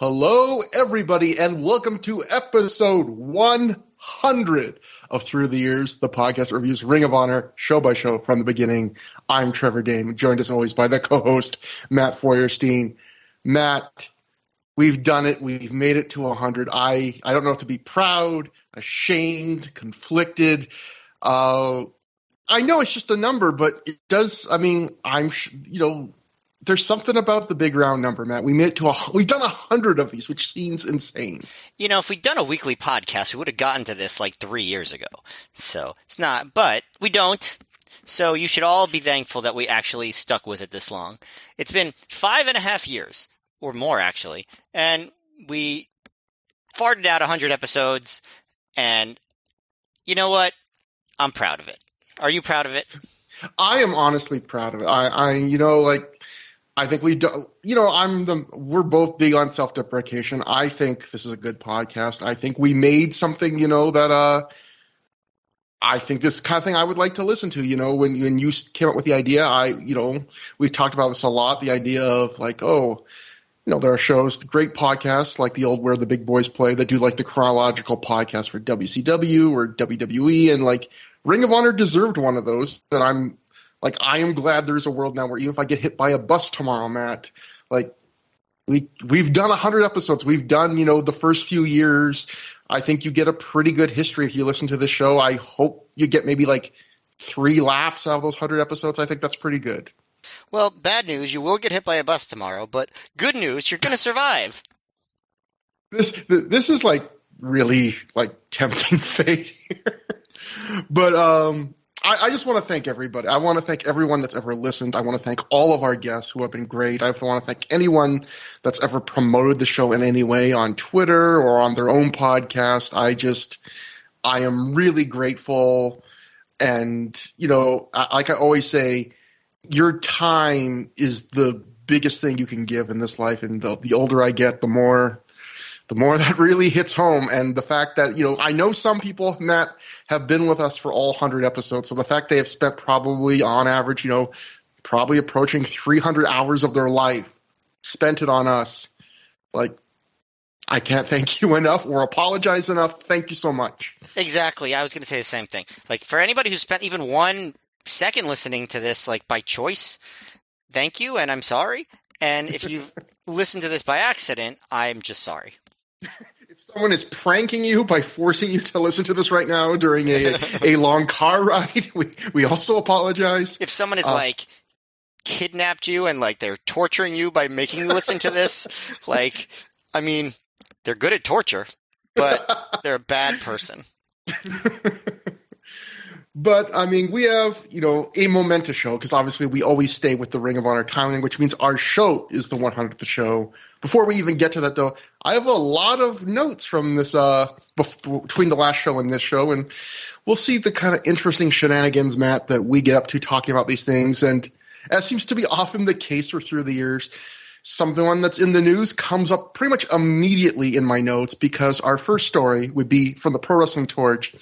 Hello, everybody, and welcome to episode 100 of ThROH The Years, the podcast that reviews Ring of Honor show by show from the beginning. I'm Trevor Dame, joined as always by the co-host, Matt Feuerstein. Matt, we've done it. We've made it to 100. I don't know if to be proud, ashamed, conflicted. I know it's just a number, but it does, there's something about the big round number, Matt. We've done 100 of these, which seems insane. You know, if we'd done a weekly podcast, we would have gotten to this like 3 years ago. So it's not, but we don't. So you should all be thankful that we actually stuck with it this long. It's been 5.5 years, or more actually, and we farted out 100 episodes, and you know what? I'm proud of it. Are you proud of it? I am honestly proud of it. I think we're both big on self-deprecation. I think this is a good podcast. I think we made something, that I think this kind of thing I would like to listen to. When you came up with the idea, we talked about this a lot, the idea of there are shows, great podcasts like the old Where the Big Boys Play that do like the chronological podcast for WCW or WWE, and Ring of Honor deserved one of those, and I am glad there's a world now where even if I get hit by a bus tomorrow, Matt, we've done 100 episodes. We've done, the first few years. I think you get a pretty good history if you listen to the show. I hope you get maybe 3 laughs out of those 100 episodes. I think that's pretty good. Well, bad news, you will get hit by a bus tomorrow, but good news, you're going to survive. This is really tempting fate here. But, I just want to thank everybody. I want to thank everyone that's ever listened. I want to thank all of our guests who have been great. I want to thank anyone that's ever promoted the show in any way on Twitter or on their own podcast. I am really grateful. And, like I always say, your time is the biggest thing you can give in this life. And the older I get, the more that really hits home. And the fact that, I know some people, Matt, have been with us for all 100 episodes. So the fact they have spent probably on average, probably approaching 300 hours of their life, spent it on us. I can't thank you enough or apologize enough. Thank you so much. Exactly. I was going to say the same thing. For anybody who spent even 1 second listening to this, by choice, thank you. And I'm sorry. And if you've listened to this by accident, I'm just sorry. If someone is pranking you by forcing you to listen to this right now during a long car ride, we also apologize. If someone is kidnapped you and they're torturing you by making you listen to this, they're good at torture, but they're a bad person. But, we have, a momentous show, because obviously we always stay with the Ring of Honor timeline, which means our show is the 100th show. Before we even get to that, though, I have a lot of notes from this between the last show and this show, and we'll see the kind of interesting shenanigans, Matt, that we get up to talking about these things. And as seems to be often the case for ThROH The Years, something that's in the news comes up pretty much immediately in my notes, because our first story would be from the Pro Wrestling Torch.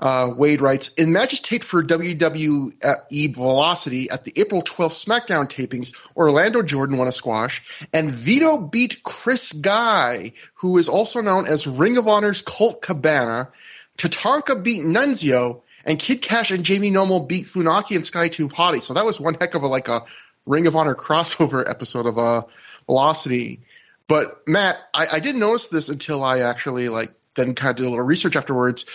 Wade writes, in Magistrate for WWE Velocity at the April 12th SmackDown tapings, Orlando Jordan won a squash, and Vito beat Chris Guy, who is also known as Ring of Honor's Colt Cabana. Tatanka beat Nunzio, and Kid Cash and Jamie Noble beat Funaki and Sky Tube Hottie. So that was one heck of a Ring of Honor crossover episode of Velocity. But Matt, I didn't notice this until I actually then kind of did a little research afterwards.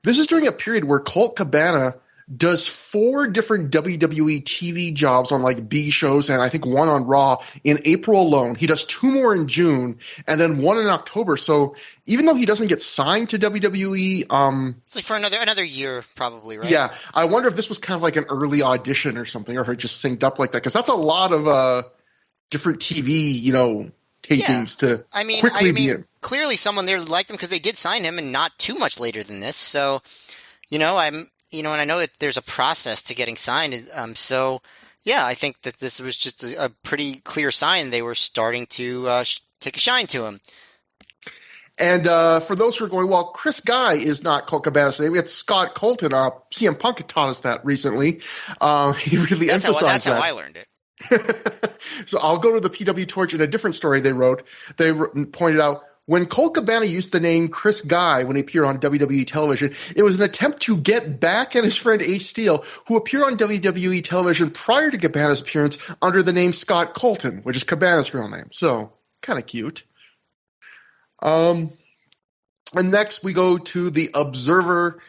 This is during a period where Colt Cabana does 4 different WWE TV jobs on B shows, and I think 1 on Raw in April alone. He does 2 more in June, and then 1 in October. So even though he doesn't get signed to WWE, it's for another year, probably, right? Yeah, I wonder if this was kind of an early audition or something, or if it just synced up like that, because that's a lot of different TV, tapings to quickly be in. Clearly someone there liked him because they did sign him, and not too much later than this. So, and I know that there's a process to getting signed. So, yeah, I think that this was just a pretty clear sign they were starting to take a shine to him. And for those who are going, well, Chris Guy is not Colt Cabana's name. It's Scott Colton. CM Punk taught us that recently. He really emphasized that. That's how I learned it. So I'll go to the PW Torch in a different story they wrote. They pointed out when Colt Cabana used the name Chris Guy when he appeared on WWE television, it was an attempt to get back at his friend Ace Steel, who appeared on WWE television prior to Cabana's appearance under the name Scott Colton, which is Cabana's real name. So kind of cute. And next we go to the Observer.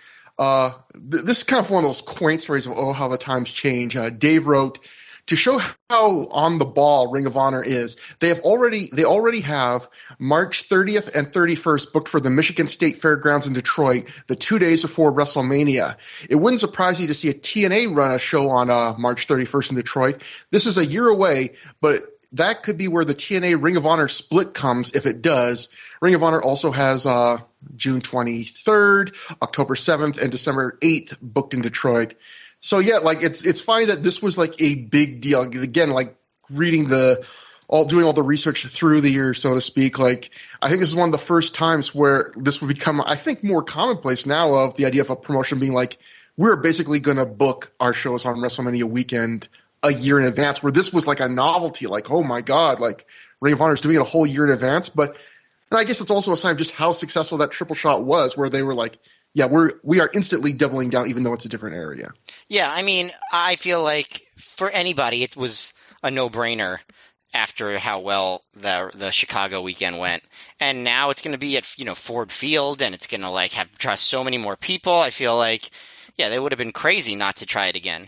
This is kind of one of those quaint stories of how the times change. Dave wrote, to show how on the ball Ring of Honor is, they already have March 30th and 31st booked for the Michigan State Fairgrounds in Detroit, the 2 days before WrestleMania. It wouldn't surprise you to see a TNA run a show on March 31st in Detroit. This is a year away, but that could be where the TNA Ring of Honor split comes if it does. Ring of Honor also has June 23rd, October 7th, and December 8th booked in Detroit. So yeah, like it's fine that this was like a big deal. Again, like reading doing all the research through the year, so to speak. Like I think this is one of the first times where this would become, I think, more commonplace now of the idea of a promotion being like, we're basically going to book our shows on WrestleMania weekend a year in advance, where this was like a novelty, like, oh my God, like Ring of Honor is doing it a whole year in advance. And I guess it's also a sign of just how successful that triple shot was, where they were like, yeah, we are instantly doubling down, even though it's a different area. Yeah, I mean, I feel like for anybody, it was a no-brainer after how well the Chicago weekend went, and now it's going to be at Ford Field, and it's going to like have draw so many more people. I feel like, yeah, they would have been crazy not to try it again.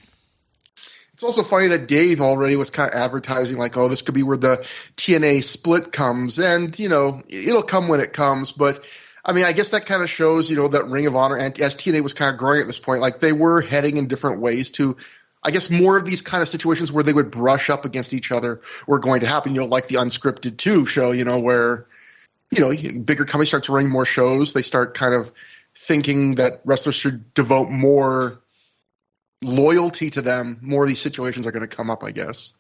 It's also funny that Dave already was kind of advertising like, oh, this could be where the TNA split comes, and it'll come when it comes, but. I mean, I guess that kind of shows, that Ring of Honor, and as TNA was kind of growing at this point, like they were heading in different ways to, I guess, more of these kind of situations where they would brush up against each other were going to happen, like the Unscripted 2 show, where, bigger companies start to running more shows. They start kind of thinking that wrestlers should devote more loyalty to them. More of these situations are going to come up, I guess.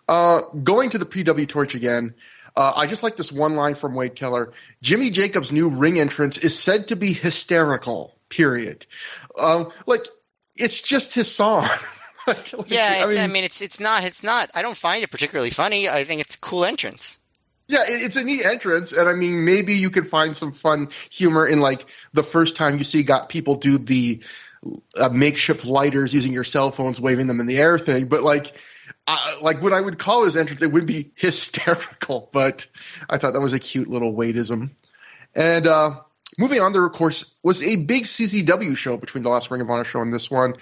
Going to the PW Torch again. I just like this one line from Wade Keller. Jimmy Jacobs' new ring entrance is said to be hysterical, period. It's just his song. It's not. I don't find it particularly funny. I think it's a cool entrance. Yeah, it's a neat entrance, and I mean, maybe you could find some fun humor in like the first time you got people do the makeshift lighters using your cell phones, waving them in the air thing, but like what I would call his entrance, it would be hysterical, but I thought that was a cute little Wadeism. And moving on, there, of course, was a big CZW show between the last Ring of Honor show and this one.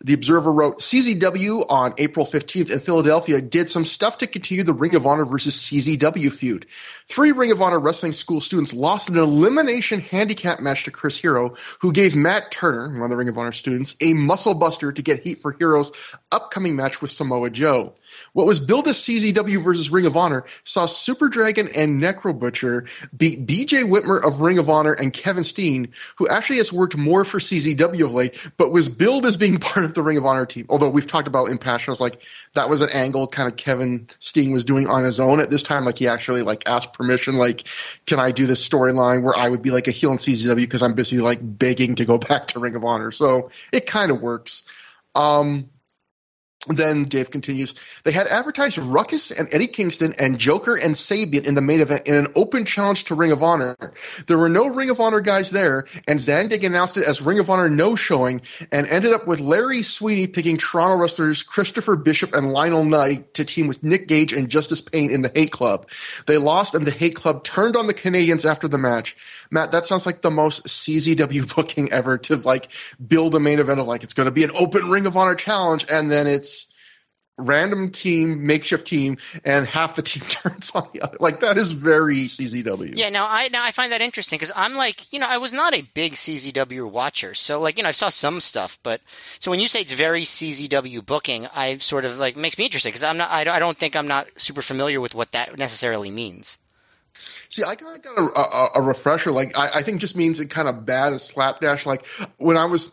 The Observer wrote, CZW on April 15th in Philadelphia did some stuff to continue the Ring of Honor versus CZW feud. 3 Ring of Honor wrestling school students lost an elimination handicap match to Chris Hero, who gave Matt Turner, one of the Ring of Honor students, a muscle buster to get heat for Hero's upcoming match with Samoa Joe. What was billed as CZW versus Ring of Honor saw Super Dragon and Necro Butcher beat BJ Whitmer of Ring of Honor and Kevin Steen, who actually has worked more for CZW of late, but was billed as being part of the Ring of Honor team. Although we've talked about in past shows, like that was an angle kind of Kevin Steen was doing on his own at this time. Like he actually like asked permission, like, can I do this storyline where I would be like a heel in CZW because I'm busy like begging to go back to Ring of Honor. So it kind of works. Then Dave continues, they had advertised Ruckus and Eddie Kingston and Joker and Sabian in the main event in an open challenge to Ring of Honor. There were no Ring of Honor guys there, and Zandig announced it as Ring of Honor no-showing and ended up with Larry Sweeney picking Toronto wrestlers Christopher Bishop and Lionel Knight to team with Nick Gage and Justice Payne in the Hate Club. They lost, and the Hate Club turned on the Canadians after the match. Matt, that sounds like the most CZW booking ever to like build a main event of like it's going to be an open Ring of Honor challenge, and then it's random team, makeshift team, and half the team turns on the other. Like that is very CZW. Yeah, now I find that interesting because I'm like, I was not a big CZW watcher, so like I saw some stuff, but so when you say it's very CZW booking, I sort of like makes me interested because I don't think I'm not super familiar with what that necessarily means. See, I kind of got a refresher. Like, I think just means it kind of bad as slapdash. Like, when I was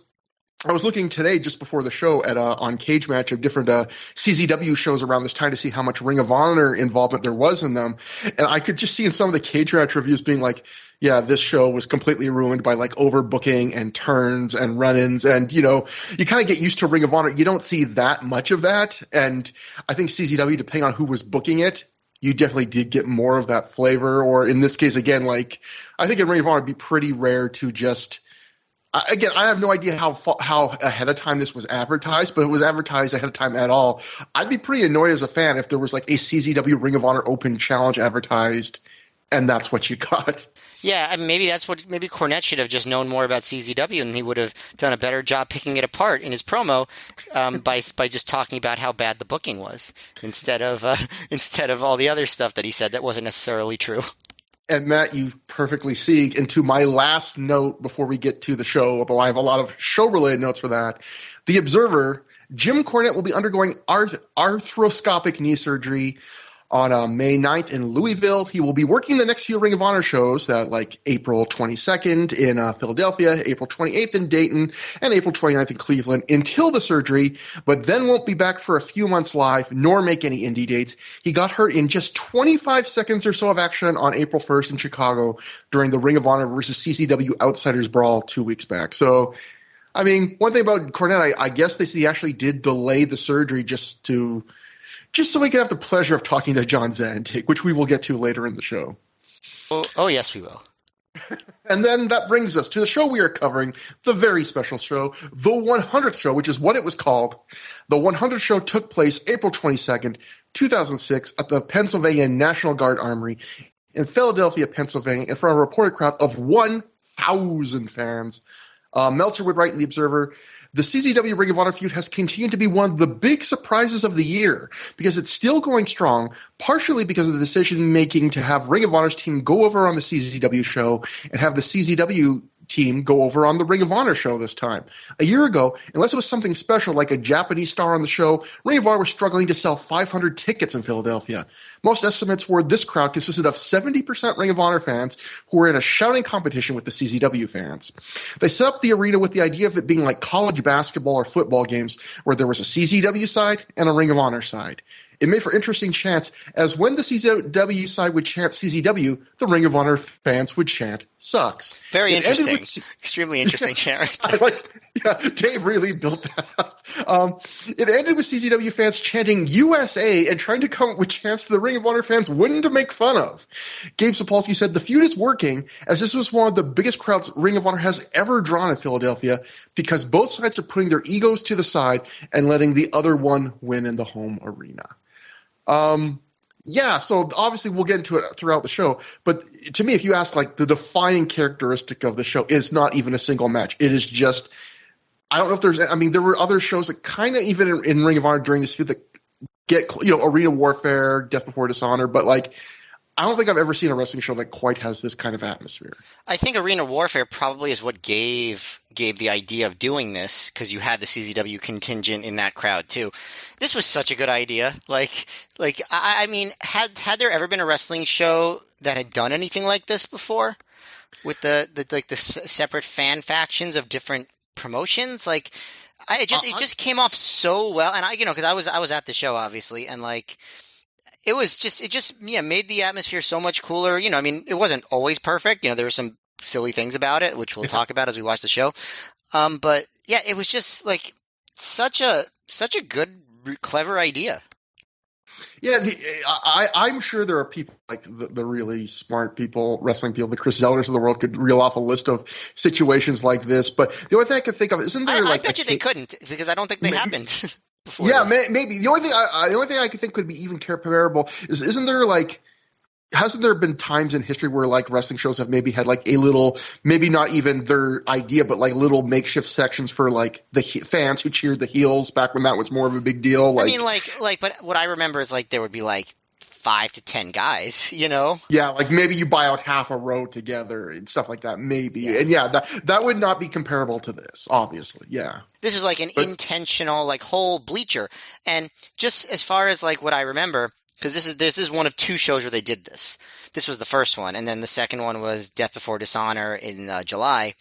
I was looking today just before the show at on Cage Match of different CZW shows around this time to see how much Ring of Honor involvement there was in them, and I could just see in some of the Cage Match reviews being like, yeah, this show was completely ruined by like overbooking and turns and run-ins, and you kind of get used to Ring of Honor. You don't see that much of that, and I think CZW, depending on who was booking it, you definitely did get more of that flavor. Or in this case, again, like I think in Ring of Honor it'd be pretty rare to just. Again, I have no idea how ahead of time this was advertised, but it was advertised ahead of time at all. I'd be pretty annoyed as a fan if there was like a CZW Ring of Honor Open Challenge advertised, and that's what you got. Yeah, I mean, maybe Cornette should have just known more about CZW, and he would have done a better job picking it apart in his promo by just talking about how bad the booking was instead of all the other stuff that he said that wasn't necessarily true. And Matt, you perfectly see into my last note before we get to the show, although I have a lot of show-related notes for that. The Observer, Jim Cornette will be undergoing arthroscopic knee surgery on May 9th in Louisville. He will be working the next few Ring of Honor shows, that like April 22nd in Philadelphia, April 28th in Dayton, and April 29th in Cleveland until the surgery, but then won't be back for a few months live, nor make any indie dates. He got hurt in just 25 seconds or so of action on April 1st in Chicago during the Ring of Honor versus CCW Outsiders Brawl 2 weeks back. So, I mean, one thing about Cornette, I guess he actually did delay the surgery just so we can have the pleasure of talking to John Zandig, which we will get to later in the show. Oh yes, we will. And then that brings us to the show we are covering, the very special show, the 100th show, which is what it was called. The 100th show took place April 22nd, 2006 at the Pennsylvania National Guard Armory in Philadelphia, Pennsylvania, in front of a reported crowd of 1,000 fans. Meltzer would write in The Observer, the CZW Ring of Honor feud has continued to be one of the big surprises of the year because it's still going strong, partially because of the decision-making to have Ring of Honor's team go over on the CZW show and have the CZW team go over on the Ring of Honor show this time. A year ago, unless it was something special like a Japanese star on the show, Ring of Honor was struggling to sell 500 tickets in Philadelphia. Most estimates were this crowd consisted of 70% Ring of Honor fans who were in a shouting competition with the CZW fans. They set up the arena with the idea of it being like college basketball or football games where there was a CZW side and a Ring of Honor side. It made for interesting chants, as when the CZW side would chant CZW, the Ring of Honor fans would chant sucks. Very interesting. Extremely interesting chant. Dave really built that up. It ended with CZW fans chanting USA and trying to come up with chants the Ring of Honor fans wouldn't make fun of. Gabe Sapolsky said the feud is working, as this was one of the biggest crowds Ring of Honor has ever drawn in Philadelphia, because both sides are putting their egos to the side and letting the other one win in the home arena. So obviously we'll get into it throughout the show, but to me, if you ask like the defining characteristic of the show is not even a single match. It is just, I don't know if there were other shows that kind of even in Ring of Honor during this feud that get, Arena Warfare, Death Before Dishonor, but like, I don't think I've ever seen a wrestling show that quite has this kind of atmosphere. I think Arena Warfare probably is what gave the idea of doing this, because you had the CZW contingent in that crowd too. This was such a good idea. I mean, had there ever been a wrestling show that had done anything like this before, with the separate fan factions of different promotions? It just came off so well, and because I was at the show obviously, and it just made the atmosphere so much cooler. I mean, it wasn't always perfect. There were some silly things about it, which we'll talk about as we watch the show. But yeah, it was just such a good, clever idea. Yeah, I'm sure there are people like the really smart people, wrestling people, the Chris Zellers of the world could reel off a list of situations like this. But the only thing I could think of, isn't there I bet you they couldn't, because I don't think they happened. Maybe the only thing I could think could be even comparable is, hasn't there been times in history where wrestling shows have maybe had a little, maybe not even their idea, but little makeshift sections for the fans who cheered the heels back when that was more of a big deal? But what I remember is there would be 5 to 10 guys, Yeah, maybe you buy out half a row together and stuff like that, maybe. Yeah. And that would not be comparable to this, obviously. Yeah. This was intentional whole bleacher. And just as far as what I remember, because this is one of 2 shows where they did this. This was the first one, and then the second one was Death Before Dishonor in July.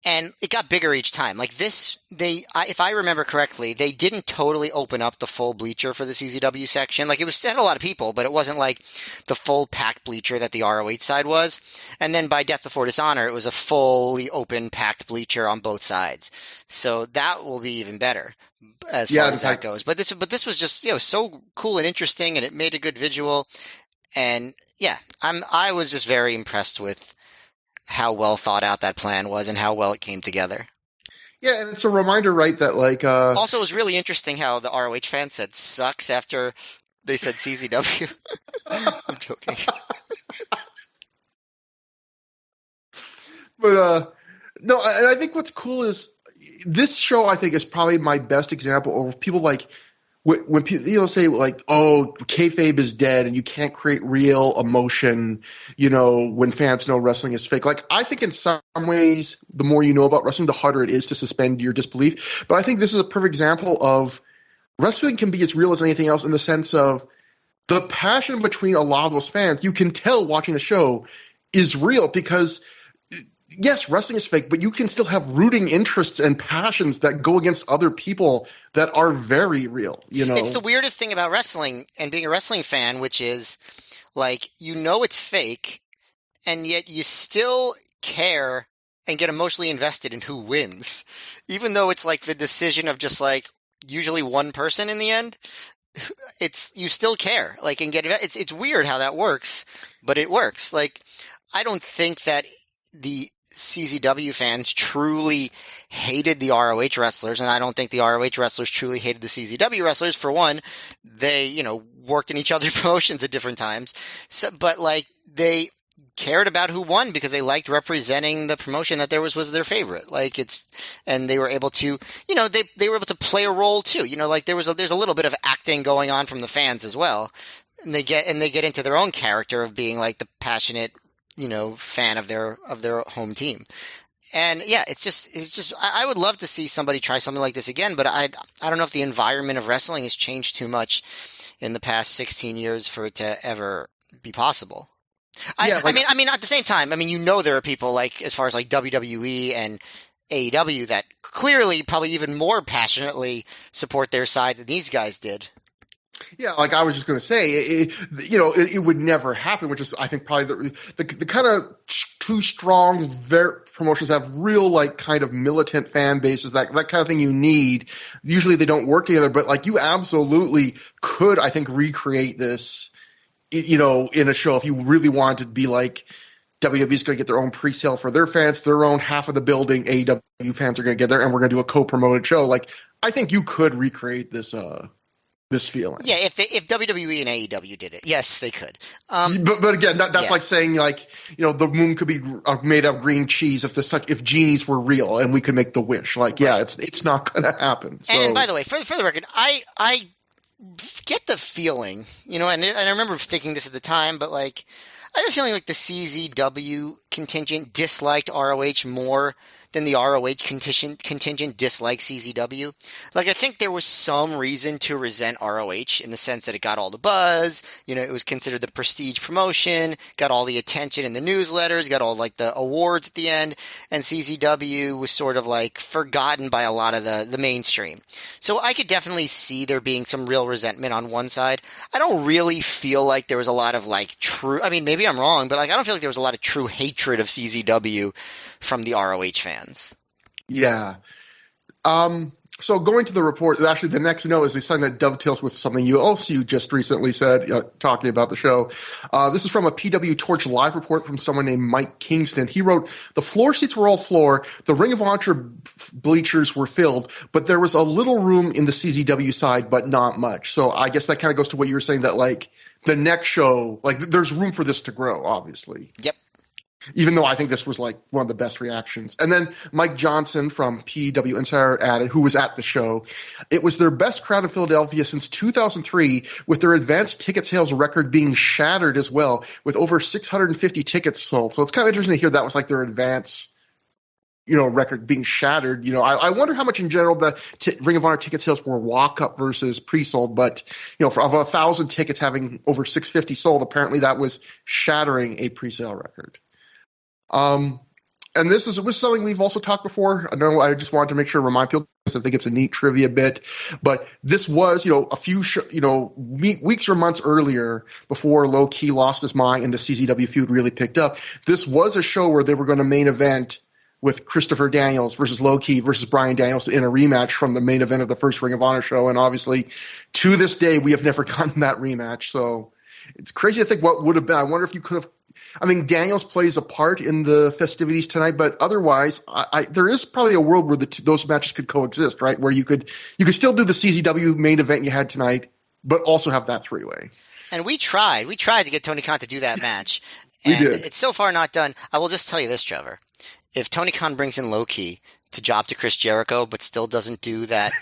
And it got bigger each time. Like this, if I remember correctly, they didn't totally open up the full bleacher for the CZW section. Like it had a lot of people, but it wasn't like the full packed bleacher that the ROH side was. And then by Death Before Dishonor, it was a fully open packed bleacher on both sides. So that will be even better as far as that goes. But this was just, so cool and interesting, and it made a good visual. And yeah, I was just very impressed with how well thought out that plan was and how well it came together. Yeah, and it's a reminder, right, that like also it was really interesting how the ROH fan said sucks after they said CZW. I'm joking. But no, and I think what's cool is this show, I think, is probably my best example of people like when people say like, oh, kayfabe is dead and you can't create real emotion, when fans know wrestling is fake. Like, I think in some ways, the more you know about wrestling, the harder it is to suspend your disbelief. But I think this is a perfect example of wrestling can be as real as anything else in the sense of the passion between a lot of those fans. You can tell watching the show is real because yes, wrestling is fake, but you can still have rooting interests and passions that go against other people that are very real, It's the weirdest thing about wrestling and being a wrestling fan, which is, like, it's fake, and yet you still care and get emotionally invested in who wins. Even though it's, like, the decision of just, like, usually one person in the end, you still care. Like, and it's weird how that works, but it works. Like, I don't think that the CZW fans truly hated the ROH wrestlers, and I don't think the ROH wrestlers truly hated the CZW wrestlers. For one, they, worked in each other's promotions at different times. So, but like they cared about who won because they liked representing the promotion that was their favorite. Like and they were able to, they were able to play a role too. Like there's a little bit of acting going on from the fans as well. And they get into their own character of being like the passionate, fan of their home team. And yeah, it's just, I would love to see somebody try something like this again, but I don't know if the environment of wrestling has changed too much in the past 16 years for it to ever be possible. I mean, at the same time, there are people like, as far as like WWE and AEW that clearly probably even more passionately support their side than these guys did. Yeah, like I was just going to say, it would never happen, which is, I think, probably the kind of too strong promotions have real, like, kind of militant fan bases, that kind of thing you need. Usually they don't work together, but, like, you absolutely could, I think, recreate this, in a show if you really wanted to be like, WWE's going to get their own pre-sale for their fans, their own half of the building, AEW fans are going to get there, and we're going to do a co-promoted show. Like, I think you could recreate this feeling. Yeah, if WWE and AEW did it, yes, they could. But again, that's like saying, like, the moon could be made of green cheese if genies were real and we could make the wish. Like, right. Yeah, it's not going to happen. So. And by the way, for the record, I get the feeling, and I remember thinking this at the time, but like, I have a feeling like the CZW contingent disliked ROH more than the ROH contingent disliked CZW. Like, I think there was some reason to resent ROH in the sense that it got all the buzz, it was considered the prestige promotion, got all the attention in the newsletters, got all, like, the awards at the end, and CZW was sort of, like, forgotten by a lot of the mainstream. So I could definitely see there being some real resentment on one side. I don't really feel like there was a lot of, like, true, maybe I'm wrong, but, like, I don't feel like there was a lot of true hatred of CZW from the ROH fans. Yeah. So going to the report, actually the next note is something that dovetails with something you just recently said, talking about the show. This is from a PW Torch live report from someone named Mike Kingston. He wrote, the floor seats were all floor, the Ring of Honor bleachers were filled, but there was a little room in the CZW side, but not much. So I guess that kind of goes to what you were saying, that like the next show, like there's room for this to grow, obviously. Yep. Even though I think this was like one of the best reactions. And then Mike Johnson from PW Insider added, who was at the show, it was their best crowd in Philadelphia since 2003, with their advanced ticket sales record being shattered as well, with over 650 tickets sold. So it's kind of interesting to hear that was like their advance, record being shattered. I wonder how much in general the Ring of Honor ticket sales were walk-up versus pre-sold. But, for of 1,000 tickets having over 650 sold, apparently that was shattering a pre-sale record. And and this is something we've also talked before. I know I just wanted to make sure to remind people because I think it's a neat trivia bit. But this was, a few, weeks or months earlier before Low Ki lost his mind and the CZW feud really picked up. This was a show where they were going to main event with Christopher Daniels versus Low Ki versus Bryan Daniels in a rematch from the main event of the first Ring of Honor show. And obviously, to this day, we have never gotten that rematch. So it's crazy to think what would have been. I wonder if you could have. I mean, Daniels plays a part in the festivities tonight, but otherwise, there is probably a world where those matches could coexist, right? Where you could still do the CZW main event you had tonight, but also have that three-way. And we tried to get Tony Khan to do that match. We And did. It's so far not done. I will just tell you this, Trevor. If Tony Khan brings in Low Ki to job to Chris Jericho, but still doesn't do that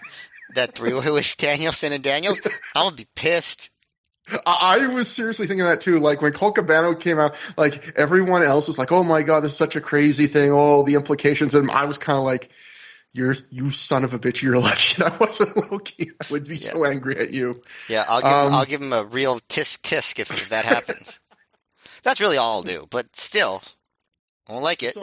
three-way with Danielson and Daniels, I'm going to be pissed. I was seriously thinking that too. Like when Colt Cabana came out, like everyone else was like, "Oh my God, this is such a crazy thing! Oh, the implications!" And I was kind of like, "You son of a bitch! You're lucky that wasn't Low Ki. I would be so angry at you." Yeah, I'll give him a real tisk if that happens. That's really all I'll do. But still, I don't like it.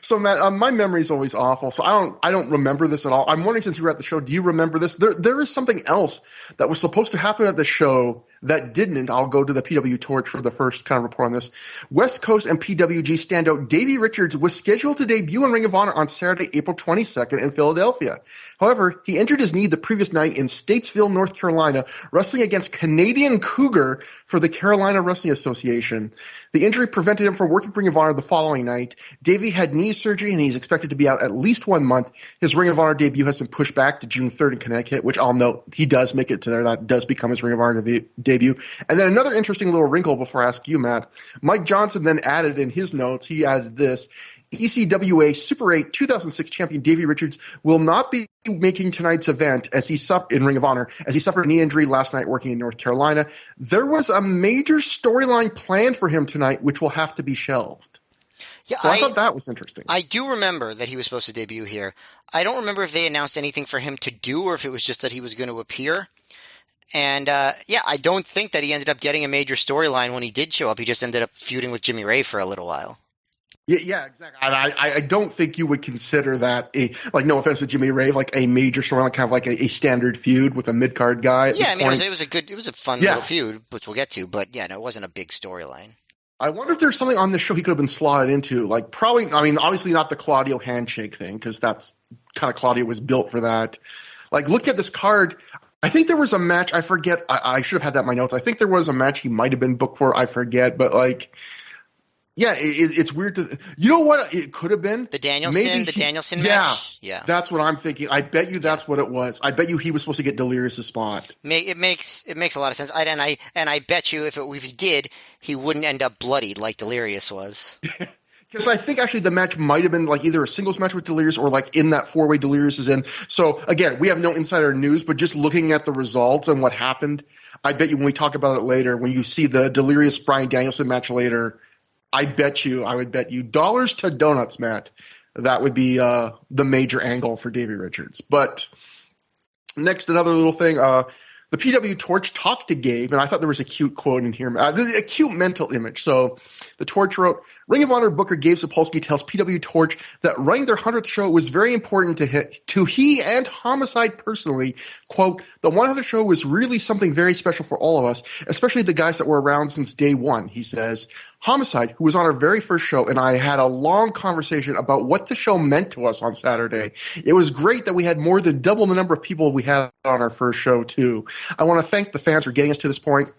So Matt, my memory's always awful, so I don't remember this at all. I'm wondering, since you were at the show, do you remember this? There is something else that was supposed to happen at the show that didn't. I'll go to the PW Torch for the first kind of report on this. West Coast and PWG standout Davey Richards was scheduled to debut in Ring of Honor on Saturday, April 22nd in Philadelphia. However, he injured his knee the previous night in Statesville, North Carolina, wrestling against Canadian Cougar for the Carolina Wrestling Association. The injury prevented him from working Ring of Honor the following night. Davey had knee surgery, and he's expected to be out at least 1 month. His Ring of Honor debut has been pushed back to June 3rd in Connecticut, which I'll note he does make it to there. That does become his Ring of Honor debut. And then another interesting little wrinkle before I ask you, Matt. Mike Johnson then added in his notes, he added this: ECWA Super 8 2006 champion Davey Richards will not be making tonight's event as he suffered in Ring of Honor as he suffered a knee injury last night working in North Carolina. There was a major storyline planned for him tonight, which will have to be shelved. Yeah, so I thought that was interesting. I do remember that he was supposed to debut here. I don't remember if they announced anything for him to do or if it was just that he was going to appear. And I don't think that he ended up getting a major storyline when he did show up. He just ended up feuding with Jimmy Ray for a little while. Yeah, exactly. I don't think you would consider that no offense to Jimmy Ray, like a major storyline, kind of like a standard feud with a mid card guy. Yeah, I mean, it was a fun little feud, which we'll get to, but yeah, no, it wasn't a big storyline. I wonder if there's something on this show he could have been slotted into. Like probably, I mean, obviously not the Claudio handshake thing because that's kind of Claudio was built for that. Like look at this card. I think there was a match. I forget. I should have had that in my notes. I think there was a match he might have been booked for. I forget, but like. Yeah, it's weird to. You know what it could have been? The Danielson match? Yeah. That's what I'm thinking. I bet you that's what it was. I bet you he was supposed to get Delirious' spot. It makes a lot of sense. And I bet you if he did, he wouldn't end up bloodied like Delirious was. Because I think actually the match might have been like either a singles match with Delirious or like in that four-way Delirious is in. So again, we have no insider news, but just looking at the results and what happened, I bet you when we talk about it later, when you see the Delirious Bryan Danielson match later, I would bet you dollars to donuts, Matt, that would be the major angle for Davey Richards. But next, another little thing. The PW Torch talked to Gabe, and I thought there was a cute quote in here. A cute mental image. So the Torch wrote, Ring of Honor booker Gabe Sapolsky tells PW Torch that running their 100th show was very important to he and Homicide personally. Quote, the 100th show was really something very special for all of us, especially the guys that were around since day one, he says. Homicide, who was on our very first show, and I had a long conversation about what the show meant to us on Saturday. It was great that we had more than double the number of people we had on our first show, too. I want to thank the fans for getting us to this point.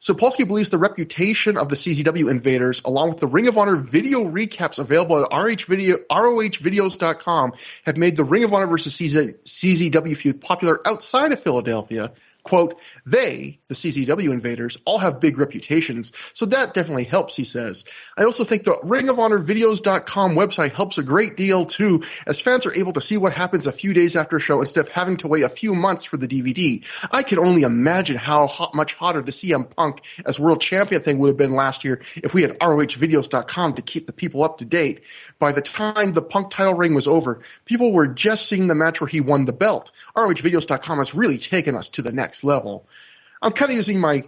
Sapolsky believes the reputation of the CZW Invaders, along with the Ring of Honor video recaps available at ROHvideos.com, have made the Ring of Honor versus CZW feud popular outside of Philadelphia. Quote, they, the CZW Invaders, all have big reputations, so that definitely helps, he says. I also think the ringofhonorvideos.com website helps a great deal, too, as fans are able to see what happens a few days after a show instead of having to wait a few months for the DVD. I can only imagine how much hotter the CM Punk as world champion thing would have been last year if we had ROHvideos.com to keep the people up to date. By the time the Punk title reign was over, people were just seeing the match where he won the belt. ROHvideos.com has really taken us to the next level. I'm kind of using my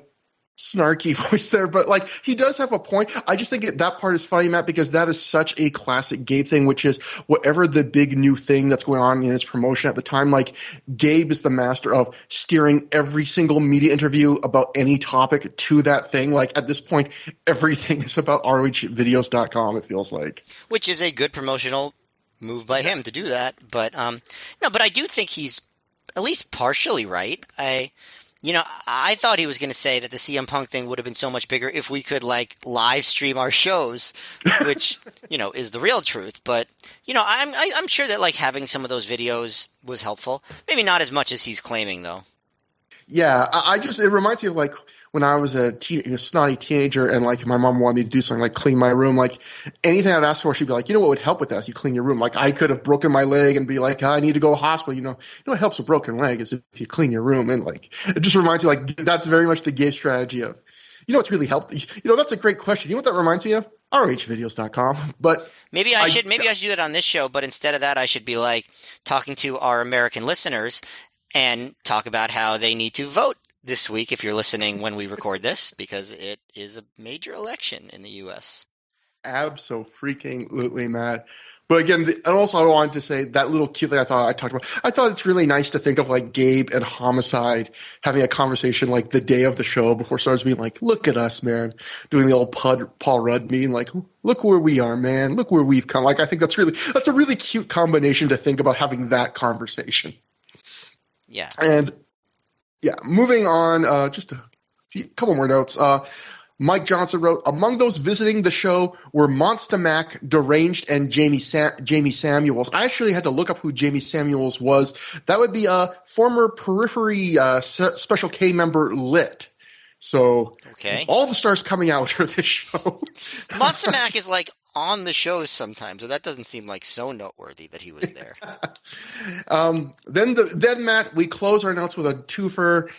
snarky voice there, but like he does have a point. I just think that part is funny, Matt, because that is such a classic Gabe thing, which is whatever the big new thing that's going on in his promotion at the time, like Gabe is the master of steering every single media interview about any topic to that thing. Like at this point, everything is about ROHvideos.com, it feels like. Which is a good promotional move by him to do that. But no, but I do think he's at least partially right. I thought he was going to say that the CM Punk thing would have been so much bigger if we could like live stream our shows, which is the real truth. But I'm sure that like having some of those videos was helpful. Maybe not as much as he's claiming, though. Yeah, it reminds me of like when I was a snotty teenager and like my mom wanted me to do something like clean my room. Like anything I'd ask for, she'd be like, what would help with that if you clean your room? Like I could have broken my leg and be like, I need to go to the hospital. What helps a broken leg is if you clean your room. And like it just reminds you like that's very much the Gabe strategy of, what's really helped. That's a great question. You know what that reminds me of? ROHvideos.com. But maybe I should do that on this show, but instead of that, I should be like talking to our American listeners and talk about how they need to vote this week if you're listening when we record this, because it is a major election in the U.S. Abso-freaking-lutely, Matt. But again, and also I wanted to say that little cute thing I talked about. I thought it's really nice to think of like Gabe and Homicide having a conversation like the day of the show before stars being like, look at us, man, doing the old Paul Rudd meeting, like, look where we are, man, look where we've come. Like I think that's a really cute combination to think about having that conversation. Yeah. And yeah, moving on, just a couple more notes. Mike Johnson wrote, among those visiting the show were Monster Mac, Deranged, and Jamie Samuels. I actually had to look up who Jamie Samuels was. That would be a former Periphery Special K member Lit. So okay. All the stars coming out for this show. Monster Mac is like on the shows sometimes, so that doesn't seem like so noteworthy that he was there. Then Matt, we close our notes with a twofer.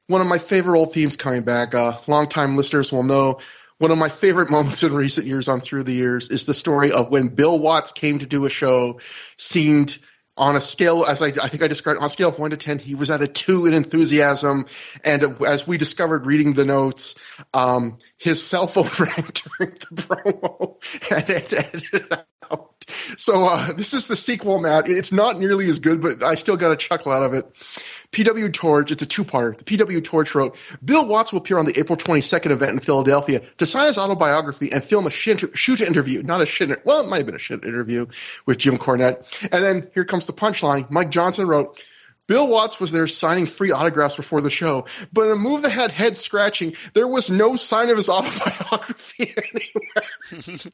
One of my favorite old themes coming back. Longtime listeners will know one of my favorite moments in recent years on Through the Years is the story of when Bill Watts came to do a show, seemed on a scale, as I think I described, on a scale of 1 to 10, he was at a 2 in enthusiasm. And as we discovered reading the notes, his cell phone rang during the promo and it edited out. So this is the sequel, Matt. It's not nearly as good, but I still got a chuckle out of it. PW Torch, it's a two-parter. The PW Torch wrote, Bill Watts will appear on the April 22nd event in Philadelphia to sign his autobiography and film a shoot interview. Not a shit, well, it might have been a shit interview with Jim Cornette. And then here comes the punchline. Mike Johnson wrote, Bill Watts was there signing free autographs before the show, but in a move that had head scratching, there was no sign of his autobiography anywhere.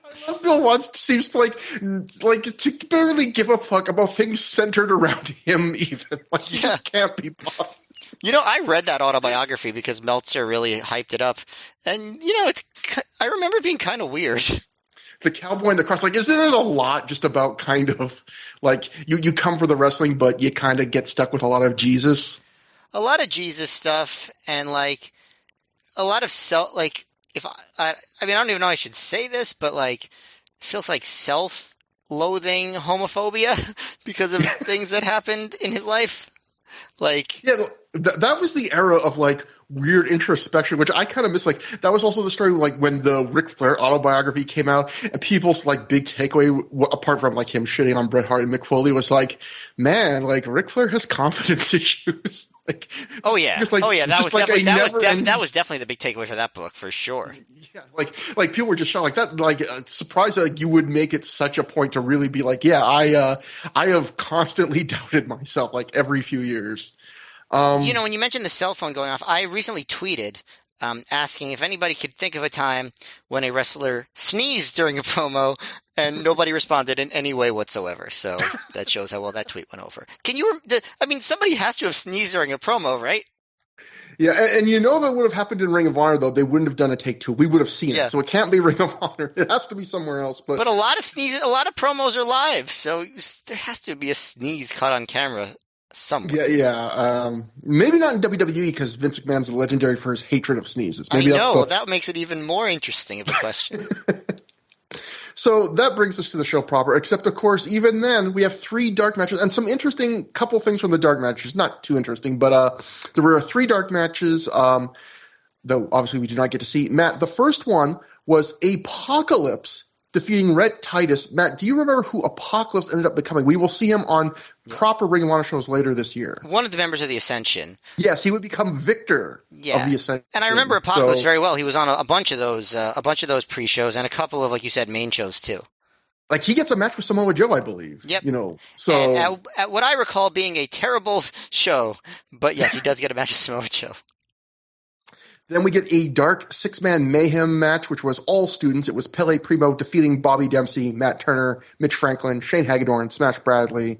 I love Bill Watts seems like to barely give a fuck about things centered around him even. Like he just can't be bothered. I read that autobiography because Meltzer really hyped it up. And, I remember it being kind of weird. The cowboy and the cross, like, isn't it a lot just about kind of like you come for the wrestling, but you kind of get stuck with a lot of Jesus? A lot of Jesus stuff and like a lot of I don't even know I should say this, but like, it feels like self-loathing homophobia because of things that happened in his life. Like, yeah, that was the era of like weird introspection, which I kind of miss. Like, that was also the story like when the Ric Flair autobiography came out, and people's like big takeaway, apart from like him shitting on Bret Hart and Mick Foley, was like, man, like Ric Flair has confidence issues. Like, oh yeah, that was definitely the big takeaway for that book for sure. Yeah, like people were just shocked like that. Like surprised that like, you would make it such a point to really be like, yeah, I have constantly doubted myself like every few years. When you mentioned the cell phone going off, I recently tweeted asking if anybody could think of a time when a wrestler sneezed during a promo and nobody responded in any way whatsoever. So that shows how well that tweet went over. Somebody has to have sneezed during a promo, right? Yeah, and that would have happened in Ring of Honor, though. They wouldn't have done a take two. We would have seen it. So it can't be Ring of Honor. It has to be somewhere else. But a lot of promos are live, so there has to be a sneeze caught on camera somewhere. Yeah. Maybe not in WWE because Vince McMahon's legendary for his hatred of sneezes. Maybe that makes it even more interesting of a question. So that brings us to the show proper, except, of course, even then, we have 3 dark matches and some interesting couple things from the dark matches. Not too interesting, but there were 3 dark matches, though obviously we do not get to see. Matt, the first one was Apocalypse defeating Rhett Titus. Matt, do you remember who Apocalypse ended up becoming? We will see him on proper Ring of Honor shows later this year. One of the members of the Ascension. Yes, he would become Victor of the Ascension. And I remember Apocalypse very well. He was on a bunch of those pre-shows and a couple of, like you said, main shows too. Like, he gets a match with Samoa Joe, I believe. Yep. So and at what I recall being a terrible show, but yes, he does get a match with Samoa Joe. Then we get a dark 6-man mayhem match, which was all students. It was Pele Primo defeating Bobby Dempsey, Matt Turner, Mitch Franklin, Shane Hagedorn, Smash Bradley.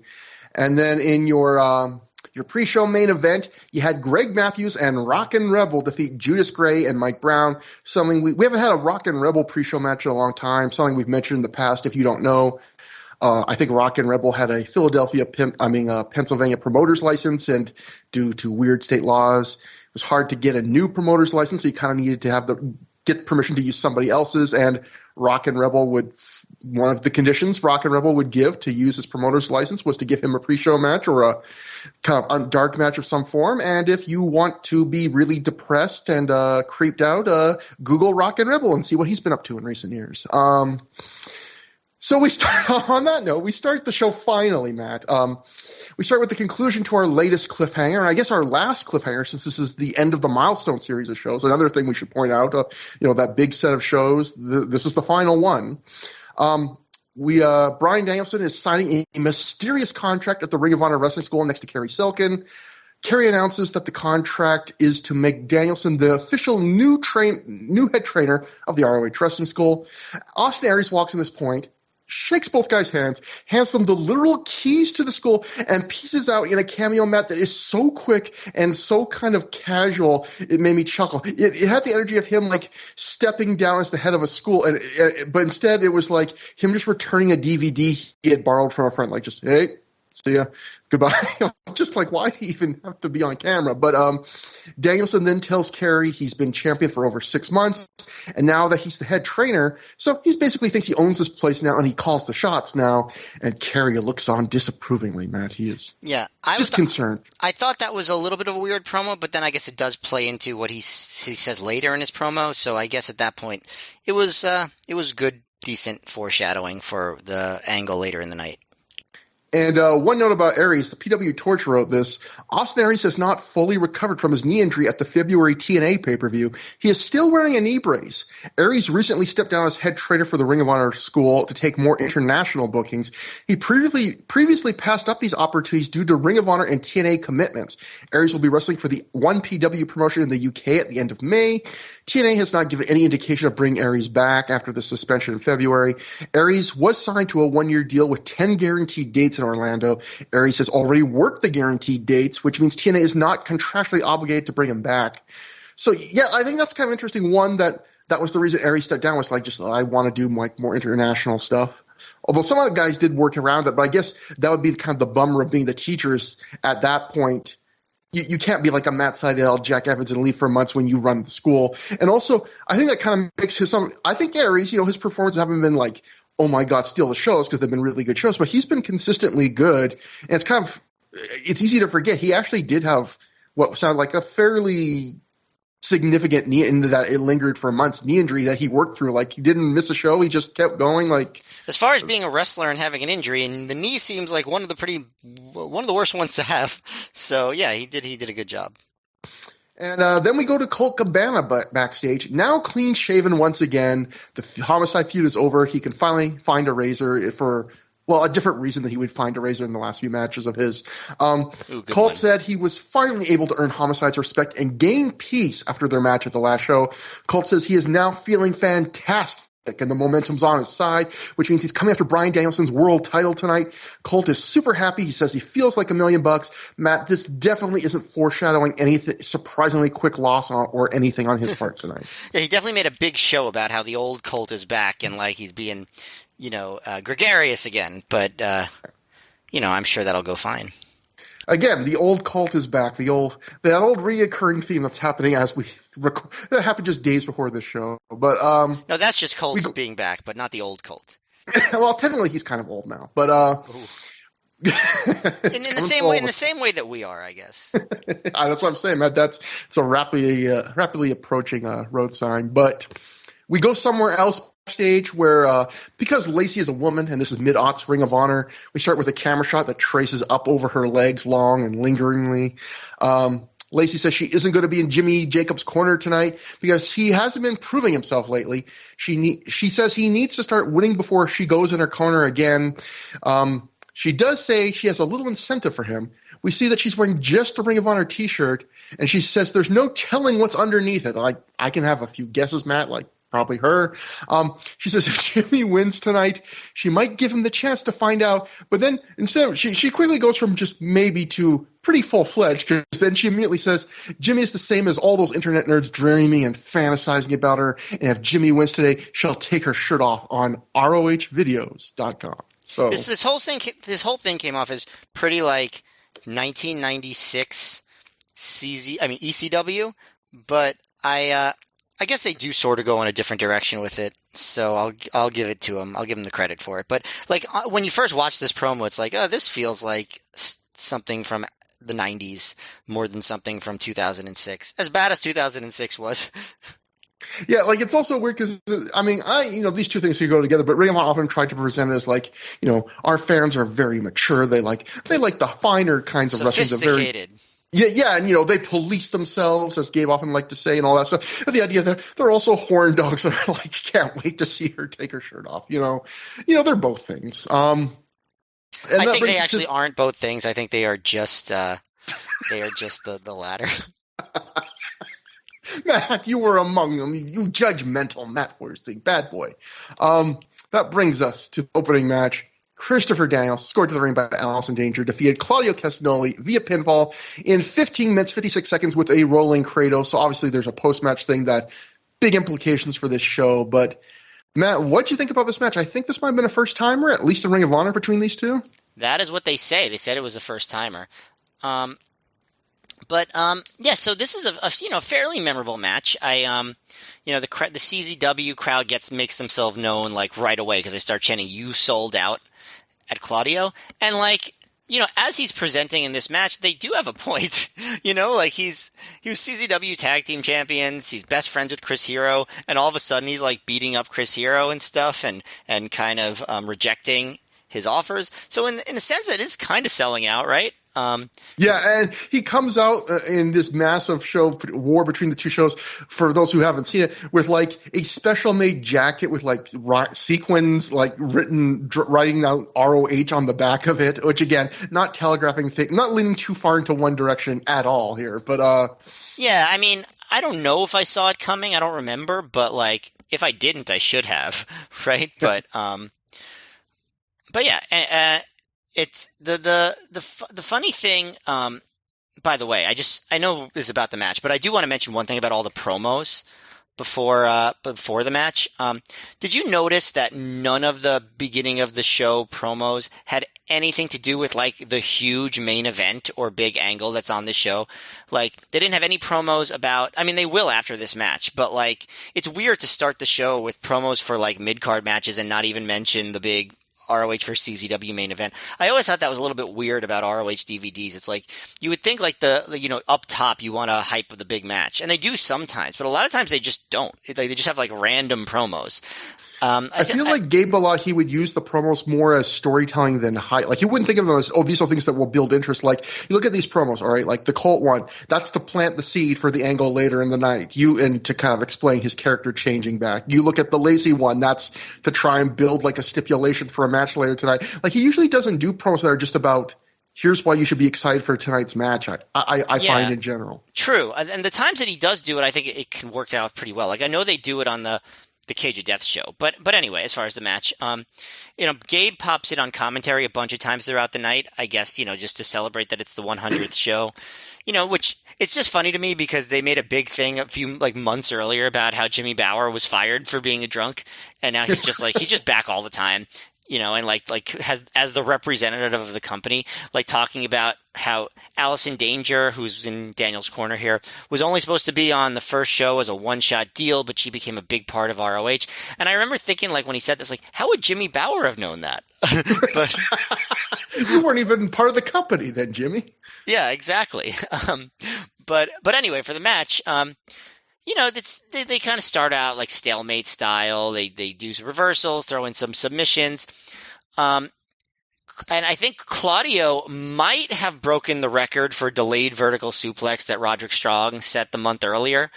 And then in your pre-show main event, you had Greg Matthews and Rockin' Rebel defeat Judas Gray and Mike Brown. Something we haven't had a Rockin' Rebel pre-show match in a long time. Something we've mentioned in the past. If you don't know, I think Rockin' Rebel had a Pennsylvania promoter's license, and due to weird state laws, it was hard to get a new promoter's license, so you kind of needed to get permission to use somebody else's, and Rockin' Rebel one of the conditions Rockin' Rebel would give to use his promoter's license was to give him a pre-show match or a kind of dark match of some form. And if you want to be really depressed and creeped out, Google Rockin' Rebel and see what he's been up to in recent years. So we start on that note. We start the show finally, Matt. We start with the conclusion to our latest cliffhanger, and I guess our last cliffhanger, since this is the end of the Milestone series of shows. Another thing we should point out, that big set of shows. This is the final one. Bryan Danielson is signing a mysterious contract at the Ring of Honor Wrestling School next to Kerry Silkin. Kerry announces that the contract is to make Danielson the official new head trainer of the ROH Wrestling School. Austin Aries walks in this point, shakes both guys' hands, hands them the literal keys to the school, and pieces out in a cameo mat that is so quick and so kind of casual, it made me chuckle. It had the energy of him, like, stepping down as the head of a school, but instead it was like him just returning a DVD he had borrowed from a friend, like, just, hey, see ya, goodbye. Just like, why do you even have to be on camera? But Danielson then tells Kerry he's been champion for over 6 months, and now that he's the head trainer, so he basically thinks he owns this place now, and he calls the shots now. And Kerry looks on disapprovingly, Matt. He is just concerned. I thought that was a little bit of a weird promo, but then I guess it does play into what he says later in his promo. So I guess at that point, it was good, decent foreshadowing for the angle later in the night. And one note about Aries, the PW Torch wrote this. Austin Aries has not fully recovered from his knee injury at the February TNA pay-per-view. He is still wearing a knee brace. Aries recently stepped down as head trainer for the Ring of Honor School to take more international bookings. He previously passed up these opportunities due to Ring of Honor and TNA commitments. Aries will be wrestling for the 1PW promotion in the UK at the end of May. TNA has not given any indication of bringing Aries back after the suspension in February. Aries was signed to a 1-year deal with 10 guaranteed dates in Orlando. Aries has already worked the guaranteed dates, which means TNA is not contractually obligated to bring him back. So, yeah, I think that's kind of interesting. One, that was the reason Aries stepped down, was like, just, I want to do like more international stuff. Although some of the guys did work around it, but I guess that would be kind of the bummer of being the teachers at that point. You can't be like a Matt Sydal, Jack Evans, and leave for months when you run the school. And also, I think that kind of makes I think Aries, his performances haven't been like, oh my God, steal the shows, because they've been really good shows, but he's been consistently good. And it's easy to forget. He actually did have what sounded like a fairly significant knee injury that it lingered for months, knee injury that he worked through. Like, he didn't miss a show. He just kept going. Like, as far as being a wrestler and having an injury, and the knee seems like one of the worst ones to have. So yeah, he did a good job. And then we go to Colt Cabana backstage. Now clean shaven once again. The Homicide feud is over. He can finally find a razor for, well, a different reason that he would find a razor in the last few matches of his. Colt said he was finally able to earn Homicide's respect and gain peace after their match at the last show. Colt says he is now feeling fantastic, and the momentum's on his side, which means he's coming after Bryan Danielson's world title tonight. Colt is super happy. He says he feels like $1 million. Matt, this definitely isn't foreshadowing anything surprisingly quick loss or anything on his part tonight. Yeah, he definitely made a big show about how the old Colt is back and like he's being, gregarious again. But, I'm sure that'll go fine. Again, the old Colt is back. That old reoccurring theme that's happening as we record. That happened just days before this show. But no, that's just Colt being back, but not the old Colt. Well, technically he's kind of old now, but in the same way that we are, I guess. That's what I'm saying, man. It's a rapidly approaching road sign. But we go somewhere else stage where because Lacey is a woman and this is mid-aughts Ring of Honor, we start with a camera shot that traces up over her legs long and lingeringly. Lacey says she isn't going to be in Jimmy Jacobs' corner tonight because he hasn't been proving himself lately. She says he needs to start winning before she goes in her corner again. She does say she has a little incentive for him. We see that she's wearing just a Ring of Honor t-shirt, and she says there's no telling what's underneath it. I can have a few guesses, Matt, like probably her. She says if Jimmy wins tonight, she might give him the chance to find out. But then instead, she quickly goes from just maybe to pretty full-fledged, because then she immediately says Jimmy is the same as all those internet nerds dreaming and fantasizing about her, and if Jimmy wins today, she'll take her shirt off on ROHvideos.com. So this whole thing came off as pretty like 1996 ECW, but I guess they do sort of go in a different direction with it. So I'll give it to them. I'll give them the credit for it. But like when you first watch this promo, it's like, oh, this feels like something from the 90s more than something from 2006. As bad as 2006 was. Yeah, like it's also weird because these two things could go together, but Ring of Honor often tried to present it as like, our fans are very mature. They like the finer kinds of wrestling. Sophisticated. Yeah, and they police themselves, as Gabe often liked to say, and all that stuff. But the idea that they're also horn dogs that are like, can't wait to see her take her shirt off. They're both things. I think they actually aren't both things. I think they are just the latter. Matt, you were among them. You judgmental Matt Worsting, bad boy. That brings us to the opening match. Christopher Daniels, scored to the ring by Allison Danger, defeated Claudio Castagnoli via pinfall in 15 minutes, 56 seconds with a rolling Kratos. So obviously there's a post-match thing that big implications for this show. But Matt, what'd you think about this match? I think this might have been a first-timer, at least in Ring of Honor between these two. That is what they say. They said it was a first-timer. So this is a fairly memorable match. the CZW crowd makes themselves known like right away because they start chanting "You sold out" at Claudio, and as he's presenting in this match, they do have a point. He was CZW Tag Team Champions, he's best friends with Chris Hero, and all of a sudden he's like beating up Chris Hero and stuff, and kind of rejecting his offers. So in a sense, it is kind of selling out, right? And he comes out in this massive war between the two shows, for those who haven't seen it, with like a special made jacket with like sequins, like writing out ROH on the back of it, which again, not telegraphing things, not leaning too far into one direction at all here. But I don't know if I saw it coming. I don't remember, but like if I didn't, I should have, right? It's the funny thing. By the way, I know this is about the match, but I do want to mention one thing about all the promos before the match. Did you notice that none of the beginning of the show promos had anything to do with like the huge main event or big angle that's on the show? Like they didn't have any promos about. I mean, they will after this match, but like it's weird to start the show with promos for like mid card matches and not even mention the big ROH versus CZW main event. I always thought that was a little bit weird about ROH DVDs. It's like you would think like the up top you want to hype the big match, and they do sometimes, but a lot of times they just don't. They just have like random promos. I feel like Gabe a lot, he would use the promos more as storytelling than hype. Like, you wouldn't think of them as, these are things that will build interest. Like, you look at these promos, all right, like the Colt one, that's to plant the seed for the angle later in the night, and to kind of explain his character changing back. You look at the Lacey one, that's to try and build like a stipulation for a match later tonight. Like, he usually doesn't do promos that are just about, here's why you should be excited for tonight's match, I find in general. True. And the times that he does do it, I think it can work out pretty well. Like, I know they do it on the Cage of Death show. But anyway, as far as the match, Gabe pops in on commentary a bunch of times throughout the night, I guess, just to celebrate that it's the 100th show, which it's just funny to me because they made a big thing a few months earlier about how Jimmy Bauer was fired for being a drunk. And now he's just he's just back all the time. and like has as the representative of the company, like talking about how Allison Danger, who's in Daniel's corner here, was only supposed to be on the first show as a one-shot deal, but she became a big part of ROH. And I remember thinking, like, when he said this, like, how would Jimmy Bauer have known that? But you weren't even part of the company then, Jimmy. Yeah, exactly. But anyway, for the match, they kind of start out like stalemate style. They do some reversals, throw in some submissions. And I think Claudio might have broken the record for delayed vertical suplex that Roderick Strong set the month earlier.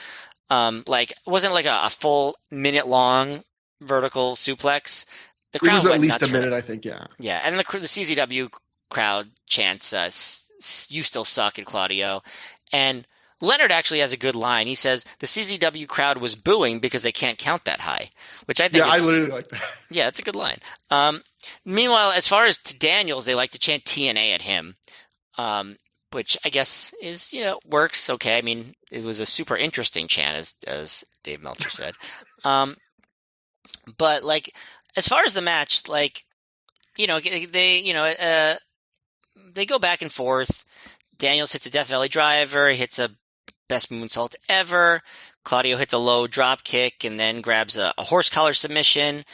It wasn't like a full minute long vertical suplex. The crowd it was at went least nuts a minute, I think, yeah. Yeah, and the CZW crowd chants, "You still suck," at Claudio. And Leonard actually has a good line. He says, the CZW crowd was booing because they can't count that high, which I think I literally like that. Yeah, it's a good line. Meanwhile, as far as to Daniels, they like to chant TNA at him, which I guess is, works okay. I mean, it was a super interesting chant, as Dave Meltzer said. But, like, as far as the match, like, they go back and forth. Daniels hits a Death Valley Driver, hits a best moonsault ever. Claudio hits a low drop kick and then grabs a horse collar submission.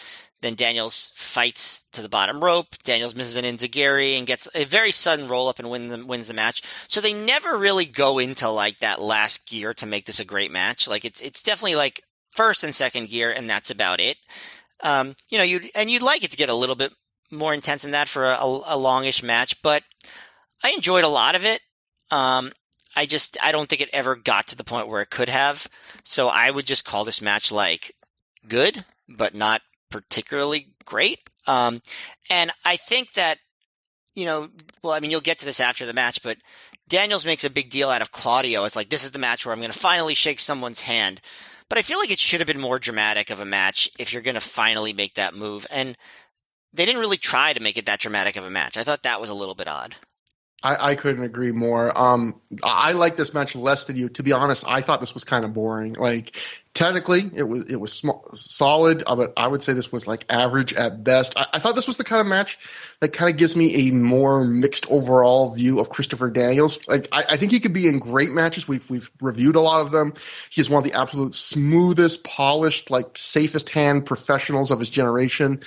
Then Daniels fights to the bottom rope. Daniels misses an enziguri and gets a very sudden roll up and wins the match. So they never really go into like that last gear to make this a great match. Like it's definitely like first and second gear, and that's about it. You'd like it to get a little bit more intense than that for a longish match, but I enjoyed a lot of it. I don't think it ever got to the point where it could have. So I would just call this match like good, but not particularly great. And I think that, you'll get to this after the match, but Daniels makes a big deal out of Claudio as like, this is the match where I'm going to finally shake someone's hand. But I feel like it should have been more dramatic of a match if you're going to finally make that move. And they didn't really try to make it that dramatic of a match. I thought that was a little bit odd. I couldn't agree more. I like this match less than you. To be honest, I thought this was kind of boring. Like, technically, it was solid, but I would say this was like average at best. I thought this was the kind of match that kind of gives me a more mixed overall view of Christopher Daniels. Like, I think he could be in great matches. We've reviewed a lot of them. He's one of the absolute smoothest, polished, like safest hand professionals of his generation.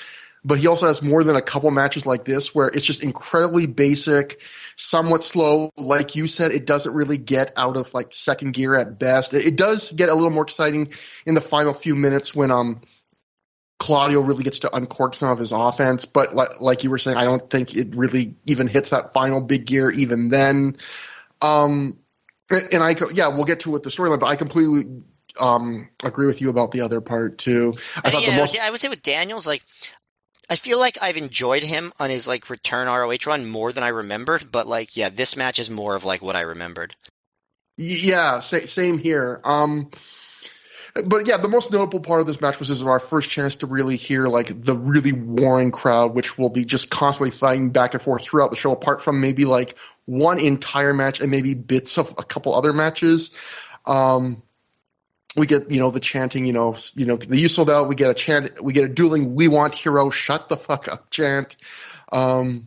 But he also has more than a couple matches like this where it's just incredibly basic, somewhat slow. Like you said, it doesn't really get out of like second gear at best. It does get a little more exciting in the final few minutes when Claudio really gets to uncork some of his offense. But like you were saying, I don't think it really even hits that final big gear even then. And we'll get to it with the storyline, but I completely agree with you about the other part too. I would say with Daniels, like, I feel like I've enjoyed him on his like return ROH run more than I remembered, but like, yeah, this match is more of like what I remembered. Yeah, same here. But yeah, the most notable part of this match was our first chance to really hear like the really warring crowd, which will be just constantly fighting back and forth throughout the show, apart from maybe like one entire match and maybe bits of a couple other matches. We get, the chanting, the "You sold out." We get a chant. We get a dueling "We want hero, shut the fuck up" chant. All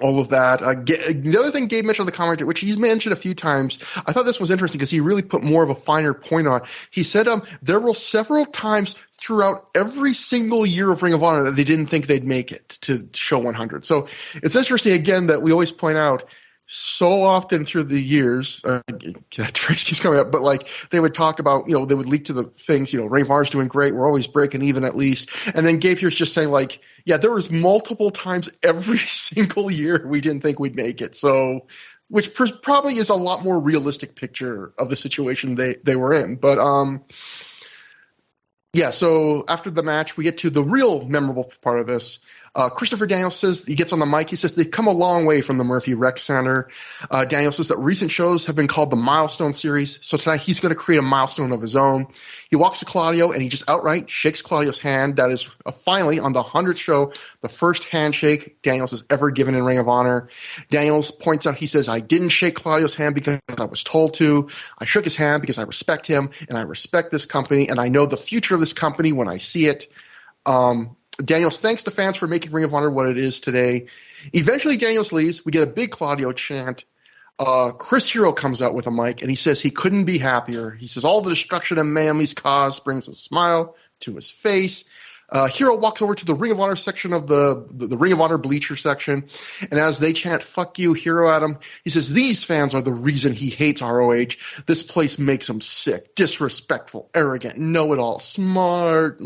of that. The other thing Gabe mentioned in the commentary, which he's mentioned a few times, I thought this was interesting because he really put more of a finer point on. He said there were several times throughout every single year of Ring of Honor that they didn't think they'd make it to show 100. So it's interesting, again, that we always point out so often through the years, that phrase keeps coming up, but like they would talk about, they would leak to the things, Ring of Honor's doing great, we're always breaking even at least. And then Gabe here's just saying like, yeah, there was multiple times every single year we didn't think we'd make it. So, which probably is a lot more realistic picture of the situation they were in. But so after the match, we get to the real memorable part of this. Christopher Daniels says, he gets on the mic, he says they've come a long way from the Murphy Rec Center. Daniels says that recent shows have been called the Milestone Series, so tonight he's going to create a milestone of his own. He walks to Claudio and he just outright shakes Claudio's hand. That is finally, on the 100th show, the first handshake Daniels has ever given in Ring of Honor. Daniels points out, he says, I didn't shake Claudio's hand because I was told to. I shook his hand because I respect him and I respect this company and I know the future of this company when I see it. Daniels thanks the fans for making Ring of Honor what it is today. Eventually, Daniels leaves. We get a big Claudio chant. Chris Hero comes out with a mic, and he says he couldn't be happier. He says all the destruction of Miami's caused brings a smile to his face. Hero walks over to the Ring of Honor section of the Ring of Honor bleacher section, and as they chant "fuck you, Hero" at him, he says these fans are the reason he hates ROH. This place makes him sick, disrespectful, arrogant, know-it-all, smart.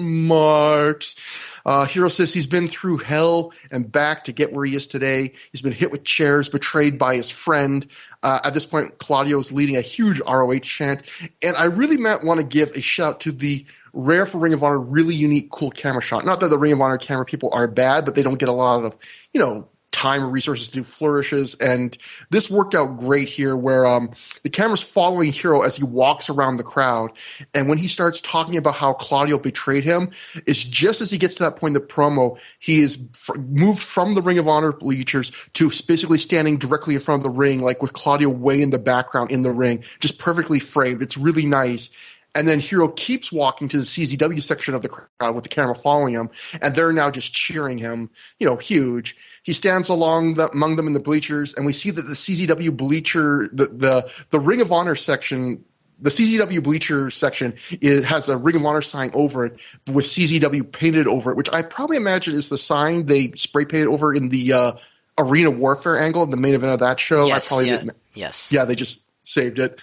Hero says he's been through hell and back to get where he is today. He's been hit with chairs, betrayed by his friend. At this point, Claudio's leading a huge ROH chant, and I really want to give a shout to the rare for Ring of Honor, really unique, cool camera shot. Not that the Ring of Honor camera people are bad, but they don't get a lot of, time or resources to do flourishes. And this worked out great here where the camera's following Hero as he walks around the crowd. And when he starts talking about how Claudio betrayed him, it's just as he gets to that point in the promo, he is moved from the Ring of Honor bleachers to basically standing directly in front of the ring, like with Claudio way in the background in the ring, just perfectly framed. It's really nice. And then Hero keeps walking to the CZW section of the crowd with the camera following him, and they're now just cheering him, huge. He stands among them in the bleachers, and we see that the CZW bleacher, the Ring of Honor section, the CZW bleacher section has a Ring of Honor sign over it with CZW painted over it, which I probably imagine is the sign they spray painted over in the Arena Warfare angle, the main event of that show. Yes, yes. Yeah, they just saved it.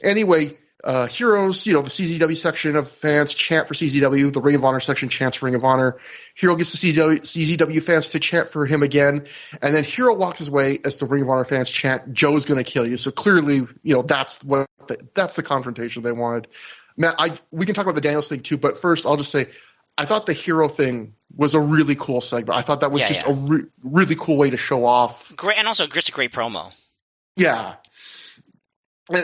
Anyway, Heroes, the CZW section of fans chant for CZW. The Ring of Honor section chants for Ring of Honor. Hero gets the CZW fans to chant for him again. And then Hero walks his way as the Ring of Honor fans chant, "Joe's going to kill you." So clearly, that's the confrontation they wanted. Matt, we can talk about the Daniels thing too, but first I'll just say, I thought the Hero thing was a really cool segment. I thought that was a really cool way to show off. Great, and also just a great promo. Yeah.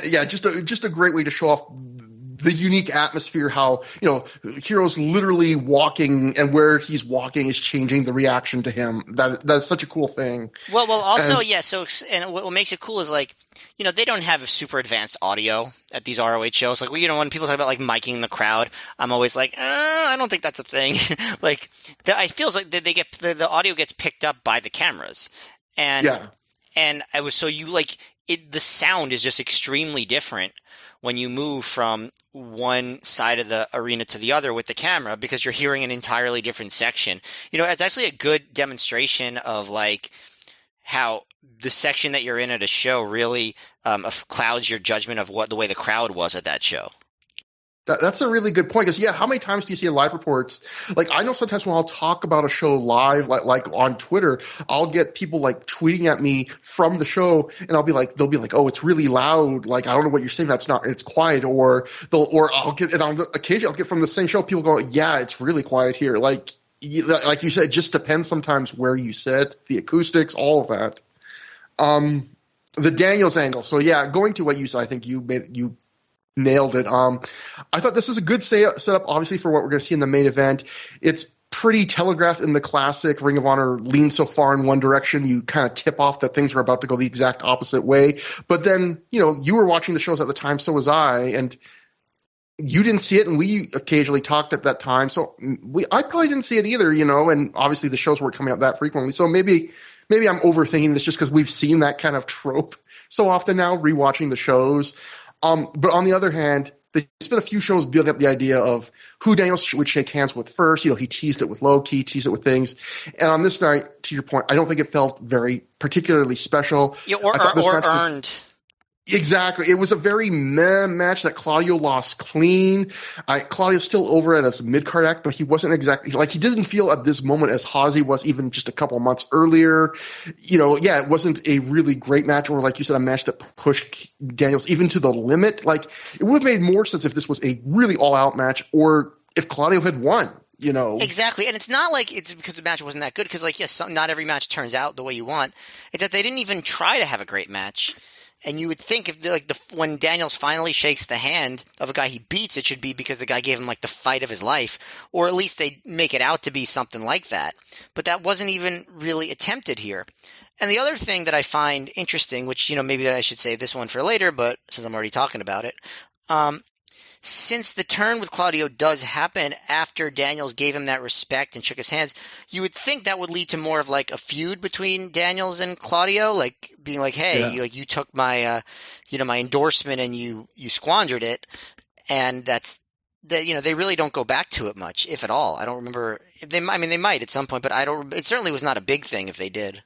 Yeah, just a great way to show off the unique atmosphere, how, Hero's literally walking, and where he's walking is changing the reaction to him. That's such a cool thing. Well, also, and what makes it cool is, they don't have super advanced audio at these ROH shows. When people talk about, miking the crowd, I'm always like, I don't think that's a thing. I feels like they get, the audio gets picked up by the cameras. And I was, the sound is just extremely different when you move from one side of the arena to the other with the camera, because you're hearing an entirely different section. It's actually a good demonstration of how the section that you're in at a show really clouds your judgment of the way the crowd was at that show. That's a really good point, because how many times do you see in live reports? I know sometimes when I'll talk about a show live, like on Twitter, I'll get people tweeting at me from the show, and they'll be like, "Oh, it's really loud. I don't know what you're saying. It's quiet." Or occasionally I'll get from the same show, people go, "Yeah, it's really quiet here." Like you said, it just depends sometimes where you sit, the acoustics, all of that. The Daniels angle. So going to what you said, I think you nailed it. I thought this is a good setup, obviously, for what we're going to see in the main event. It's pretty telegraphed in the classic Ring of Honor lean so far in one direction, you kind of tip off that things are about to go the exact opposite way. But then, you were watching the shows at the time, so was I, and you didn't see it, and we occasionally talked at that time. So I probably didn't see it either, and obviously the shows weren't coming out that frequently. So maybe I'm overthinking this just because we've seen that kind of trope so often now, rewatching the shows. But on the other hand, they spent a few shows building up the idea of who Daniels would shake hands with first. He teased it with Low-Key, teased it with things. And on this night, to your point, I don't think it felt very particularly special. Or earned. Exactly. It was a very meh match that Claudio lost clean. Claudio's still over at his mid-card act, but he wasn't exactly he doesn't feel at this moment as hot as he was even just a couple of months earlier. It wasn't a really great match, or like you said, a match that pushed Daniels even to the limit. It would have made more sense if this was a really all-out match, or if Claudio had won. Exactly. And it's not it's because the match wasn't that good, because not every match turns out the way you want. It's that they didn't even try to have a great match. And you would think if when Daniels finally shakes the hand of a guy he beats, it should be because the guy gave him the fight of his life, or at least they make it out to be something like that. But that wasn't even really attempted here. And the other thing that I find interesting, which maybe I should save this one for later, but since I'm already talking about it, since the turn with Claudio does happen after Daniels gave him that respect and shook his hands, you would think that would lead to more of like a feud between Daniels and Claudio, like being like, hey, you took my, my endorsement and you squandered it. And that, they really don't go back to it much, if at all. I don't remember if they might at some point, but it certainly was not a big thing if they did.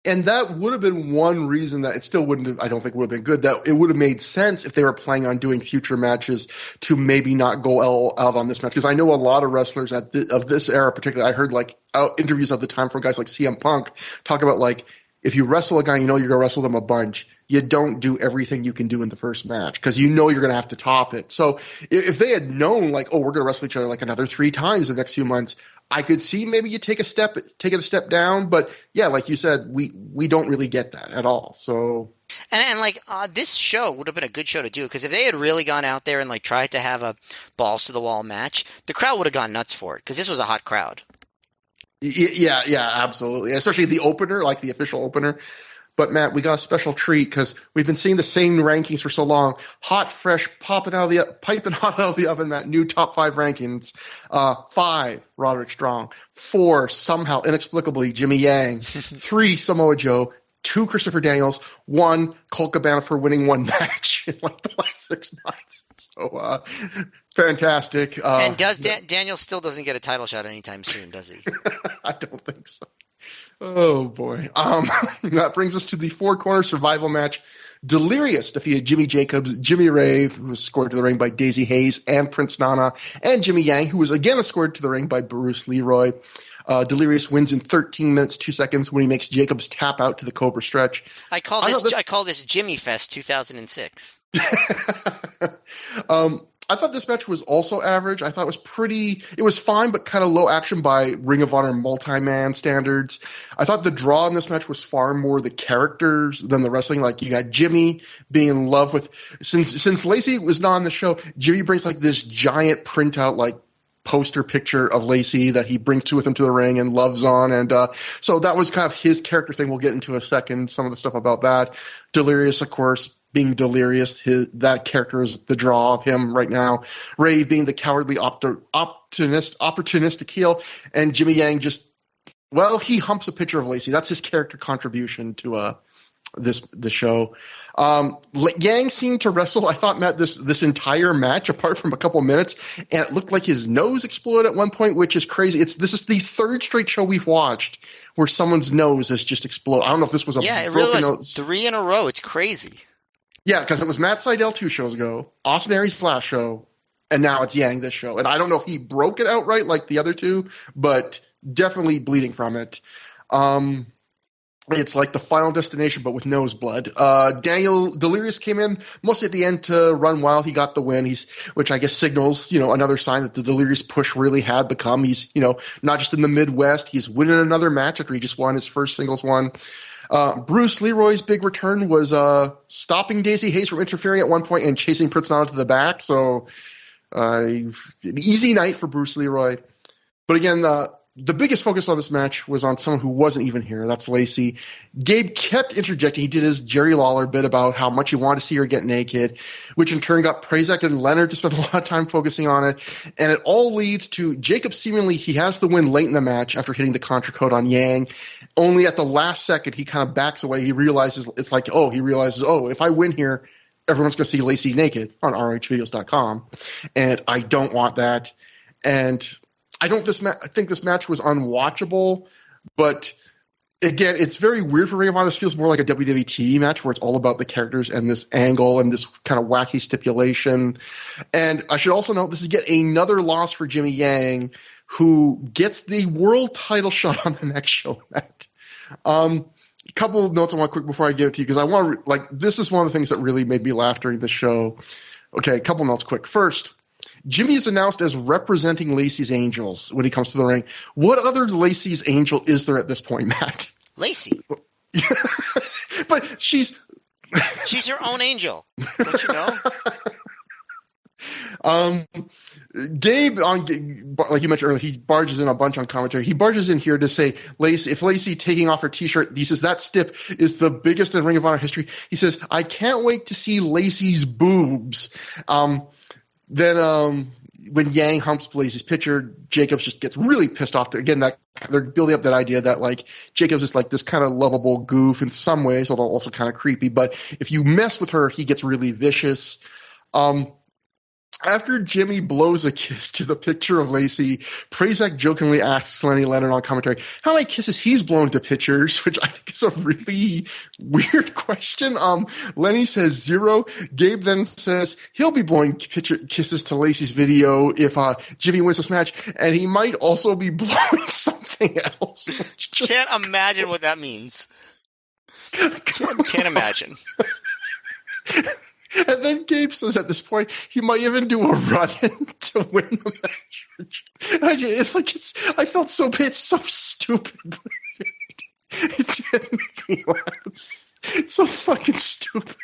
And that would have been one reason that it still wouldn't have, I don't think would have been good, that it would have made sense if they were planning on doing future matches to maybe not go all out on this match. Because I know a lot of wrestlers of this era particularly, I heard like interviews at the time from guys like CM Punk talk about like, if you wrestle a guy, you're going to wrestle them a bunch. You don't do everything you can do in the first match because you're going to have to top it. So if they had known like, oh, we're going to wrestle each other like another 3 times the next few months, I could see maybe you take it a step down. But yeah, like you said, we don't really get that at all. So and like this show would have been a good show to do because if they had really gone out there and like tried to have a balls to the wall match, the crowd would have gone nuts for it because this was a hot crowd. Yeah, absolutely. Especially the opener, like the official opener. But Matt, we got a special treat because we've been seeing the same rankings for so long. Hot, fresh, piping hot out of the oven, Matt. New top 5 rankings. 5, Roderick Strong. 4, somehow inexplicably, Jimmy Yang. 3, Samoa Joe. 2, Christopher Daniels. 1, Colt Cabana for winning 1 match in like the last 6 months. So fantastic. And Daniel still doesn't get a title shot anytime soon, does he? I don't think so. Oh boy. That brings us to the 4-corner survival match. Delirious defeated Jimmy Jacobs, Jimmy Rave, who was scored to the ring by Daisy Hayes and Prince Nana, and Jimmy Yang, who was again escorted to the ring by Bruce Leroy. Delirious wins in 13 minutes 2 seconds when he makes Jacobs tap out to the Cobra Stretch. I call this Jimmy Fest 2006. I thought this match was also average. I thought it was fine, but kind of low action by Ring of Honor multi-man standards. I thought the draw in this match was far more the characters than the wrestling. Like you got Jimmy being in love with, since Lacey was not on the show, Jimmy brings like this giant printout, like poster picture of Lacey that he brings with him to the ring and loves on. And so that was kind of his character thing. We'll get into a second, some of the stuff about that. Delirious, of course, being delirious, that character is the draw of him right now. Ray being the cowardly opportunistic heel, and Jimmy Yang he humps a picture of Lacey. That's his character contribution to the show. Yang seemed to wrestle, I thought, Matt, this entire match apart from a couple minutes, and it looked like his nose exploded at one point, which is crazy. This is the 3rd straight show we've watched where someone's nose has just exploded. I don't know if this was it really was nose. 3 in a row. It's crazy. Yeah, because it was Matt Sydal 2 shows ago, Austin Aries last show, and now it's Yang this show. And I don't know if he broke it outright like the other 2, but definitely bleeding from it. It's like the Final Destination, but with nose blood. Delirious came in mostly at the end to run wild. He got the win, which I guess signals, another sign that the Delirious push really had become. He's, not just in the Midwest. He's winning another match after he just won his first singles one. Bruce Leroy's big return was stopping Daisy Hayes from interfering at one point and chasing Prince Nana to the back. So an easy night for Bruce Leroy. But again, the biggest focus on this match was on someone who wasn't even here. That's Lacey. Gabe kept interjecting. He did his Jerry Lawler bit about how much he wanted to see her get naked, which in turn got Prazak and Leonard to spend a lot of time focusing on it. And it all leads to Jacob he has the win late in the match after hitting the Contra Code on Yang. Only at the last second, he kind of backs away. He realizes, if I win here, everyone's going to see Lacey naked on ROHvideos.com. And I don't want that. And I think this match was unwatchable, but again, it's very weird for Ring of Honor. This feels more like a WWE TV match where it's all about the characters and this angle and this kind of wacky stipulation. And I should also note this is yet another loss for Jimmy Yang, who gets the world title shot on the next show, Matt. A couple of notes I want quick before I give it to you, because this is one of the things that really made me laugh during the show. Okay, a couple notes quick. First, Jimmy is announced as representing Lacey's Angels when he comes to the ring. What other Lacey's Angel is there at this point, Matt? Lacey. But she's her own angel. Don't you know? Gabe, like you mentioned earlier, he barges in a bunch on commentary. He barges in here to say, if Lacey taking off her T-shirt, he says that stip is the biggest in Ring of Honor history. He says, I can't wait to see Lacey's boobs. then when Yang humps Lacey's pitcher, Jacobs just gets really pissed off. Again, that they're building up that idea that like Jacobs is like this kind of lovable goof in some ways, although also kind of creepy. But if you mess with her, he gets really vicious. After Jimmy blows a kiss to the picture of Lacey, Prazak jokingly asks Lenny Leonard on commentary how many kisses he's blown to pitchers, which I think is a really weird question. Lenny says 0. Gabe then says he'll be blowing kisses to Lacey's video if Jimmy wins this match, and he might also be blowing something else. Can't imagine what that means. Can't imagine. And then Gabe says at this point he might even do a run-in to win the match. I felt so bad. It's so stupid. It didn't make me laugh. It's so fucking stupid.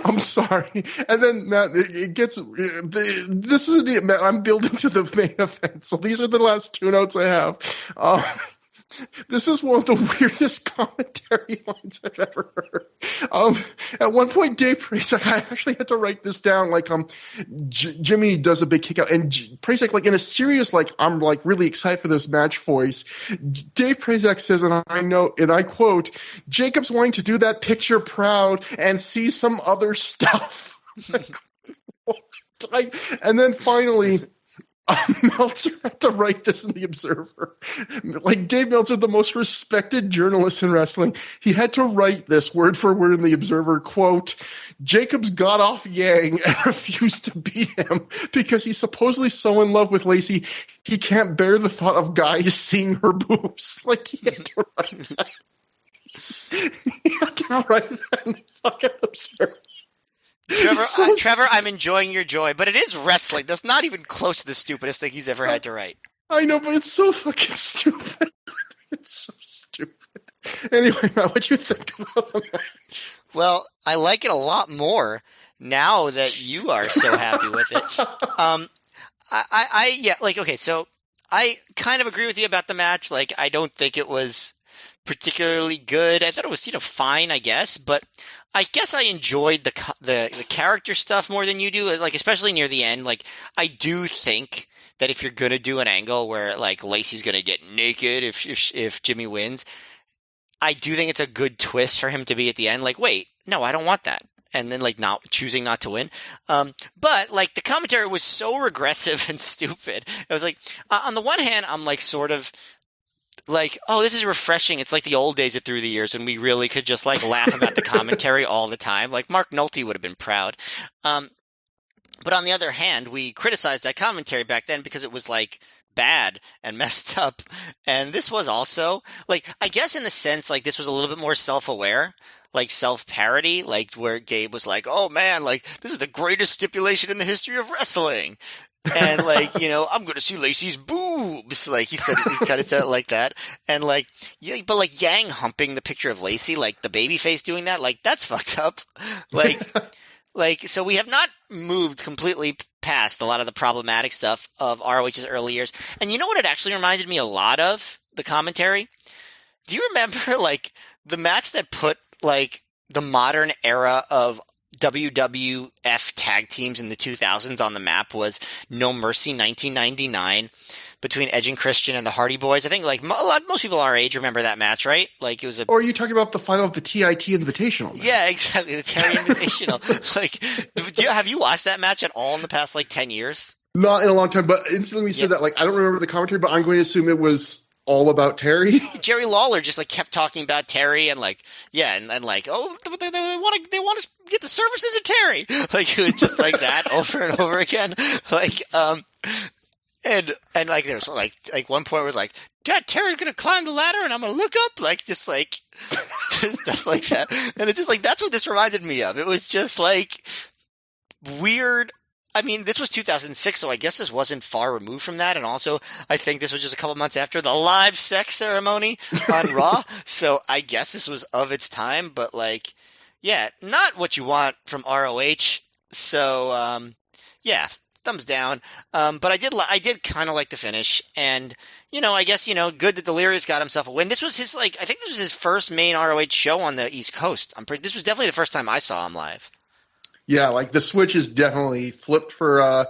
I'm sorry. And then Matt, it gets. This is I'm building to the main event. So these are the last 2 notes I have. This is one of the weirdest commentary lines I've ever heard. At one point, Dave Prazak, I actually had to write this down. Like, Jimmy does a big kick out, and Prazak, like in a serious, like I'm like really excited for this match voice. Dave Prazak says, and I quote, "Jacob's wanting to do that picture proud and see some other stuff." And then finally. Meltzer had to write this in the Observer. Like Dave Meltzer, the most respected journalist in wrestling, he had to write this word for word in the Observer, quote, "Jacobs got off Yang and refused to beat him because he's supposedly so in love with Lacey, he can't bear the thought of guys seeing her boobs." Like, he had to write that. He had to write that in the fucking Observer. Trevor, I'm enjoying your joy, but it is wrestling. That's not even close to the stupidest thing he's ever had to write. I know, but it's so fucking stupid. It's so stupid. Anyway, Matt, what'd you think about the match? Well, I like it a lot more now that you are so happy with it. Okay, so I kind of agree with you about the match. Like, I don't think it was particularly good. I thought it was, fine, I guess, but I guess I enjoyed the character stuff more than you do, like, especially near the end. Like, I do think that if you're gonna do an angle where, like, Lacey's gonna get naked if Jimmy wins, I do think it's a good twist for him to be at the end, like, wait, no, I don't want that. And then, like, choosing not to win. But, like, the commentary was so regressive and stupid. It was like, on the one hand, I'm, like, sort of, like, oh, this is refreshing. It's like the old days of Through the Years when we really could just, like, laugh about the commentary all the time. Like, Mark Nolte would have been proud. But on the other hand, we criticized that commentary back then because it was, like, bad and messed up. And this was also, like, I guess in the sense, like, this was a little bit more self-aware, like, self-parody, like, where Gabe was like, oh, man, like, this is the greatest stipulation in the history of wrestling. And, like, I'm going to see Lacey's boobs. Like, he kind of said it like that. And, like, yeah, but, like, Yang humping the picture of Lacey, like, the baby face doing that, like, that's fucked up. Like, so we have not moved completely past a lot of the problematic stuff of ROH's early years. And you know what it actually reminded me a lot of? The commentary? Do you remember, like, the match that put, like, the modern era of WWF tag teams in the 2000s on the map was No Mercy 1999 between Edge and Christian and the Hardy Boys? I think, like, most people our age remember that match, right? Like, it was Or are you talking about the final of the TIT Invitational match? Yeah, exactly, the Terry Invitational. Like, have you watched that match at all in the past, like, 10 years? Not in a long time, but instantly we said that, like, I don't remember the commentary, but I'm going to assume it was all about Terry. Jerry Lawler just, like, kept talking about Terry and, like, yeah, and like, oh, they want to get the services of Terry. Like, it was just like that over and over again. Like, and like, there was, like one point where it was like, God, Terry's going to climb the ladder and I'm going to look up, like, just, like, stuff like that. And it's just, like, that's what this reminded me of. It was just, like, weird. I mean, this was 2006, so I guess this wasn't far removed from that. And also, I think this was just a couple months after the live sex ceremony on Raw. So I guess this was of its time, but, like, yeah, not what you want from ROH. So, yeah, thumbs down. But I did kind of like the finish. And, I guess, good that Delirious got himself a win. This was his, like, I think this was his first main ROH show on the East Coast. This was definitely the first time I saw him live. Yeah, like the switch is definitely flipped for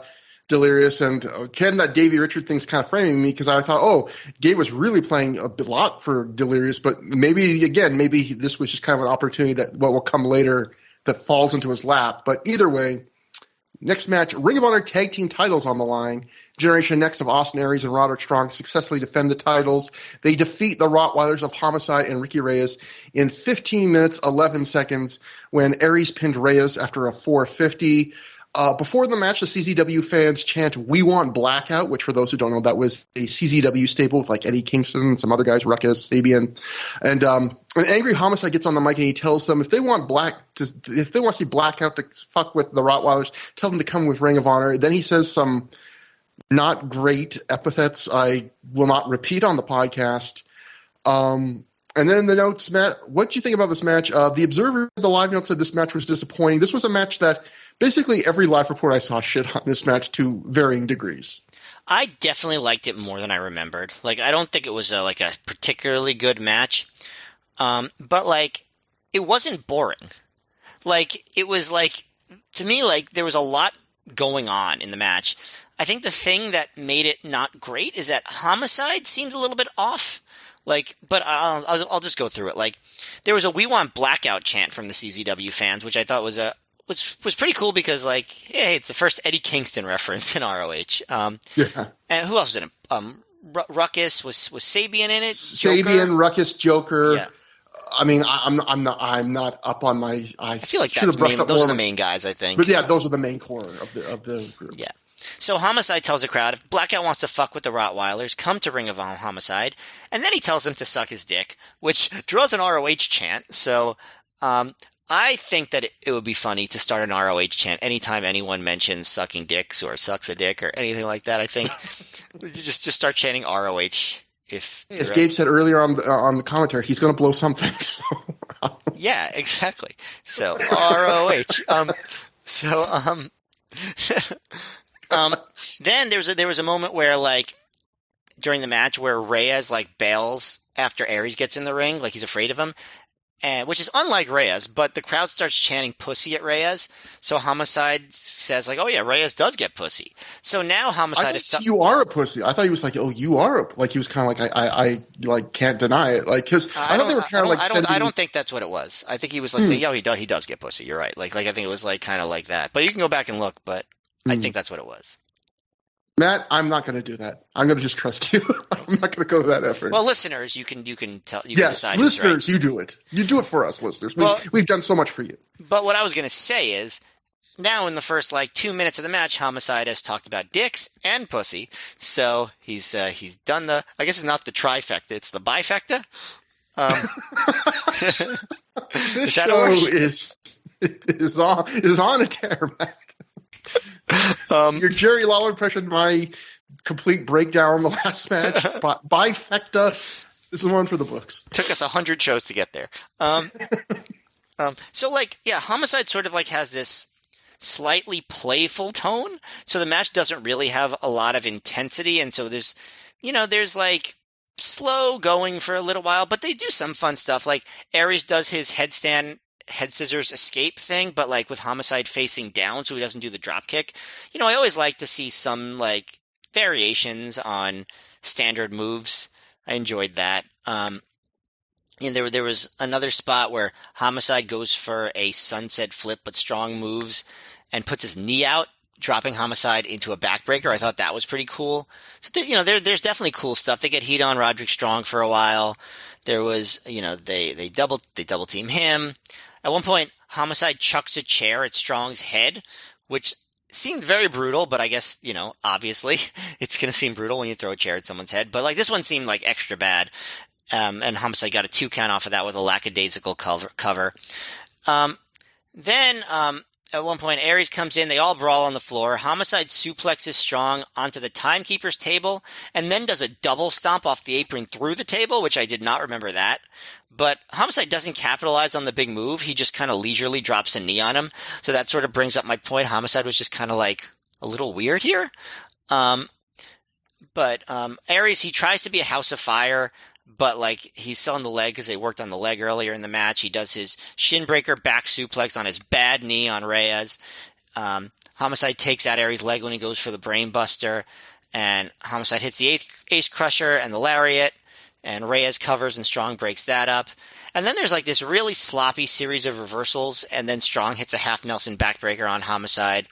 Delirious, and Ken, that Davey Richard thing's kind of framing me because I thought, oh, Gabe was really playing a lot for Delirious, but maybe this was just kind of an opportunity that what will come later that falls into his lap. But either way, next match, Ring of Honor Tag Team titles on the line. Generation Next of Austin Aries and Roderick Strong successfully defend the titles. They defeat the Rottweilers of Homicide and Ricky Reyes in 15 minutes, 11 seconds when Aries pinned Reyes after a 450. Before the match, the CZW fans chant, "We want Blackout," which for those who don't know, that was a CZW staple with like Eddie Kingston and some other guys, Ruckus, Sabian. And an angry Homicide gets on the mic and he tells them if they want to see Blackout to fuck with the Rottweilers, tell them to come with Ring of Honor. Then he says some not great epithets I will not repeat on the podcast. And then in the notes, Matt, what do you think about this match? The Observer, the live note, said this match was disappointing. This was a match that basically every live report I saw shit on this match to varying degrees. I definitely liked it more than I remembered. Like, I don't think it was a particularly good match. But like, it wasn't boring. Like, it was like, to me, like, there was a lot going on in the match. I think the thing that made it not great is that Homicide seemed a little bit off. Like, but I'll just go through it. Like, there was a "We Want Blackout" chant from the CZW fans, which I thought was pretty cool because, like, hey, it's the first Eddie Kingston reference in ROH. Yeah. And who else was in it? Ruckus was Sabian in it. Sabian, Ruckus, Joker. Yeah. I mean, I'm not up on my. I feel like those are the main guys, I think. But yeah, those are the main core of the group. Yeah. So Homicide tells the crowd, if Blackout wants to fuck with the Rottweilers, come to Ring of Homicide. And then he tells them to suck his dick, which draws an ROH chant. So I think that it would be funny to start an ROH chant anytime anyone mentions sucking dicks or sucks a dick or anything like that. I think just start chanting ROH. As Gabe said earlier on the commentary, he's going to blow something. So. Yeah, exactly. So ROH. Then there was a moment where, like, during the match where Reyes like bails after Aries gets in the ring, like he's afraid of him, which is unlike Reyes. But the crowd starts chanting "pussy" at Reyes, so Homicide says like, "Oh yeah, Reyes does get pussy." So now Homicide is you are a pussy. I thought he was like, "Oh, you are like," he was kind of like, I like can't deny it, like because I thought they were kind of like. I don't think that's what it was. I think he was like saying, "Yo, he does get pussy." You're right. Like I think it was like kind of like that. But you can go back and look. But I think that's what it was. Matt, I'm not going to do that. I'm going to just trust you. I'm not going to go to that effort. Well, listeners, you can tell. You can decide. Listeners, right. You do it. You do it for us, listeners. We've done so much for you. But what I was going to say is, now in the first 2 minutes of the match, Homicide has talked about dicks and pussy. So he's done the. I guess it's not the trifecta; it's the bifecta. This show is on a tear, Matt. Your Jerry Lawler impression, my complete breakdown the last match. Bifecta. This is one for the books. Took us 100 shows to get there. So Homicide sort of has this slightly playful tone. So the match doesn't really have a lot of intensity, and so there's slow going for a little while, but they do some fun stuff. Like Aries does his head scissors escape thing, but with Homicide facing down so he doesn't do the drop kick. I always like to see some variations on standard moves. I enjoyed that. And there was another spot where Homicide goes for a sunset flip, but Strong moves and puts his knee out, dropping Homicide into a backbreaker. I thought that was pretty cool. So there's definitely cool stuff. They get heat on Roderick Strong for a while. There was, they double team him. At one point, Homicide chucks a chair at Strong's head, which seemed very brutal, but I guess, obviously it's going to seem brutal when you throw a chair at someone's head. But this one seemed extra bad. And Homicide got a 2 count off of that with a lackadaisical cover. Then at one point, Aries comes in. They all brawl on the floor. Homicide suplexes Strong onto the timekeeper's table and then does a double stomp off the apron through the table, which I did not remember that. But Homicide doesn't capitalize on the big move. He just kind of leisurely drops a knee on him. So that sort of brings up my point. Homicide was just kind of a little weird here. But Aries, he tries to be a House of Fire, but like he's selling the leg because they worked on the leg earlier in the match. He does his shin breaker back suplex on his bad knee on Reyes. Homicide takes out Aries' leg when he goes for the brain buster, and Homicide hits the ace crusher and the lariat, and Reyes covers and Strong breaks that up. And then there's like this really sloppy series of reversals, and then Strong hits a half Nelson backbreaker on Homicide,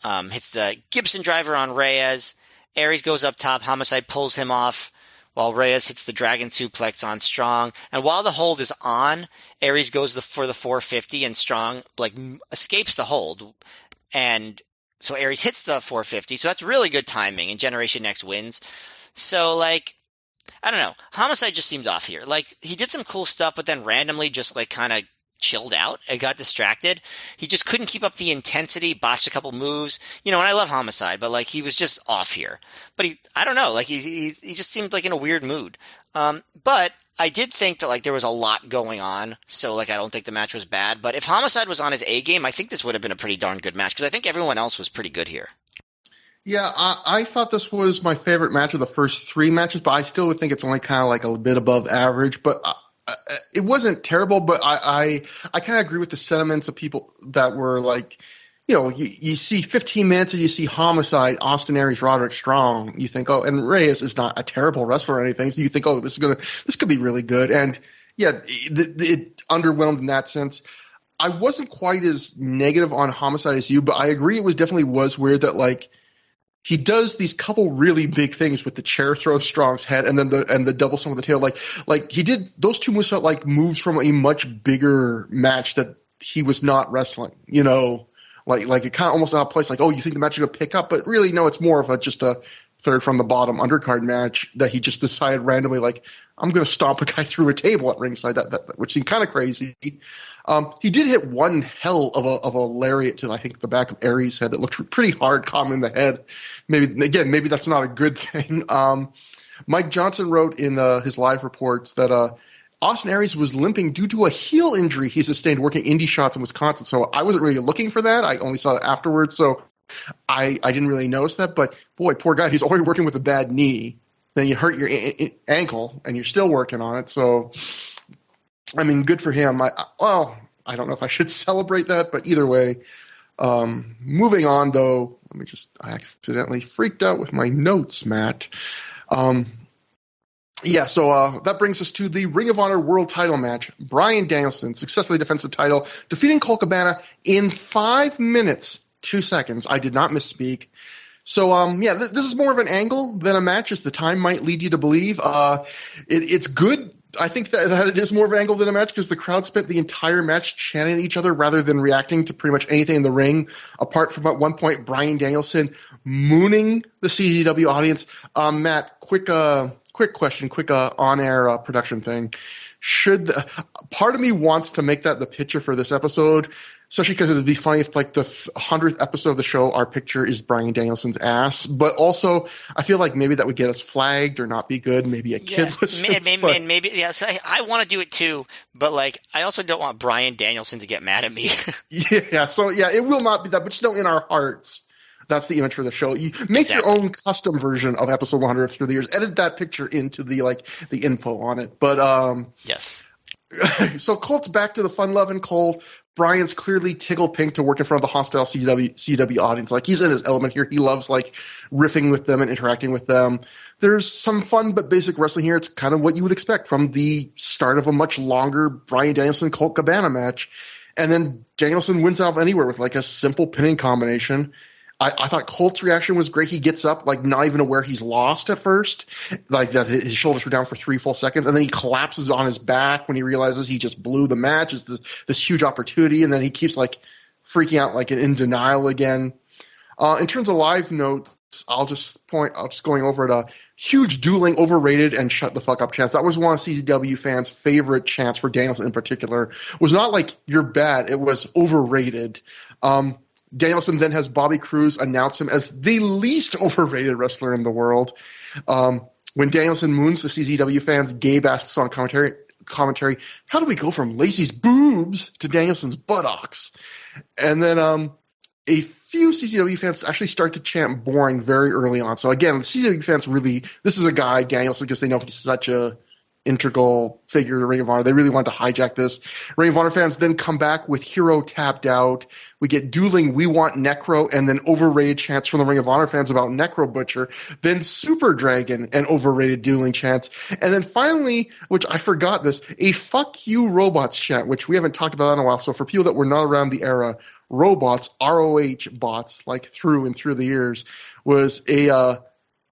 hits the Gibson driver on Reyes. Aries goes up top, Homicide pulls him off, while Reyes hits the Dragon Suplex on Strong. And while the hold is on, Aries goes for the 450, and Strong like escapes the hold. And so Aries hits the 450, so that's really good timing, and Generation X wins. So like, I don't know. Homicide just seemed off here. Like, he did some cool stuff, but then randomly just, like, kind of chilled out and got distracted. He just couldn't keep up the intensity, botched a couple moves. You know, and I love Homicide, but, like, he was just off here. But I don't know. Like, he just seemed, like, in a weird mood. But I did think that, like, there was a lot going on. So, like, I don't think the match was bad. But if Homicide was on his A game, I think this would have been a pretty darn good match. Because I think everyone else was pretty good here. Yeah, I thought this was my favorite match of the first three matches, but I still would think it's only kind of like a bit above average. But it wasn't terrible, but I kind of agree with the sentiments of people that were like, you know, you see 15 minutes and you see Homicide, Austin Aries, Roderick Strong. You think, oh, and Reyes is not a terrible wrestler or anything. So you think, oh, this could be really good. And yeah, it underwhelmed in that sense. I wasn't quite as negative on Homicide as you, but I agree it was weird that like, he does these couple really big things with the chair throw Strong's head and then the double slam with the tail. Like he did those two moves felt like moves from a much bigger match that he was not wrestling. You know, like it kind of almost out of place. Like, oh, you think the match is going to pick up, but really no, it's more of just a third from the bottom undercard match that he just decided randomly like, I'm going to stomp a guy through a table at ringside, which seemed kind of crazy. He did hit one hell of a lariat to, I think, the back of Aries' head that looked pretty hard, caught him in the head. Maybe that's not a good thing. Mike Johnson wrote in his live reports that Austin Aries was limping due to a heel injury he sustained working indie shots in Wisconsin. So I wasn't really looking for that. I only saw it afterwards, so I didn't really notice that. But, boy, poor guy, he's already working with a bad knee. Then you hurt your ankle, and you're still working on it. So, I mean, good for him. I don't know if I should celebrate that, but either way. Moving on, though, I accidentally freaked out with my notes, Matt. So that brings us to the Ring of Honor World Title match. Bryan Danielson successfully defends the title, defeating Colt Cabana in 5 minutes, 2 seconds. I did not misspeak. So, this is more of an angle than a match, as the time might lead you to believe. It's good. I think that it is more of an angle than a match because the crowd spent the entire match chanting at each other rather than reacting to pretty much anything in the ring, apart from at one point Bryan Danielson mooning the CZW audience. Matt, quick question, on-air production thing. Part of me wants to make that the picture for this episode, especially because it would be funny if, like, the 100th episode of the show, our picture is Bryan Danielson's ass. But also, I feel like maybe that would get us flagged or not be good. Maybe a kid listens. Maybe. Yeah, so I want to do it too, but, like, I also don't want Bryan Danielson to get mad at me. It will not be that, but just know in our hearts, that's the image for the show. You make your own custom version of episode 100 through the years. Edit that picture into the info on it. But yes. So Colt's back to the fun-loving Colt. Bryan's clearly tickle pink to work in front of the hostile CW audience. Like, he's in his element here. He loves, like, riffing with them and interacting with them. There's some fun but basic wrestling here. It's kind of what you would expect from the start of a much longer Bryan Danielson-Colt Cabana match. And then Danielson wins out of anywhere with, like, a simple pinning combination. I thought Colt's reaction was great. He gets up, like, not even aware he's lost at first, like that his shoulders were down for 3 full seconds, and then he collapses on his back when he realizes he just blew the match. It's this huge opportunity, and then he keeps, like, freaking out, like, in denial again. In terms of live notes, I'll just going over it. Huge dueling, overrated, and shut the fuck up chants. That was one of CZW fans' favorite chants for Danielson in particular. It was not like, you're bad. It was overrated. Danielson then has Bobby Cruz announce him as the least overrated wrestler in the world. When Danielson moons the CZW fans, Gabe asks on commentary, how do we go from Lacey's boobs to Danielson's buttocks? And then a few CZW fans actually start to chant boring very early on. So again, the CZW fans really, this is a guy, Danielson, because they know he's such a integral figure to Ring of Honor. They really wanted to hijack this. Ring of Honor fans then come back with Hero tapped out. We get dueling We Want Necro and then overrated chants from the Ring of Honor fans about Necro Butcher. Then Super Dragon and overrated dueling chants. And then finally, which I forgot this, a Fuck You Robots chant, which we haven't talked about in a while. So for people that were not around the era, robots, ROH bots, like through and through the years, was a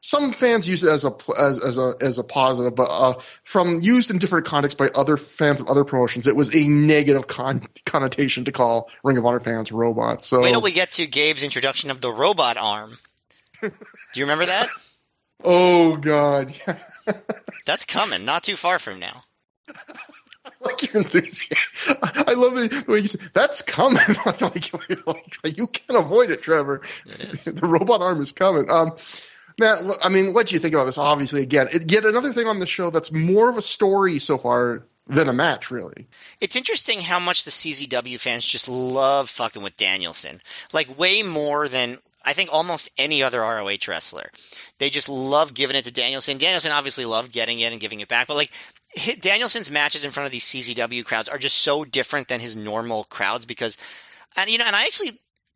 some fans use it as a positive, but from used in different contexts by other fans of other promotions, it was a negative connotation to call Ring of Honor fans robots. So wait till we get to Gabe's introduction of the robot arm. Do you remember that? Oh God, that's coming. Not too far from now. I like your enthusiasm. I love the way you say that's coming. like you can't avoid it, Trevor. It is. The robot arm is coming. Matt, I mean, what do you think about this? Obviously, again, yet another thing on the show that's more of a story so far than a match, really. It's interesting how much the CZW fans just love fucking with Danielson. Like, way more than, I think, almost any other ROH wrestler. They just love giving it to Danielson. Danielson obviously loved getting it and giving it back, but, like, Danielson's matches in front of these CZW crowds are just so different than his normal crowds because, and I actually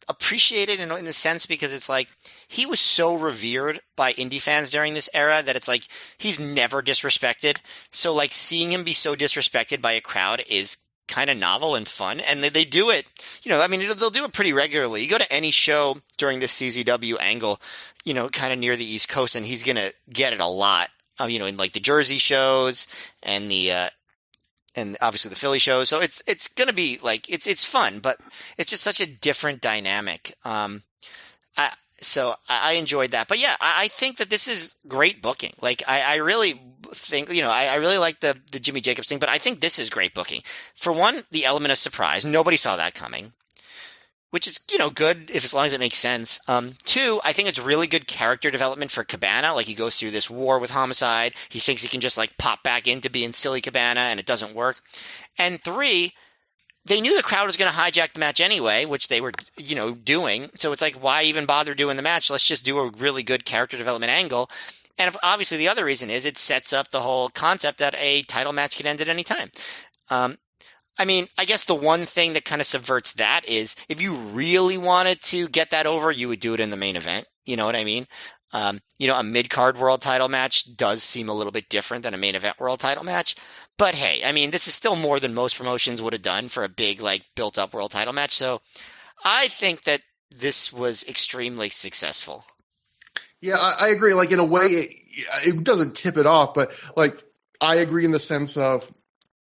appreciate it in the sense because it's like he was so revered by indie fans during this era that it's like he's never disrespected. So like seeing him be so disrespected by a crowd is kind of novel and fun, and they do it. I mean, they'll do it pretty regularly. You go to any show during this CZW angle, kind of near the East Coast, and he's gonna get it a lot. In like the Jersey shows and and obviously the Philly shows. So it's going to be like, it's fun, but it's just such a different dynamic. So I enjoyed that, but yeah, I think that this is great booking. Like I really think, I really like the Jimmy Jacobs thing, but I think this is great booking. For one, the element of surprise. Nobody saw that coming, which is, good as long as it makes sense. Two, I think it's really good character development for Cabana. Like he goes through this war with Homicide. He thinks he can just like pop back into being silly Cabana and it doesn't work. And three, they knew the crowd was going to hijack the match anyway, which they were, doing. So it's like, why even bother doing the match? Let's just do a really good character development angle. And obviously the other reason is it sets up the whole concept that a title match can end at any time. I mean, I guess the one thing that kind of subverts that is if you really wanted to get that over, you would do it in the main event. You know what I mean? A mid-card world title match does seem a little bit different than a main event world title match. But hey, I mean, this is still more than most promotions would have done for a big, like, built-up world title match. So I think that this was extremely successful. Yeah, I agree. Like, in a way, it doesn't tip it off, but, like, I agree in the sense of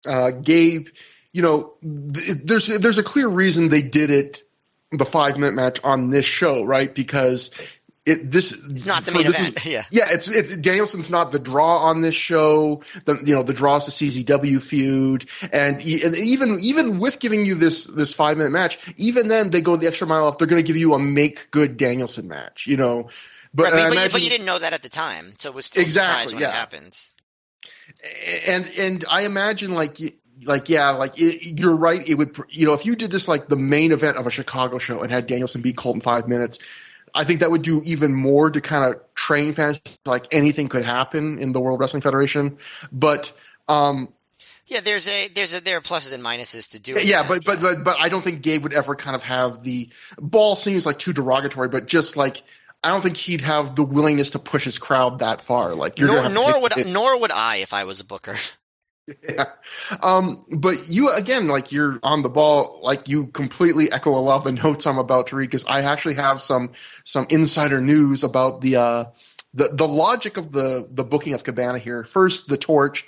Gabe, there's a clear reason they did it, the 5-minute match on this show, right? Because it's not the main event. It's Danielson's not the draw on this show. The draw is the CZW feud, and even with giving you this 5-minute match, even then they go the extra mile if they're going to give you a make good Danielson match, But, right, but you didn't know that at the time, so it was still surprised when it happens. And I imagine you're right. It would, if you did this like the main event of a Chicago show and had Danielson beat Colt in 5 minutes, I think that would do even more to kind of train fans like anything could happen in the World Wrestling Federation. But there are pluses and minuses to do it. Yeah, but I don't think Gabe would ever kind of have the ball seems like too derogatory, but just like I don't think he'd have the willingness to push his crowd that far. Like nor would I if I was a booker. Yeah. But you, again, like you're on the ball, like you completely echo a lot of the notes I'm about to read because I actually have some insider news about the logic of the booking of Cabana here. First, the Torch.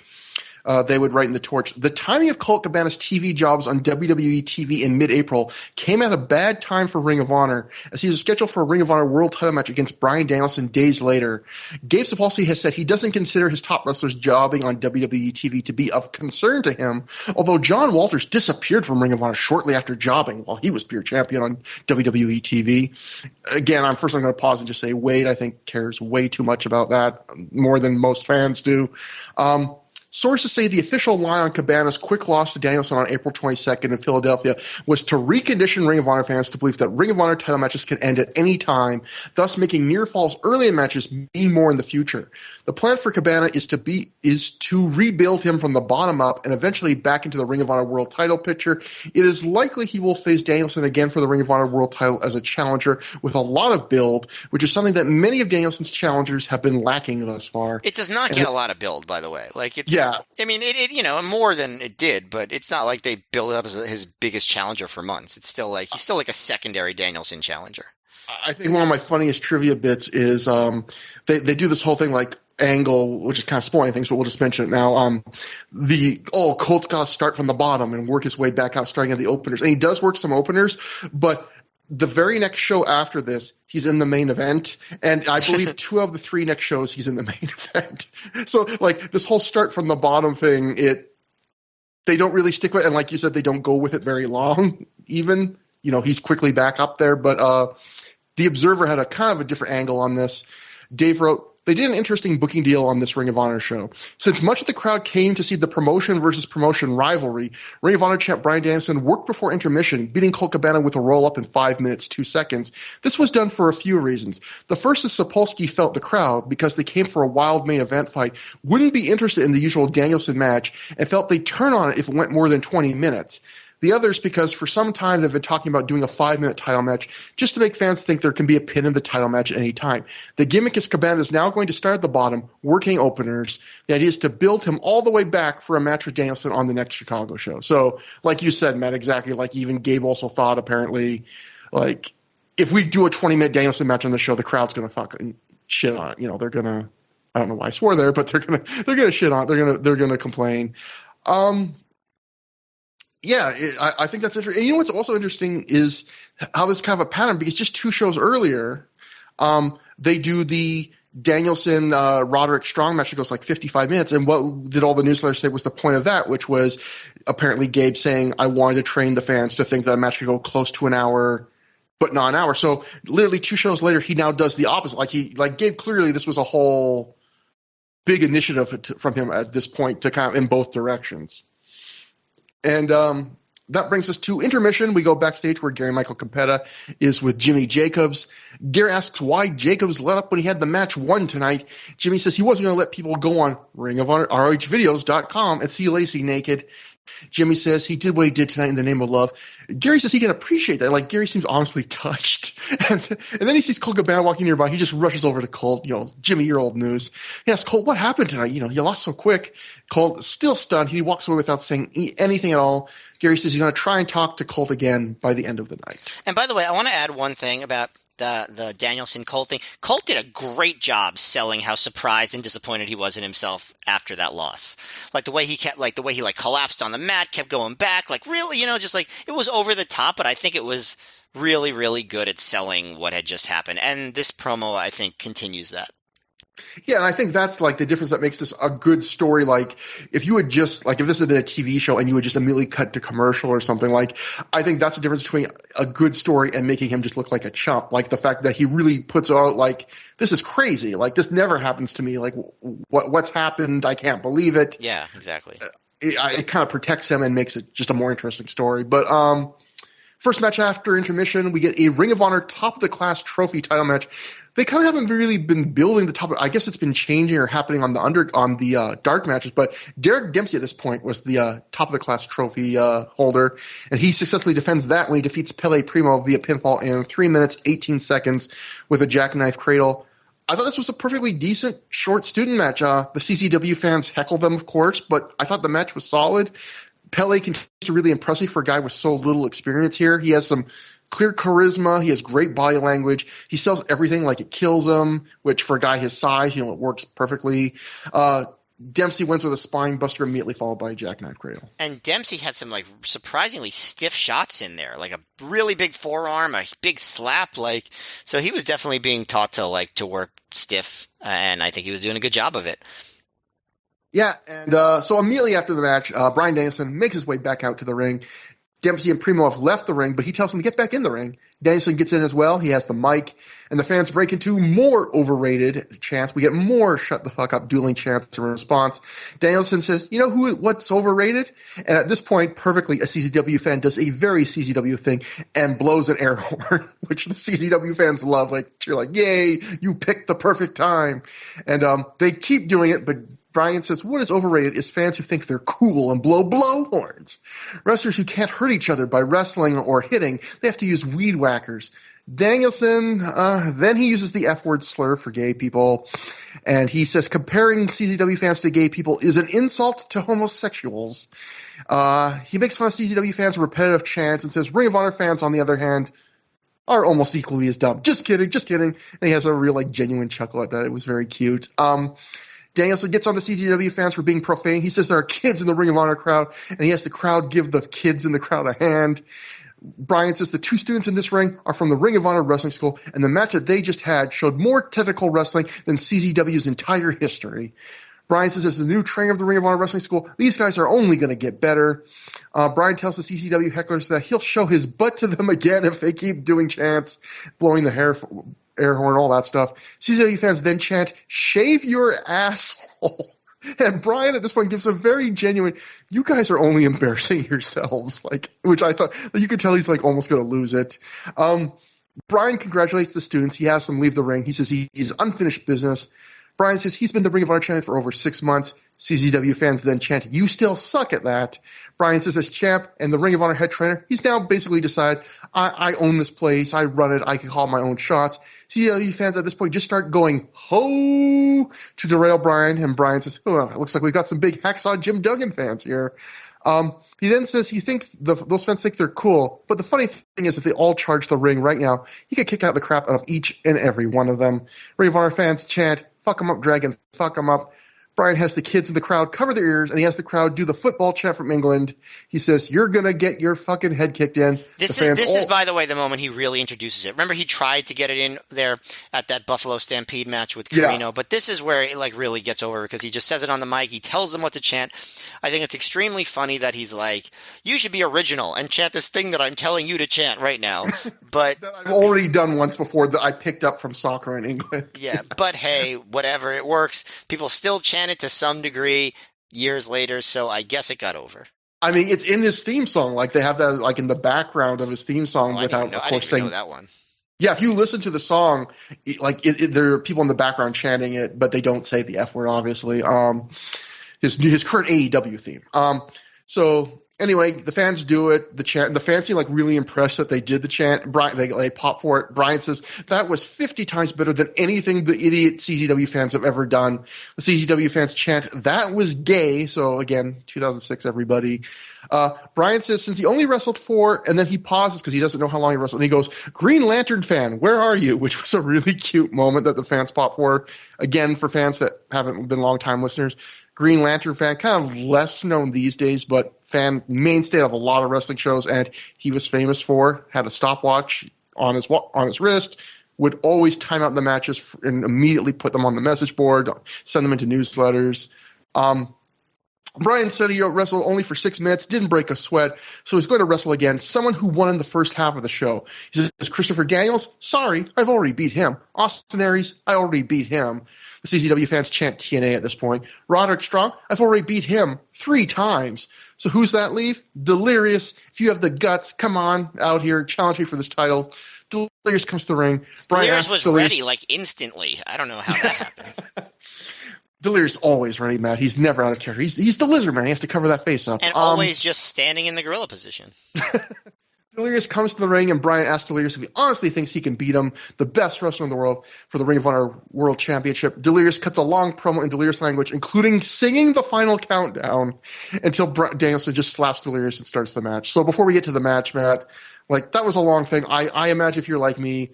They would write in the Torch, the timing of Colt Cabana's TV jobs on WWE TV in mid-April came at a bad time for Ring of Honor, as he is scheduled for a Ring of Honor world title match against Bryan Danielson days later. Gabe Sapolsky has said he doesn't consider his top wrestlers jobbing on WWE TV to be of concern to him, although John Walters disappeared from Ring of Honor shortly after jobbing while he was pure champion on WWE TV. Again, I'm going to pause and just say Wade, I think, cares way too much about that, more than most fans do. Sources say the official line on Cabana's quick loss to Danielson on April 22nd in Philadelphia was to recondition Ring of Honor fans to believe that Ring of Honor title matches can end at any time, thus making near falls early in matches mean more in the future. The plan for Cabana is to rebuild him from the bottom up and eventually back into the Ring of Honor World title picture. It is likely he will face Danielson again for the Ring of Honor World title as a challenger with a lot of build, which is something that many of Danielson's challengers have been lacking thus far. It does not get a lot of build, by the way. Like it's, yeah. I mean, it more than it did, but it's not like they built it up as his biggest challenger for months. It's still like he's still like a secondary Danielson challenger. I think one of my funniest trivia bits is they do this whole thing like Angle, which is kind of spoiling things, but we'll just mention it now. Colt's got to start from the bottom and work his way back out, starting at the openers, and he does work some openers, but the very next show after this, he's in the main event, and I believe 2 of the 3 next shows he's in the main event. So, like, this whole start from the bottom thing, they don't really stick with it, and like you said, they don't go with it very long, even. He's quickly back up there, but the Observer had a kind of a different angle on this. Dave wrote, they did an interesting booking deal on this Ring of Honor show. Since much of the crowd came to see the promotion versus promotion rivalry, Ring of Honor champ Bryan Danielson worked before intermission, beating Colt Cabana with a roll-up in 5 minutes, 2 seconds. This was done for a few reasons. The first is Sapolsky felt the crowd, because they came for a wild main event fight, wouldn't be interested in the usual Danielson match, and felt they'd turn on it if it went more than 20 minutes. The other is because for some time they've been talking about doing a 5-minute title match just to make fans think there can be a pin in the title match at any time. The gimmick is Cabana is now going to start at the bottom, working openers. The idea is to build him all the way back for a match with Danielson on the next Chicago show. So, like you said, Matt, exactly like even Gabe also thought, apparently, like, if we do a 20-minute Danielson match on the show, the crowd's going to fucking shit on it. They're going to – I don't know why I swore there, but they're going to shit on it. They're going to complain. Yeah, I think that's interesting. And what's also interesting is how this kind of a pattern, because just 2 shows earlier, they do the Danielson Roderick Strong match that goes like 55 minutes. And what did all the newsletters say was the point of that, which was apparently Gabe saying, I wanted to train the fans to think that a match could go close to an hour, but not an hour. So literally 2 shows later, he now does the opposite. Like Gabe, clearly this was a whole big initiative from him at this point to kind of in both directions. And that brings us to intermission. We go backstage where Gary Michael Campetta is with Jimmy Jacobs. Gary asks why Jacobs let up when he had the match won tonight. Jimmy says he wasn't going to let people go on Ring of Honor, ROHvideos.com and see Lacey naked. Jimmy says he did what he did tonight in the name of love. Gary says he can appreciate that. Like, Gary seems honestly touched. And then he sees Colt Cabana walking nearby. He just rushes over to Colt. Jimmy, you're old news. He asks Colt, what happened tonight? You lost so quick. Colt, still stunned. He walks away without saying anything at all. Gary says he's going to try and talk to Colt again by the end of the night. And by the way, I want to add one thing about the Danielson Colt thing. Colt did a great job selling how surprised and disappointed he was in himself after that loss. Like the way he collapsed on the mat, kept going back, like really, just like it was over the top, but I think it was really, really good at selling what had just happened. And this promo, I think, continues that. Yeah, and I think that's like the difference that makes this a good story. Like if you had just like if this had been a TV show and you would just immediately cut to commercial or something, like I think that's the difference between a good story and making him just look like a chump. Like the fact that he really puts out like this is crazy. Like this never happens to me. Like what's happened? I can't believe it. Yeah, exactly. It kind of protects him and makes it just a more interesting story. But first match after intermission, we get a Ring of Honor top of the class trophy title match. They kind of haven't really been building the top. I guess it's been changing or happening on the dark matches. But Derek Dempsey at this point was the top of the class trophy holder, and he successfully defends that when he defeats Pele Primo via pinfall in 3 minutes 18 seconds with a jackknife cradle. I thought this was a perfectly decent short student match. The CCW fans heckled them, of course, but I thought the match was solid. Pele continues to really impress me for a guy with so little experience here. He has some clear charisma. He has great body language. He sells everything like it kills him, which for a guy his size, it works perfectly. Dempsey wins with a spine buster immediately followed by a jackknife cradle. And Dempsey had some like surprisingly stiff shots in there, like a really big forearm, a big slap, so he was definitely being taught to work stiff, and I think he was doing a good job of it. Yeah, and so immediately after the match, Bryan Danielson makes his way back out to the ring. Dempsey and Primo have left the ring, but he tells them to get back in the ring. Danielson gets in as well. He has the mic, and the fans break into more overrated chants. We get more shut the fuck up dueling chants in response. Danielson says, you know what's overrated? And at this point, perfectly, a CZW fan does a very CZW thing and blows an air horn, which the CZW fans love. Like, you're like, yay, you picked the perfect time. And they keep doing it, but Brian says, what is overrated is fans who think they're cool and blow horns. Wrestlers who can't hurt each other by wrestling or hitting, they have to use weed whackers. Danielson, then he uses the F-word slur for gay people, and he says comparing CZW fans to gay people is an insult to homosexuals. He makes fun of CZW fans' repetitive chants and says Ring of Honor fans, on the other hand, are almost equally as dumb. Just kidding. And he has a real, genuine chuckle at that. It was very cute. Danielson gets on the CZW fans for being profane. He says there are kids in the Ring of Honor crowd, and he has the crowd give the kids in the crowd a hand. Brian says the two students in this ring are from the Ring of Honor Wrestling School, and the match that they just had showed more technical wrestling than CZW's entire history. Brian says as the new trainer of the Ring of Honor Wrestling School, these guys are only going to get better. Brian tells the CZW hecklers that he'll show his butt to them again if they keep doing chants, blowing the air horn, all that stuff. CZW fans then chant, shave your asshole. And Brian at this point gives a very genuine, you guys are only embarrassing yourselves, which I thought, you could tell he's almost going to lose it. Brian congratulates the students. He has them leave the ring. He says he's unfinished business. Brian says he's been the Ring of Honor champion for over 6 months. CZW fans then chant, you still suck at that. Brian says as champ and the Ring of Honor head trainer, he's now basically decided, I own this place, I run it, I can call my own shots. CZW fans at this point just start going, ho, to derail Brian, and Brian says, oh, it looks like we've got some big Hacksaw Jim Duggan fans here. He then says he thinks those fans think they're cool, but the funny thing is if they all charge the ring right now, he could kick out the crap out of each and every one of them. Ring of Honor fans chant, fuck him up, Dragon, fuck him up. Brian has the kids in the crowd cover their ears, and he has the crowd do the football chant from England. He says, you're going to get your fucking head kicked in. This is, by the way, the moment he really introduces it. Remember, he tried to get it in there at that Buffalo Stampede match with Carino, but this is where it really gets over because he just says it on the mic. He tells them what to chant. I think it's extremely funny that he's like, you should be original and chant this thing that I'm telling you to chant right now. But that I've already done once before that I picked up from soccer in England. Yeah, but hey, whatever, it works. People still chant it to some degree years later, so I guess it got over. I mean, it's in his theme song. They have that in the background of his theme song without, of course, saying that one. Yeah, if you listen to the song, there are people in the background chanting it, but they don't say the F word, obviously. His current AEW theme. So anyway, the fans do it. The fans seem really impressed that they did the chant. Brian, they pop for it. Brian says that was 50 times better than anything the idiot CZW fans have ever done. The CZW fans chant, that was gay. So again, 2006, everybody. Brian says since he only wrestled 4, and then he pauses because he doesn't know how long he wrestled, and he goes, Green Lantern fan, where are you? Which was a really cute moment that the fans pop for. Again, for fans that haven't been long-time listeners, Green Lantern fan, kind of less known these days, but mainstay of a lot of wrestling shows, and he was famous for, had a stopwatch on his wrist, would always time out the matches and immediately put them on the message board, send them into newsletters. Brian said he wrestled only for 6 minutes, didn't break a sweat, so he's going to wrestle again. Someone who won in the first half of the show. He says, Christopher Daniels? Sorry, I've already beat him. Austin Aries? I already beat him. The CZW fans chant TNA at this point. Roderick Strong? I've already beat him 3 times. So who's that leave? Delirious. If you have the guts, come on out here, challenge me for this title. Delirious comes to the ring. Delirious was ready instantly. I don't know how that happened. Delirious always ready, Matt. He's never out of character. He's the lizard man. He has to cover that face up. And always just standing in the gorilla position. Delirious comes to the ring, and Brian asks Delirious if he honestly thinks he can beat him, the best wrestler in the world, for the Ring of Honor World Championship. Delirious cuts a long promo in Delirious language, including singing the final countdown, until Danielson just slaps Delirious and starts the match. So before we get to the match, Matt, that was a long thing. I imagine if you're like me,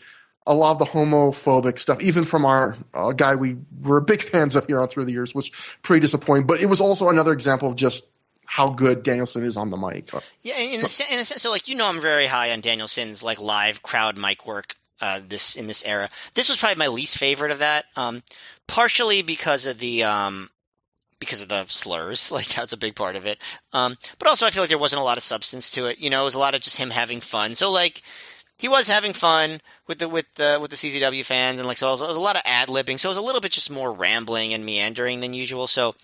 a lot of the homophobic stuff, even from our guy we were big fans of here on through the years, was pretty disappointing. But it was also another example of just how good Danielson is on the mic. Yeah, in a sense, so I'm very high on Danielson's live crowd mic work in this era. This was probably my least favorite of that, partially because of the because of the slurs. Like, that's a big part of it. But also I feel like there wasn't a lot of substance to it. You know, it was a lot of just him having fun. So, like, he was having fun with the CZW fans, and like, so it was a lot of ad-libbing. So it was a little bit just more rambling and meandering than usual. So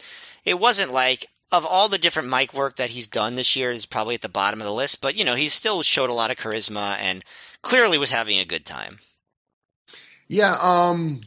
it wasn't like, of all the different mic work that he's done this year, is probably at the bottom of the list. But, you know, he still showed a lot of charisma and clearly was having a good time. Yeah, I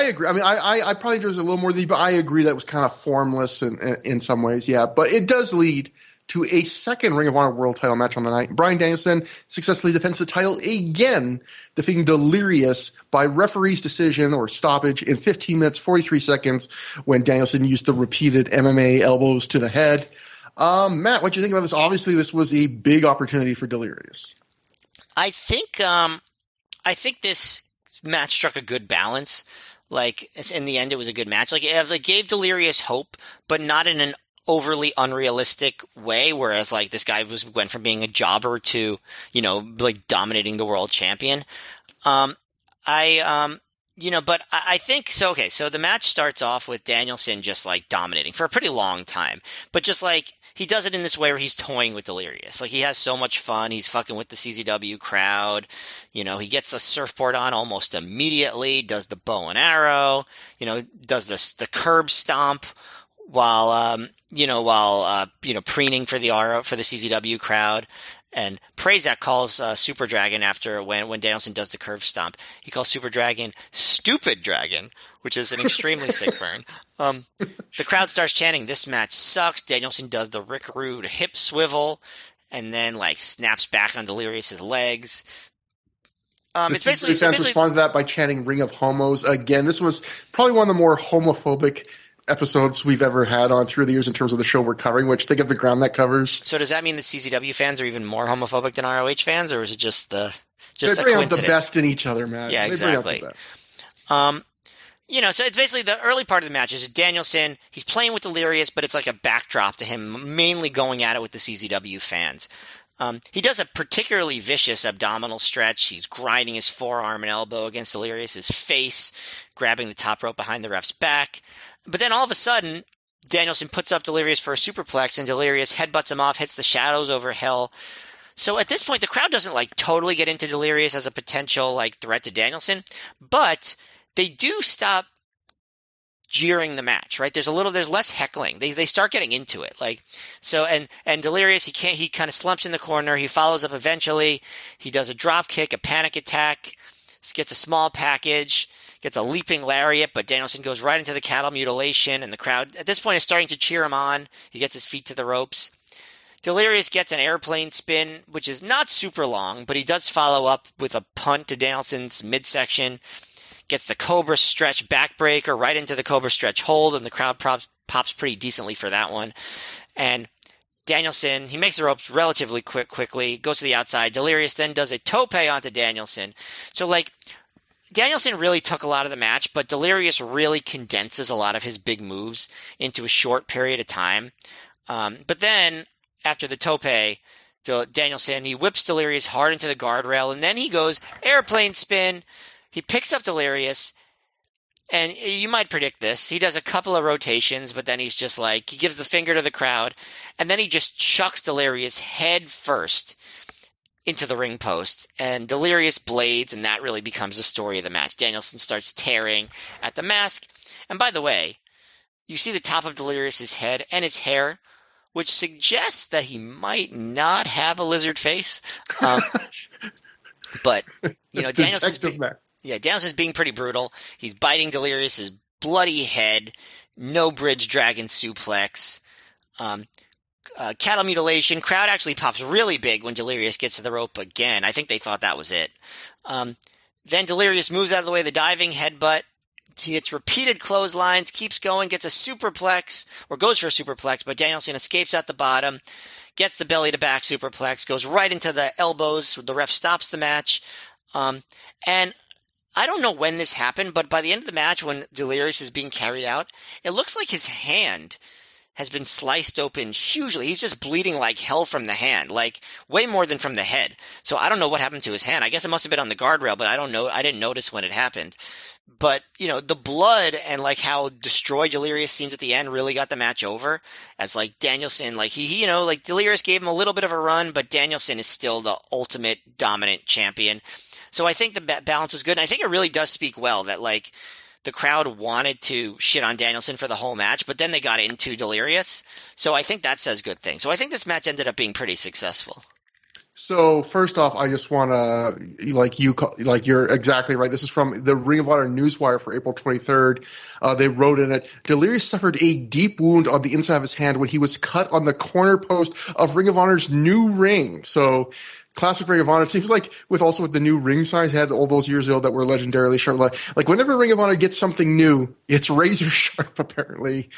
agree. I mean, I probably enjoyed it a little more than you, but I agree that it was kind of formless in some ways. Yeah, but it does lead to a second Ring of Honor World Title match on the night. Bryan Danielson successfully defends the title again, defeating Delirious by referee's decision or stoppage in 15 minutes 43 seconds when Danielson used the repeated MMA elbows to the head. Matt, what do you think about this? Obviously, this was a big opportunity for Delirious. I think this match struck a good balance. Like, in the end, it was a good match. Like, it gave Delirious hope, but not in an overly unrealistic way. Whereas, like, this guy went from being a jobber to, you know, like, dominating the world champion. But I think so. Okay, so the match starts off with Danielson just like dominating for a pretty long time, but just like, he does it in this way where he's toying with Delirious. Like, he has so much fun. He's fucking with the CZW crowd. You know, he gets a surfboard on almost immediately, does the bow and arrow, you know, does the curb stomp while preening for the CZW crowd. And Prazak calls Super Dragon after when Danielson does the curve stomp. He calls Super Dragon Stupid Dragon, which is an extremely sick burn. The crowd starts chanting, "This match sucks." Danielson does the Rick Rude hip swivel, and then like snaps back on Delirious's legs. It's basically respond to that by chanting "Ring of Homos" again. This was probably one of the more homophobic episodes we've ever had on through the years in terms of the show we're covering, which think of the ground that covers. So does that mean that CZW fans are even more homophobic than ROH fans, or is it just they bring out the best in each other, man? Yeah, exactly. You know, so it's basically the early part of the match is Danielson, he's playing with Delirious, but it's like a backdrop to him mainly going at it with the CZW fans. He does a particularly vicious abdominal stretch. He's grinding his forearm and elbow against Delirious's face, grabbing the top rope behind the ref's back. But then all of a sudden, Danielson puts up Delirious for a superplex, and Delirious headbutts him off, hits the shadows over hell. So at this point, the crowd doesn't like totally get into Delirious as a potential like threat to Danielson, but they do stop jeering the match, right? There's less heckling. They start getting into it. Like, so, and Delirious, he kind of slumps in the corner. He follows up eventually. He does a drop kick, a panic attack, gets a small package, gets a leaping lariat, but Danielson goes right into the cattle mutilation, and the crowd at this point is starting to cheer him on. He gets his feet to the ropes. Delirious gets an airplane spin, which is not super long, but he does follow up with a punt to Danielson's midsection. Gets the Cobra Stretch backbreaker right into the Cobra Stretch hold, and the crowd pops pretty decently for that one. And Danielson, he makes the ropes relatively quickly, goes to the outside. Delirious then does a tope onto Danielson. So, like, Danielson really took a lot of the match, but Delirious really condenses a lot of his big moves into a short period of time. But then, after the tope, Danielson, he whips Delirious hard into the guardrail, and then he goes airplane spin. He picks up Delirious, and you might predict this. He does a couple of rotations, but then he's just like, he gives the finger to the crowd, and then he just chucks Delirious head first into the ring post, and Delirious blades, and that really becomes the story of the match. Danielson starts tearing at the mask, and by the way, you see the top of Delirious's head and his hair, which suggests that he might not have a lizard face. But, you know, Danielson's being pretty brutal. He's biting Delirious's bloody head, no bridge dragon suplex, cattle mutilation. Crowd actually pops really big when Delirious gets to the rope again. I think they thought that was it. Then Delirious moves out of the way of the diving headbutt. He hits repeated clotheslines, keeps going, gets a superplex, or goes for a superplex, but Danielson escapes at the bottom, gets the belly to back superplex, goes right into the elbows. The ref stops the match. And I don't know when this happened, but by the end of the match, when Delirious is being carried out, it looks like his hand has been sliced open hugely. He's just bleeding like hell from the hand, like way more than from the head. So I don't know what happened to his hand. I guess it must have been on the guardrail, but I don't know. I didn't notice when it happened. But, the blood and like how destroyed Delirious seemed at the end really got the match over as like Danielson, like he like Delirious gave him a little bit of a run, but Danielson is still the ultimate dominant champion. So I think the balance was good. And I think it really does speak well that like the crowd wanted to shit on Danielson for the whole match, but then they got into Delirious. So I think that says good things. So I think this match ended up being pretty successful. So first off, I just want to, you're exactly right. This is from the Ring of Honor Newswire for April 23rd. They wrote in it, Delirious suffered a deep wound on the inside of his hand when he was cut on the corner post of Ring of Honor's new ring. So classic Ring of Honor. It seems like with the new ring signs had all those years ago that were legendarily sharp. Like whenever Ring of Honor gets something new, it's razor sharp apparently.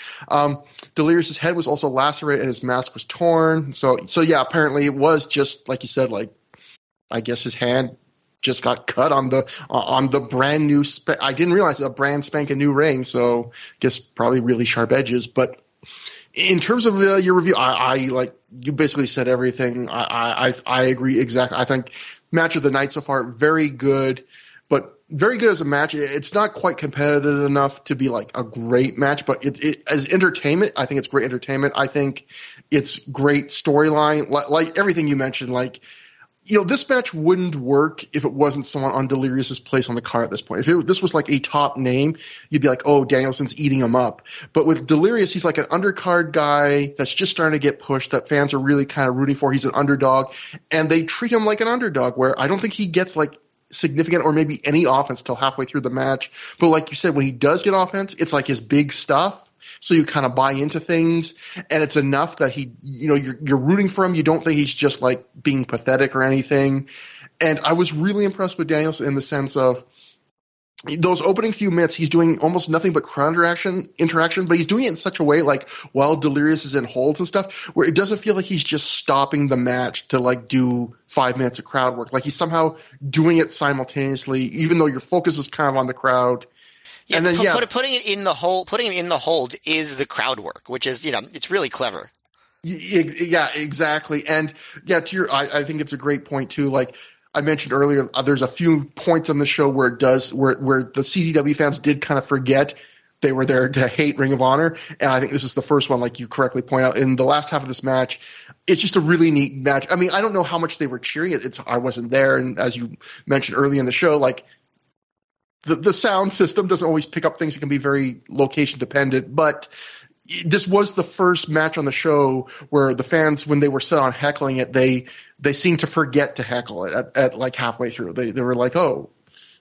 Delirious's head was also lacerated and his mask was torn. So yeah, apparently it was just like you said, like I guess his hand just got cut on the brand new I didn't realize a brand spanking new ring, so I guess probably really sharp edges. But in terms of your review, I like you basically said everything. I agree exactly. I think match of the night so far, very good, but very good as a match. It's not quite competitive enough to be like a great match, but it as entertainment, I think it's great entertainment. I think it's great storyline, like everything you mentioned, like. This match wouldn't work if it wasn't someone on Delirious's place on the card at this point. If this was like a top name, you'd be like, oh, Danielson's eating him up. But with Delirious, he's like an undercard guy that's just starting to get pushed, that fans are really kind of rooting for. He's an underdog, and they treat him like an underdog, where I don't think he gets like significant or maybe any offense till halfway through the match. But like you said, when he does get offense, it's like his big stuff. So you kind of buy into things, and it's enough that you're rooting for him. You don't think he's just like being pathetic or anything. And I was really impressed with Danielson in the sense of those opening few minutes, he's doing almost nothing but crowd interaction, but he's doing it in such a way like while Delirious is in holds and stuff, where it doesn't feel like he's just stopping the match to like do 5 minutes of crowd work. Like he's somehow doing it simultaneously, even though your focus is kind of on the crowd. Yeah, and then, putting it in the hold is the crowd work, which is, it's really clever. Yeah, exactly. And yeah, I think it's a great point too. Like I mentioned earlier, there's a few points on the show where where the CZW fans did kind of forget they were there to hate Ring of Honor. And I think this is the first one, like you correctly point out. In the last half of this match, it's just a really neat match. I mean, I don't know how much they were cheering. I wasn't there. And as you mentioned early in the show, like, the sound system doesn't always pick up things. It can be very location dependent, but this was the first match on the show where the fans, when they were set on heckling it, they seemed to forget to heckle it at like halfway through. They were like, oh,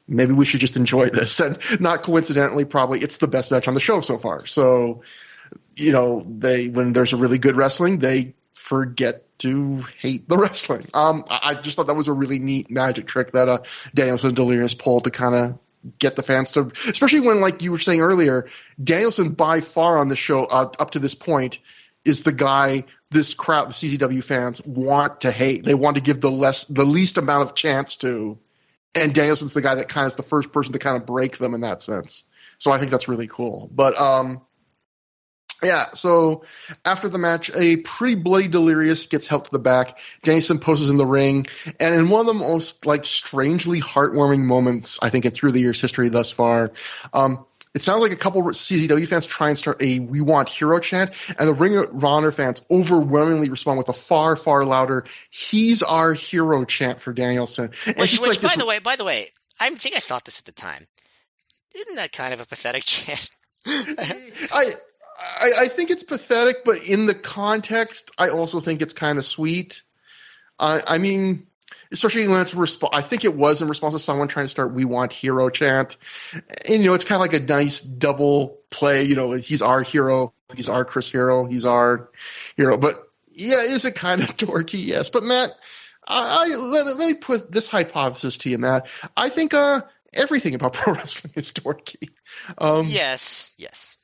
maybe we should just enjoy this. And not coincidentally, probably it's the best match on the show so far. So, when there's a really good wrestling, they forget to hate the wrestling. I just thought that was a really neat magic trick that Danielson and Delirious pulled to kind of get the fans to, especially when, like you were saying earlier, Danielson by far on the show up to this point is the guy this crowd, the CZW fans, want to hate. They want to give the least amount of chance to, and Danielson's the guy that kind of is the first person to kind of break them in that sense. So I think that's really cool. But yeah, so after the match, a pretty bloody Delirious gets helped to the back. Danielson poses in the ring, and in one of the most like strangely heartwarming moments, I think, in Through the Years history thus far, it sounds like a couple of CZW fans try and start a "We Want Hero" chant, and the Ring of Honor fans overwhelmingly respond with a far, far louder "He's our hero" chant for Danielson. Which by the way, I think I thought this at the time. Isn't that kind of a pathetic chant? I think it's pathetic, but in the context, I also think it's kind of sweet. I mean, especially when it's I think it was in response to someone trying to start "We Want Hero" chant. And, it's kind of like a nice double play. He's our hero. He's our Chris Hero. He's our hero. But, yeah, is it kind of dorky? Yes. But, Matt, let me put this hypothesis to you, Matt. I think everything about pro wrestling is dorky. Yes.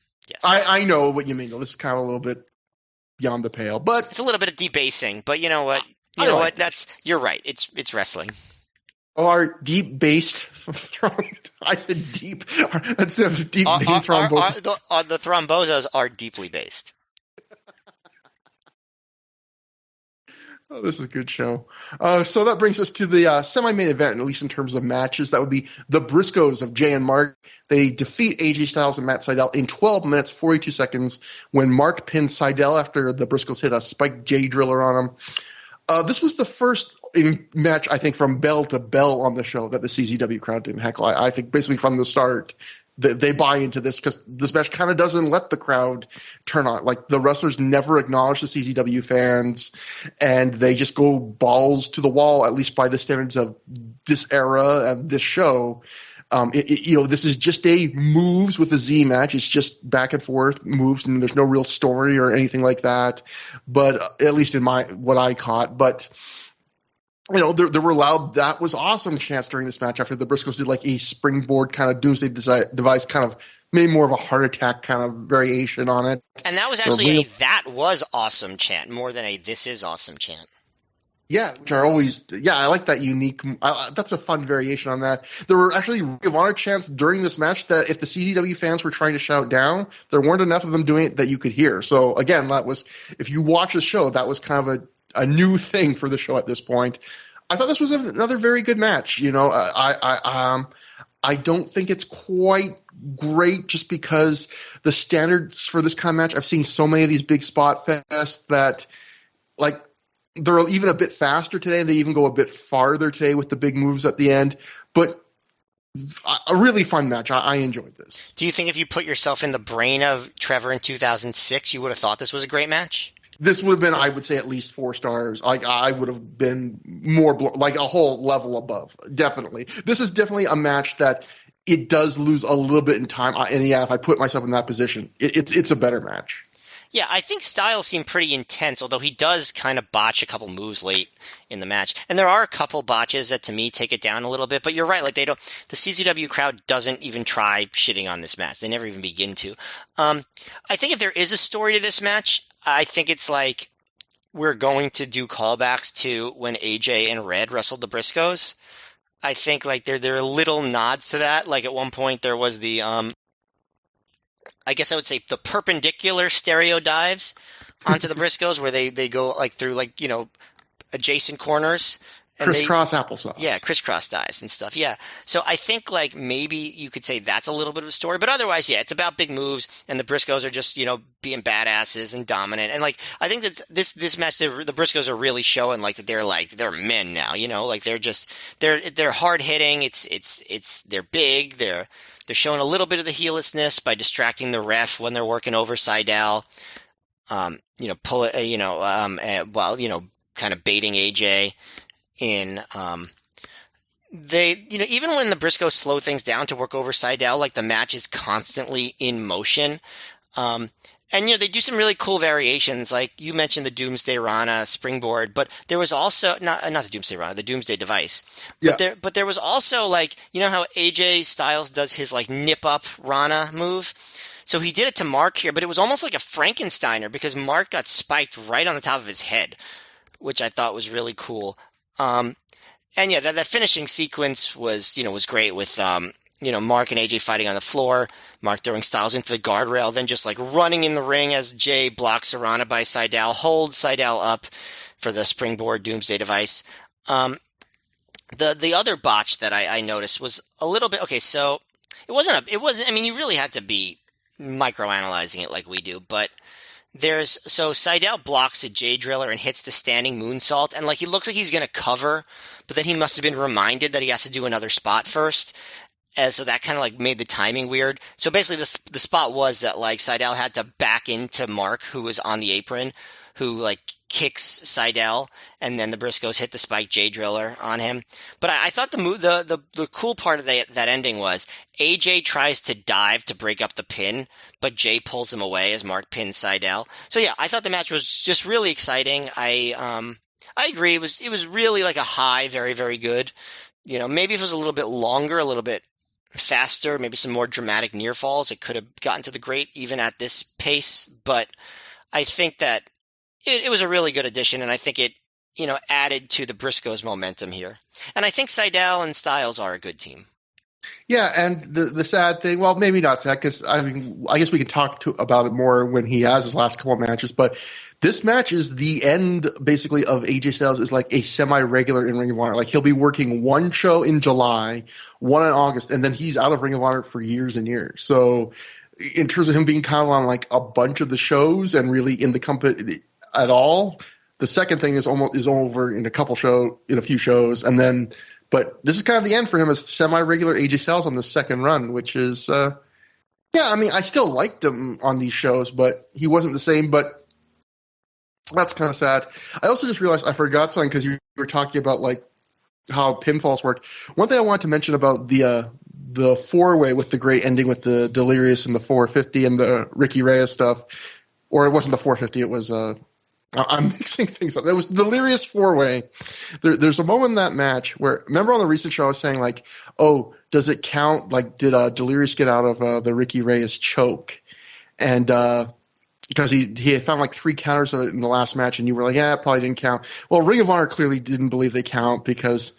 I know what you mean, though. This is kind of a little bit beyond the pale, but it's a little bit of debasing. But you know what? You're right. It's wrestling. Oh, our deep based I said deep. Instead of deep vein thrombosis. The thrombosas are deeply based. Oh, this is a good show. So that brings us to the semi-main event, at least in terms of matches. That would be the Briscoes of Jay and Mark. They defeat AJ Styles and Matt Sydal in 12 minutes, 42 seconds when Mark pins Sydal after the Briscoes hit a spiked J driller on him. This was the first match, I think, from bell to bell on the show that the CZW crowd didn't heckle. I think basically from the start, they buy into this because this match kind of doesn't let the crowd turn on. Like, the wrestlers never acknowledge the CZW fans, and they just go balls to the wall, at least by the standards of this era and this show. This is just a moves with a Z match. It's just back and forth moves, and there's no real story or anything like that. But at least in what I caught, but. There were loud "that was awesome" chants during this match after the Briscoes did like a springboard kind of doomsday device, kind of made more of a heart attack kind of variation on it. And that was actually a "that was awesome" chant more than a "this is awesome" chant. Yeah, which are always I like that unique. That's a fun variation on that. There were actually Ring of Honor chants during this match that if the CZW fans were trying to shout down, there weren't enough of them doing it that you could hear. So again, that was, if you watch the show, that was kind of a new thing for the show at this point. I thought this was another very good match. I don't think it's quite great just because the standards for this kind of match, I've seen so many of these big spot fests that, like, they're even a bit faster today, and they even go a bit farther today with the big moves at the end. But a really fun match. I enjoyed this. Do you think if you put yourself in the brain of Trevor in 2006, you would have thought this was a great match? This would have been, I would say, at least 4 stars. Like, I would have been more like a whole level above. Definitely, this is definitely a match that it does lose a little bit in time. And yeah, if I put myself in that position, it's a better match. Yeah, I think Styles seemed pretty intense, although he does kind of botch a couple moves late in the match. And there are a couple botches that, to me, take it down a little bit. But you're right, like, the CZW crowd doesn't even try shitting on this match. They never even begin to. I think if there is a story to this match, I think it's like we're going to do callbacks to when AJ and Red wrestled the Briscoes. I think like there are little nods to that. Like at one point there was the I guess I would say the perpendicular stereo dives onto the Briscoes where they go like through like, adjacent corners. And crisscross applesauce. Yeah, crisscross dives and stuff. Yeah. So I think like maybe you could say that's a little bit of a story, but otherwise, yeah, it's about big moves and the Briscoes are just, being badasses and dominant. And like, I think that this match, the Briscoes are really showing like that they're men now, like they're hard hitting. They're big. They're showing a little bit of the heellessness by distracting the ref when they're working over Sydal. Pull it, while, kind of baiting AJ. In they even when the Briscoes slow things down to work over Sydal, like the match is constantly in motion, and they do some really cool variations. Like you mentioned the Doomsday Rana springboard, but there was also not the Doomsday Rana, the Doomsday device. Yeah. But there was also like how AJ Styles does his like nip up Rana move. So he did it to Mark here, but it was almost like a Frankensteiner because Mark got spiked right on the top of his head, which I thought was really cool. And yeah, that finishing sequence was great with, Mark and AJ fighting on the floor, Mark throwing Styles into the guardrail, then just like running in the ring as Jay blocks Arana by Sydal, holds Sydal up for the springboard Doomsday device. The other botch that I noticed was a little bit, okay, so it wasn't, I mean, you really had to be microanalyzing it like we do, but so Sydal blocks a J driller and hits the standing moonsault, and like he looks like he's going to cover, but then he must have been reminded that he has to do another spot first, and so that kind of like made the timing weird. So basically the spot was that like Sydal had to back into Mark, who was on the apron, who like kicks Sydal, and then the Briscoes hit the spike J driller on him. But I thought the cool part of that ending was AJ tries to dive to break up the pin, but Jay pulls him away as Mark pins Sydal. So yeah, I thought the match was just really exciting. I agree. It was really like a high, very, very good. Maybe if it was a little bit longer, a little bit faster, maybe some more dramatic near falls, it could have gotten to the great even at this pace. But I think that it was a really good addition, and I think it, added to the Briscoes' momentum here. And I think Sydal and Styles are a good team. Yeah, and the sad thing, well, maybe not sad, because I guess we can talk about it more when he has his last couple of matches, but this match is the end, basically, of AJ Styles is like a semi-regular in Ring of Honor. Like, he'll be working one show in July, one in August, and then he's out of Ring of Honor for years and years. So in terms of him being kind of on like a bunch of the shows and really in the company at all, the second thing is over in a few shows, and then, but this is kind of the end for him as semi-regular AJ Styles on the second run, which is, I mean, I still liked him on these shows, but he wasn't the same, but that's kind of sad. I also just realized I forgot something because you were talking about like how pinfalls work. One thing I wanted to mention about the four-way with the great ending with the Delirious and the 450 and the Ricky Reyes stuff, or it wasn't the 450, it was I'm mixing things up. It was Delirious four-way. There's a moment in that match where, remember on the recent show I was saying like, oh, does it count? Like, did Delirious get out of the Ricky Reyes choke? And because he had found like 3 counters of it in the last match, and you were like, yeah, it probably didn't count. Well, Ring of Honor clearly didn't believe they count because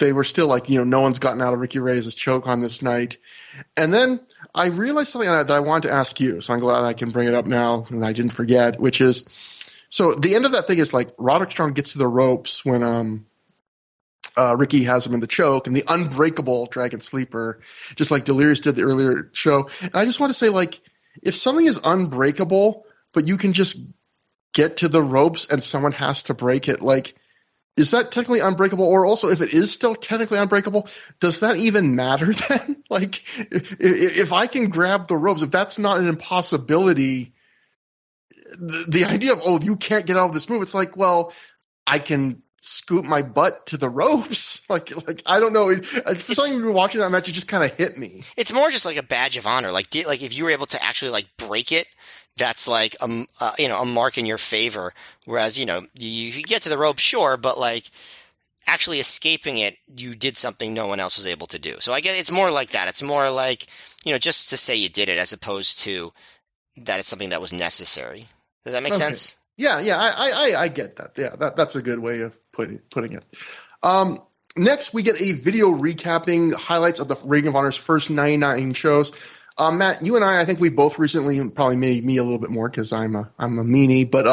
they were still like, no one's gotten out of Ricky Reyes' choke on this night. And then I realized something that I wanted to ask you, so I'm glad I can bring it up now, and I didn't forget, which is, so the end of that thing is like Roderick Strong gets to the ropes when Ricky has him in the choke, and the unbreakable Dragon Sleeper, just like Delirious did the earlier show. And I just want to say, like, if something is unbreakable, but you can just get to the ropes and someone has to break it, like, is that technically unbreakable? Or also, if it is still technically unbreakable, does that even matter then? Like, if I can grab the ropes, if that's not an impossibility, the idea of, oh, you can't get out of this move, it's like, well, I can scoop my butt to the ropes. Like I don't know. For something you've been watching that match, it just kind of hit me. It's more just like a badge of honor. Like if you were able to actually like break it, that's like a mark in your favor. Whereas you get to the rope, sure, but like actually escaping it, you did something no one else was able to do. So I guess it's more like that. It's more like just to say you did it, as opposed to that it's something that was necessary. Does that make sense? Yeah, I get that. Yeah, that's a good way of putting it. Next, we get a video recapping highlights of the Ring of Honor's first 99 shows. Matt, you and I think we both recently, probably me a little bit more because I'm a meanie, but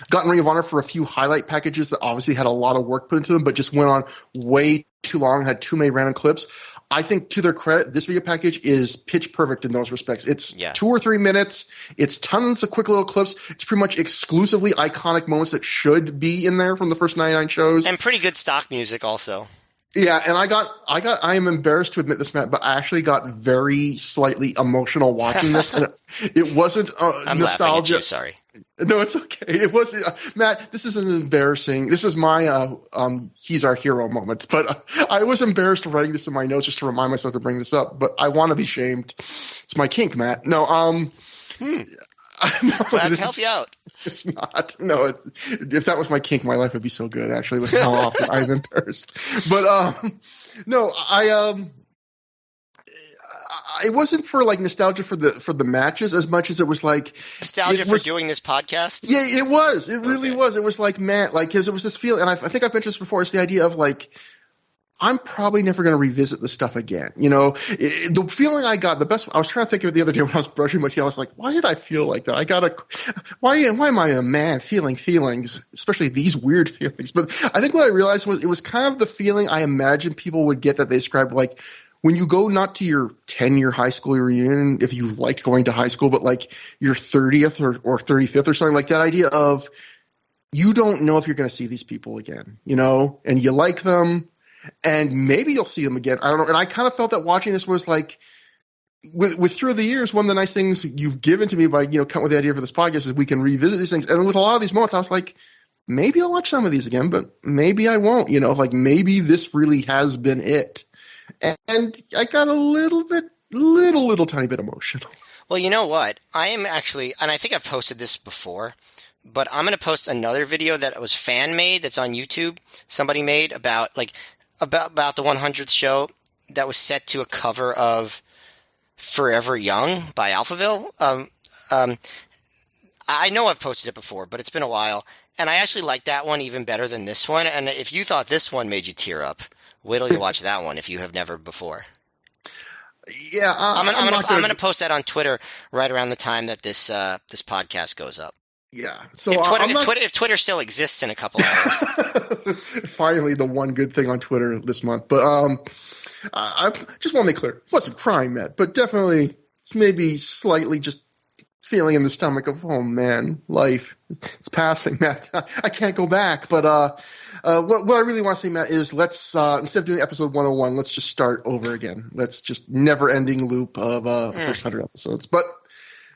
gotten Ring of Honor for a few highlight packages that obviously had a lot of work put into them, but just went on way too long, had too many random clips. I think, to their credit, this video package is pitch perfect in those respects. It's 2 or 3 minutes. It's tons of quick little clips. It's pretty much exclusively iconic moments that should be in there from the first 99 shows. And pretty good stock music also. Yeah, and I am embarrassed to admit this, Matt, but I actually got very slightly emotional watching this. And it wasn't I'm nostalgia. Laughing at you, sorry. No, it's okay. It was Matt. This is an embarrassing. This is my he's our hero moment. But I was embarrassed writing this in my notes just to remind myself to bring this up. But I want to be shamed. It's my kink, Matt. No, no, glad to help you out. It's not. No, if that was my kink, my life would be so good. Actually, with how often I'm embarrassed. But no, it wasn't for like nostalgia for the matches as much as it was like nostalgia for doing this podcast. Yeah, it was. It really was. It was like, man, like, because it was this feeling, and I think I've mentioned this before. It's the idea of like, I'm probably never going to revisit this stuff again. The feeling I got, I was trying to think of it the other day when I was brushing my teeth. I was like, why did I feel like that? Why am I a man feeling feelings, especially these weird feelings? But I think what I realized was it was kind of the feeling I imagined people would get that they described like, when you go not to your 10-year high school reunion, if you liked going to high school, but like your 30th or 35th or something, like that idea of you don't know if you're going to see these people again, and you like them and maybe you'll see them again. I don't know. And I kind of felt that watching this was like, with through the years, one of the nice things you've given to me by, coming with the idea for this podcast is we can revisit these things. And with a lot of these moments, I was like, maybe I'll watch some of these again, but maybe I won't, like maybe this really has been it. And I got a little tiny bit emotional. Well, you know what? I am actually, and I think I've posted this before, but I'm going to post another video that was fan made that's on YouTube. Somebody made about the 100th show that was set to a cover of Forever Young by Alphaville. I know I've posted it before, but it's been a while. And I actually like that one even better than this one. And if you thought this one made you tear up, wait till you watch that one if you have never before. Yeah, I'm gonna post that on Twitter right around the time that this podcast goes up. Yeah. So if Twitter still exists in a couple hours. Finally, the one good thing on Twitter this month. But I just want to make clear, it wasn't crying, Matt, but definitely it's maybe slightly just feeling in the stomach of, oh man, life, it's passing, Matt. I can't go back. But what I really want to say, Matt, is let's instead of doing episode 101, let's just start over again. Let's just never-ending loop of first 100 episodes. But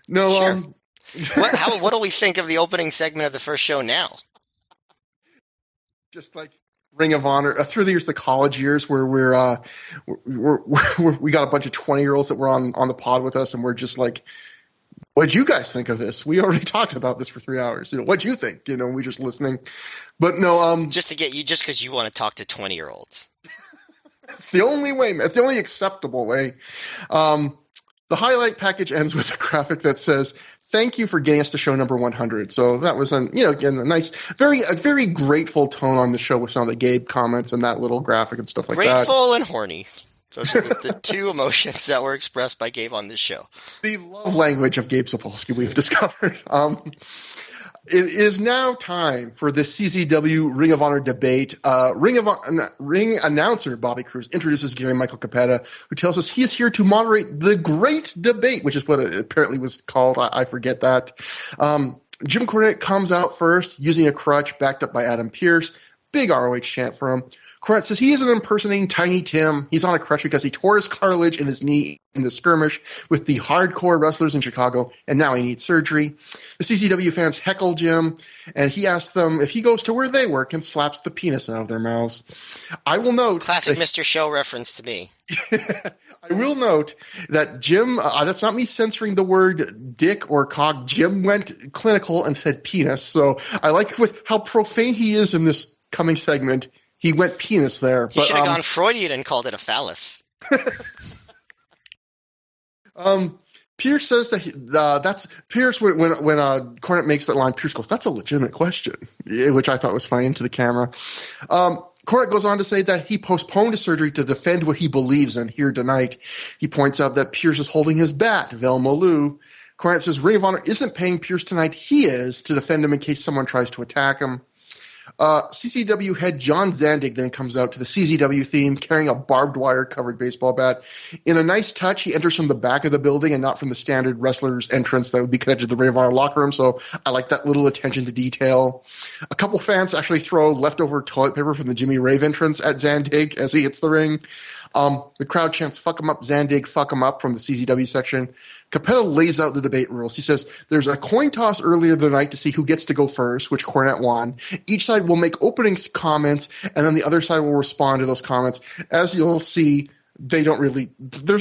no, sure. What do we think of the opening segment of the first show now? Just like Ring of Honor through the years, the college years, where we got a bunch of 20-year-olds that were on the pod with us, and we're just like, what'd you guys think of this? We already talked about this for 3 hours. What'd you think? We're just listening. But no, just to get you, just because you want to talk to 20-year-olds. It's the only way. It's the only acceptable way. The highlight package ends with a graphic that says, "Thank you for getting us to show number 100." So that was again, a nice, a very grateful tone on the show with some of the Gabe comments and that little graphic and stuff like that. Grateful and horny. Those are the two emotions that were expressed by Gabe on this show. The love language of Gabe Sapolsky we've discovered. It is now time for the CZW Ring of Honor debate. Ring announcer Bobby Cruz introduces Gary Michael Capetta, who tells us he is here to moderate the great debate, which is what it apparently was called. I forget that. Jim Cornette comes out first using a crutch backed up by Adam Pearce. Big ROH chant for him. Cornette says he isn't impersonating Tiny Tim. He's on a crutch because he tore his cartilage in his knee in the skirmish with the hardcore wrestlers in Chicago, and now he needs surgery. The CCW fans heckle Jim, and he asks them if he goes to where they work and slaps the penis out of their mouths. I will note... Classic Mr. Show reference to me. I will note that Jim, that's not me censoring the word dick or cock. Jim went clinical and said penis, so I like with how profane he is in this coming segment. He went penis there. He should have gone Freudian and called it a phallus. Pierce says that that's Pierce when Cornette makes that line. Pierce goes, "That's a legitimate question," which I thought was funny into the camera. Cornette goes on to say that he postponed his surgery to defend what he believes in here tonight. He points out that Pierce is holding his bat, Velmolu. Cornette says Ring of Honor isn't paying Pierce tonight. He is to defend him in case someone tries to attack him. CCW head John Zandig then comes out to the CZW theme carrying a barbed wire covered baseball bat. In a nice touch, he enters from the back of the building and not from the standard wrestler's entrance that would be connected to the Ring of Honor locker room, so I like that little attention to detail. A couple fans actually throw leftover toilet paper from the Jimmy Rave entrance at Zandig as he hits the ring. The crowd chants "fuck him up, Zandig, fuck him up" from the CZW section. Capetta lays out the debate rules. He says there's a coin toss earlier the night to see who gets to go first, which Cornette won. Each side will make opening comments, and then the other side will respond to those comments. As you'll see, there's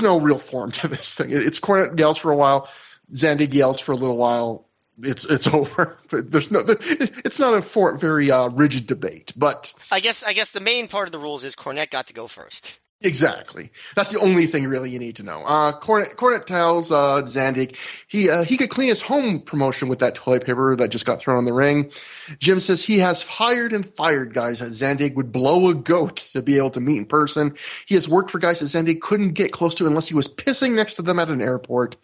no real form to this thing. It's Cornette yells for a while, Zandig yells for a little while, it's over. It's not a very rigid debate. But I guess the main part of the rules is Cornette got to go first. Exactly. That's the only thing really you need to know. Cornette tells Zandig he could clean his home promotion with that toilet paper that just got thrown in the ring. Jim says he has hired and fired guys that Zandig would blow a goat to be able to meet in person. He has worked for guys that Zandig couldn't get close to unless he was pissing next to them at an airport.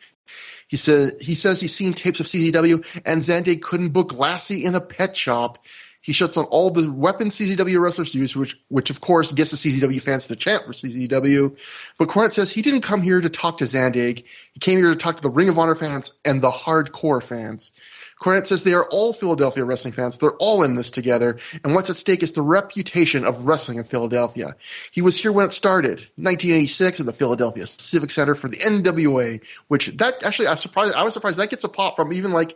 He says he's seen tapes of CZW and Zandig couldn't book Lassie in a pet shop. He shuts on all the weapons CZW wrestlers use, which of course gets the CZW fans to chant for CZW. But Cornette says he didn't come here to talk to Zandig. He came here to talk to the Ring of Honor fans and the hardcore fans. Cornette says they are all Philadelphia wrestling fans. They're all in this together. And what's at stake is the reputation of wrestling in Philadelphia. He was here when it started, 1986 at the Philadelphia Civic Center for the NWA, which that actually I was surprised that gets a pop from even you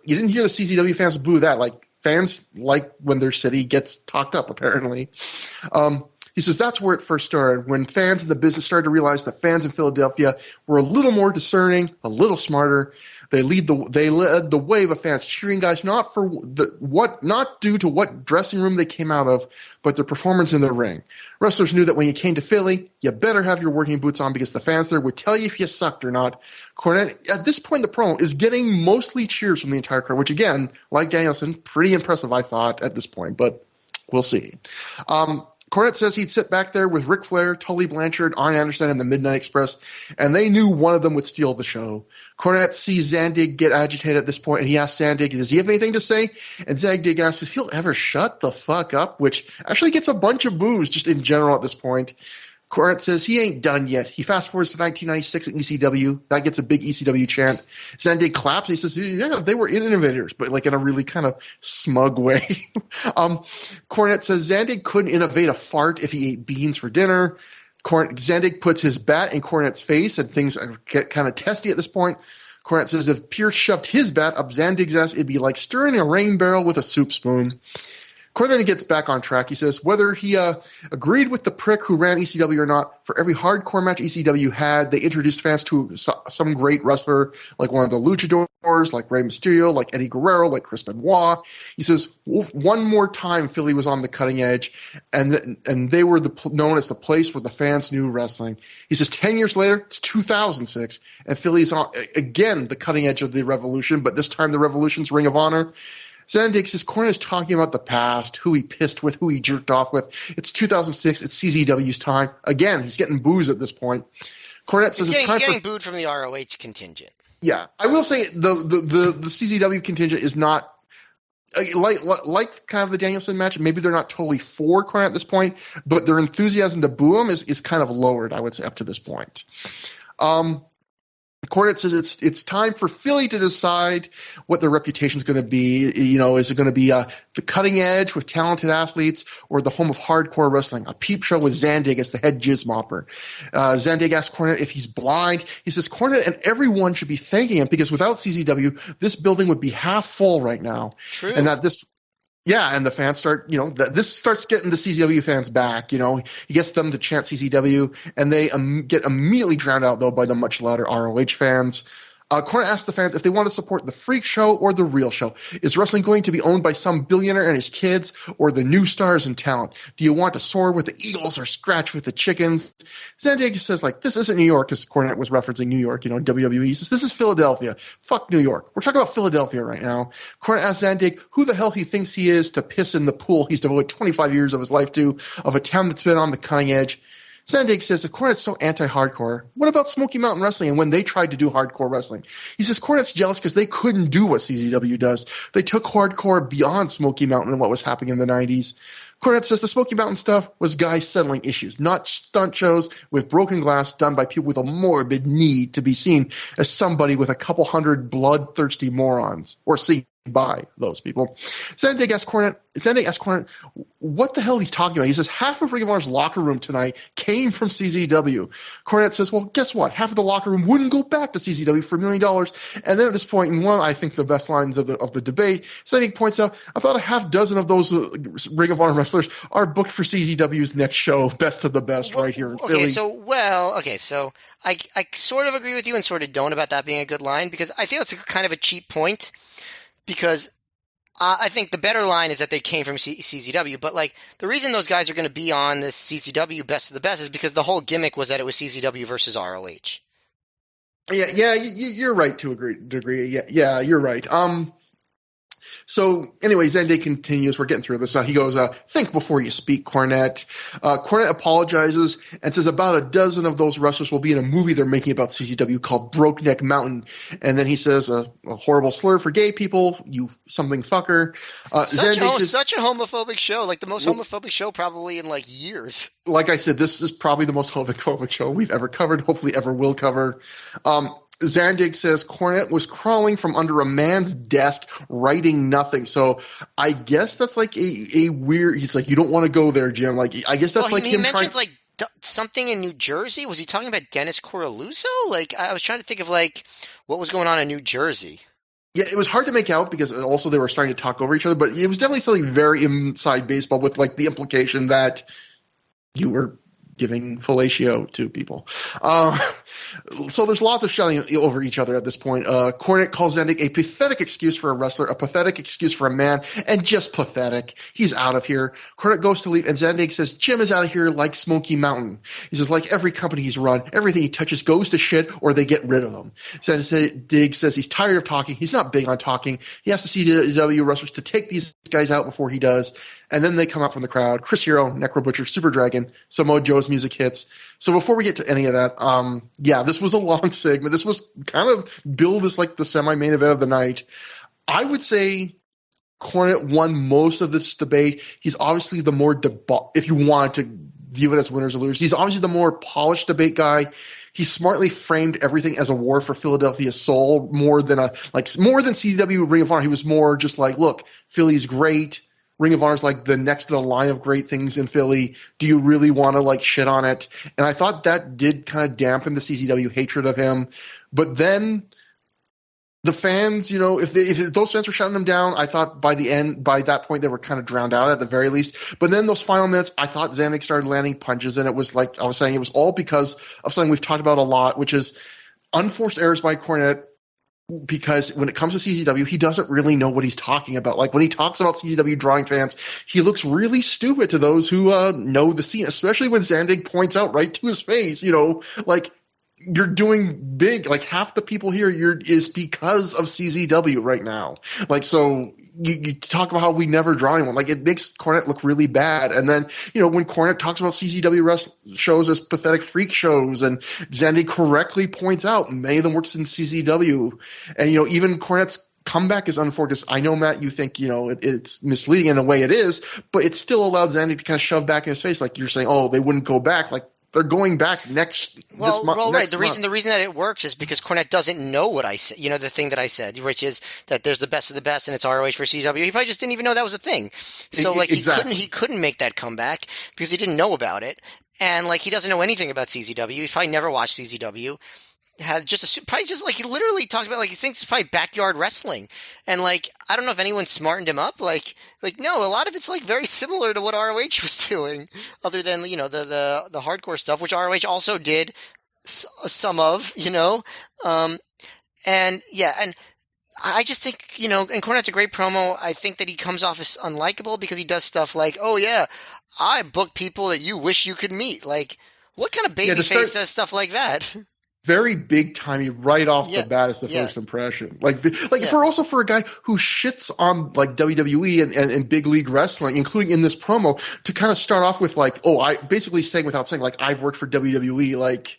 didn't hear the CZW fans boo that. Fans like when their city gets talked up, apparently. He says that's where it first started, when fans in the business started to realize that fans in Philadelphia were a little more discerning, a little smarter. They led the wave of fans cheering guys not due to what dressing room they came out of, but their performance in the ring. Wrestlers knew that when you came to Philly, you better have your working boots on because the fans there would tell you if you sucked or not. Cornette, at this point in the promo, is getting mostly cheers from the entire crowd, which again, like Danielson, pretty impressive, I thought, at this point, but we'll see. Cornette says he'd sit back there with Ric Flair, Tully Blanchard, Arn Anderson, and the Midnight Express, and they knew one of them would steal the show. Cornette sees Zandig get agitated at this point, and he asks Zandig, does he have anything to say? And Zandig asks if he'll ever shut the fuck up, which actually gets a bunch of boos just in general at this point. Cornette says he ain't done yet. He fast forwards to 1996 at ECW. That gets a big ECW chant. Zandig claps. He says, yeah, they were innovators, but like in a really kind of smug way. Cornette says Zandig couldn't innovate a fart if he ate beans for dinner. Zandig puts his bat in Cornette's face, and things get kind of testy at this point. Cornette says if Pierce shoved his bat up Zandig's ass, it'd be like stirring a rain barrel with a soup spoon. Cornette gets back on track. He says whether he agreed with the prick who ran ECW or not, for every hardcore match ECW had, they introduced fans to some great wrestler, like one of the luchadors, like Rey Mysterio, like Eddie Guerrero, like Chris Benoit. He says one more time Philly was on the cutting edge, and they were known as the place where the fans knew wrestling. He says 10 years later, it's 2006, and Philly's on, again, the cutting edge of the revolution, but this time the revolution's Ring of Honor. Zandig says Cornette is talking about the past, who he pissed with, who he jerked off with. It's 2006. It's CZW's time. Again, he's getting boos at this point. Cornette says he's getting booed from the ROH contingent. Yeah, I will say the CZW contingent is not like kind of the Danielson match. Maybe they're not totally for Cornette at this point, but their enthusiasm to boo him is kind of lowered, I would say, up to this point. Cornette says it's time for Philly to decide what their reputation is going to be. You know, is it going to be the cutting edge with talented athletes, or the home of hardcore wrestling? A peep show with Zandig as the head jizz mopper. Zandig asks Cornette if he's blind. He says Cornette and everyone should be thanking him, because without CZW, this building would be half full right now. True. And that this. Yeah, and the fans start, this starts getting the CZW fans back, He gets them to chant CZW, and they get immediately drowned out, though, by the much louder ROH fans. Cornette asks the fans if they want to support the freak show or the real show. Is wrestling going to be owned by some billionaire and his kids, or the new stars and talent? Do you want to soar with the eagles or scratch with the chickens? Zandig says, this isn't New York, because Cornette was referencing New York, WWE. He says, this is Philadelphia. Fuck New York. We're talking about Philadelphia right now. Cornette asks Zandig who the hell he thinks he is to piss in the pool he's devoted 25 years of his life to, of a town that's been on the cutting edge. Zandig says if Cornette's so anti-hardcore, what about Smoky Mountain Wrestling and when they tried to do hardcore wrestling? He says Cornette's jealous because they couldn't do what CZW does. They took hardcore beyond Smoky Mountain and what was happening in the 90s. Cornette says the Smoky Mountain stuff was guys settling issues, not stunt shows with broken glass done by people with a morbid need to be seen as somebody with a couple hundred bloodthirsty morons, or seen by those people. Zandig asks Cornette what the hell he's talking about. He says half of Ring of Honor's locker room tonight came from CZW. Cornette says, well, guess what? Half of the locker room wouldn't go back to CZW for $1 million. And then at this point, in one, I think the best lines of the debate, Zandig points out about a half dozen of those Ring of Honor wrestlers are booked for CZW's next show, Best of the Best, right here in Philly. So I sort of agree with you and sort of don't about that being a good line, because I think it's kind of a cheap point. Because I think the better line is that they came from CZW, but the reason those guys are going to be on this CZW Best of the Best is because the whole gimmick was that it was CZW versus ROH. Yeah, you're right to a degree. Yeah, you're right. So anyway, Zandig continues. We're getting through this. He goes, think before you speak, Cornette. Cornette apologizes and says about a dozen of those wrestlers will be in a movie they're making about CZW called Broke Neck Mountain. And then he says a horrible slur for gay people, you something fucker. Such a homophobic show, the most homophobic show probably in years. Like I said, this is probably the most homophobic show we've ever covered, hopefully ever will cover. Zandig says Cornette was crawling from under a man's desk writing nothing. So I guess that's a weird – he's like, you don't want to go there, Jim. I guess that's he mentions something in New Jersey. Was he talking about Dennis Coraluzzo? I was trying to think of what was going on in New Jersey. Yeah, it was hard to make out because also they were starting to talk over each other. But it was definitely something very inside baseball with the implication that you were giving fellatio to people. So there's lots of shouting over each other at this point. Cornette calls Zandig a pathetic excuse for a wrestler, a pathetic excuse for a man, and just pathetic. He's out of here. Cornette goes to leave, and Zandig says Jim is out of here like Smoky Mountain. He says, like every company he's run, everything he touches goes to shit or they get rid of him. Zandig says he's tired of talking. He's not big on talking. He has to see the CW wrestlers to take these guys out before he does. And then they come out from the crowd. Chris Hero, Necro Butcher, Super Dragon, Samoa Joe's music hits. So before we get to any of that, this was a long segment. This was kind of billed as like the semi-main event of the night. I would say Cornette won most of this debate. He's obviously the more if you want to view it as winners or losers, he's obviously the more polished debate guy. He smartly framed everything as a war for Philadelphia's soul more than CZW Ring of Honor. He was more just like, look, Philly's great. Ring of Honor is like the next in a line of great things in Philly. Do you really want to like shit on it? And I thought that did kind of dampen the CZW hatred of him. But then the fans, if those fans were shouting him down, I thought by that point, they were kind of drowned out at the very least. But then those final minutes, I thought Zandig started landing punches, and it was like I was saying, it was all because of something we've talked about a lot, which is unforced errors by Cornette. Because when it comes to CZW, he doesn't really know what he's talking about. Like when he talks about CZW drawing fans, he looks really stupid to those who know the scene, especially when Zandig points out right to his face, like, you're doing big, like half the people here is because of CZW right now. Like, so you talk about how we never draw anyone. Like, it makes Cornette look really bad. And then, when Cornette talks about CZW shows as pathetic freak shows, and Zandig correctly points out many of them works in CZW. And, even Cornette's comeback is unfortunate. I know, Matt, you think, it's misleading in a way it is, but it still allowed Zandig to kind of shove back in his face. Like, you're saying, oh, they wouldn't go back. Like, they're going back this month. Well, right. The reason that it works is because Cornette doesn't know what I said. The thing that I said, which is that there's the best of the best, and it's ROH for CW. He probably just didn't even know that was a thing. So, like, exactly. He couldn't make that comeback because he didn't know about it, and like he doesn't know anything about CZW. He probably never watched CZW. He literally talks about, like, he thinks it's probably backyard wrestling. And, like, I don't know if anyone smartened him up. Like, no, a lot of it's, like, very similar to what ROH was doing, other than, the hardcore stuff, which ROH also did some of, and I just think, and Cornette's a great promo. I think that he comes off as unlikable because he does stuff like, oh, yeah, I book people that you wish you could meet. Like, what kind of babyface says stuff like that? Very big timey right off the bat as the first impression. For a guy who shits on like WWE and big league wrestling, including in this promo, to kind of start off with like, oh, I basically saying without saying, like, I've worked for WWE, like.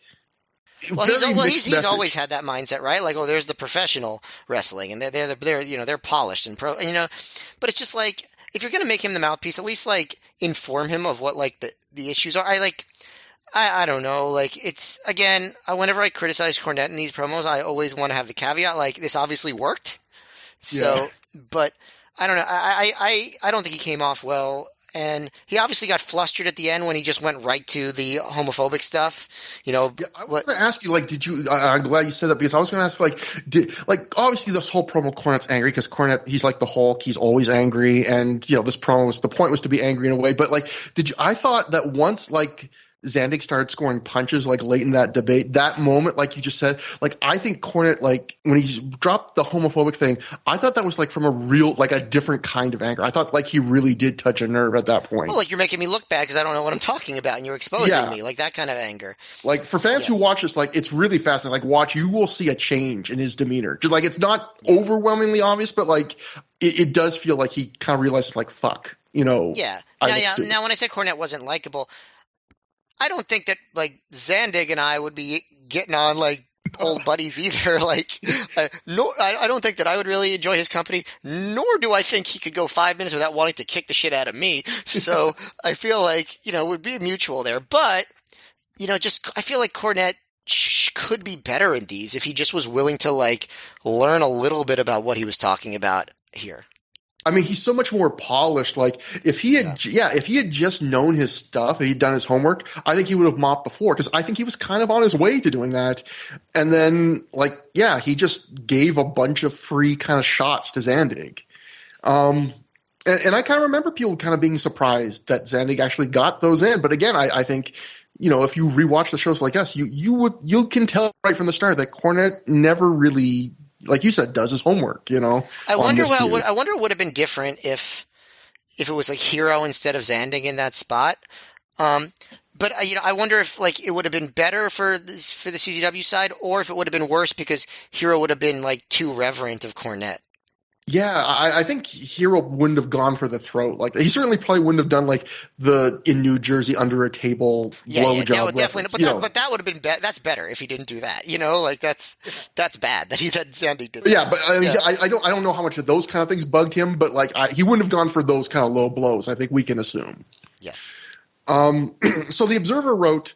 Well, he's always had that mindset, right? Like, oh, there's the professional wrestling, and they're polished and pro, but it's just like, if you're gonna make him the mouthpiece, at least like inform him of what like the issues are. I don't know. Like, it's, again, whenever I criticize Cornette in these promos, I always want to have the caveat, like, this obviously worked. So, but I don't know. I don't think he came off well. And he obviously got flustered at the end when he just went right to the homophobic stuff. I was going to ask you, like, I'm glad you said that, because I was going to ask, obviously this whole promo, Cornette's angry because Cornette, he's like the Hulk. He's always angry. And, this promo the point was to be angry in a way. But, like, I thought that once, like, Zandig started scoring punches like late in that debate, that moment, like you just said, like, I think Cornette, like, when he dropped the homophobic thing, I thought that was like from a different kind of anger. I thought like he really did touch a nerve at that point. Well, like, you're making me look bad because I don't know what I'm talking about and you're exposing me, like that kind of anger. Like, for fans who watch this, like, it's really fascinating. Like, you will see a change in his demeanor. Just like, it's not overwhelmingly obvious, but like it does feel like he kind of realizes, like, fuck, Yeah. Now when I said Cornette wasn't likable, I don't think that, like, Zandig and I would be getting on like old buddies either. Like, I don't think that I would really enjoy his company, nor do I think he could go 5 minutes without wanting to kick the shit out of me. So I feel like, it would be mutual there. But, I feel like Cornette could be better in these if he just was willing to, like, learn a little bit about what he was talking about here. I mean, he's so much more polished. Like, if he had just known his stuff, if he'd done his homework, I think he would have mopped the floor, because I think he was kind of on his way to doing that. And then, like, he just gave a bunch of free kind of shots to Zandig. And I kind of remember people kind of being surprised that Zandig actually got those in. But again, I think, if you rewatch the shows like us, you can tell right from the start that Cornette never really, like you said, does his homework, I wonder what would have been different if it was like Hero instead of Zandig in that spot. But I wonder if, like, it would have been better for the CZW side, or if it would have been worse because Hero would have been like too reverent of Cornette. Yeah, I think Hero wouldn't have gone for the throat. Like he certainly probably wouldn't have done like the in New Jersey under a table Yeah, that blowjob would definitely. reference. But that would have been that's better if he didn't do that. Like that's bad that Sandy did that. Yeah, but I mean, Yeah. I don't know how much of those kind of things bugged him, but like he wouldn't have gone for those kind of low blows. I think we can assume. Yes. So the Observer wrote,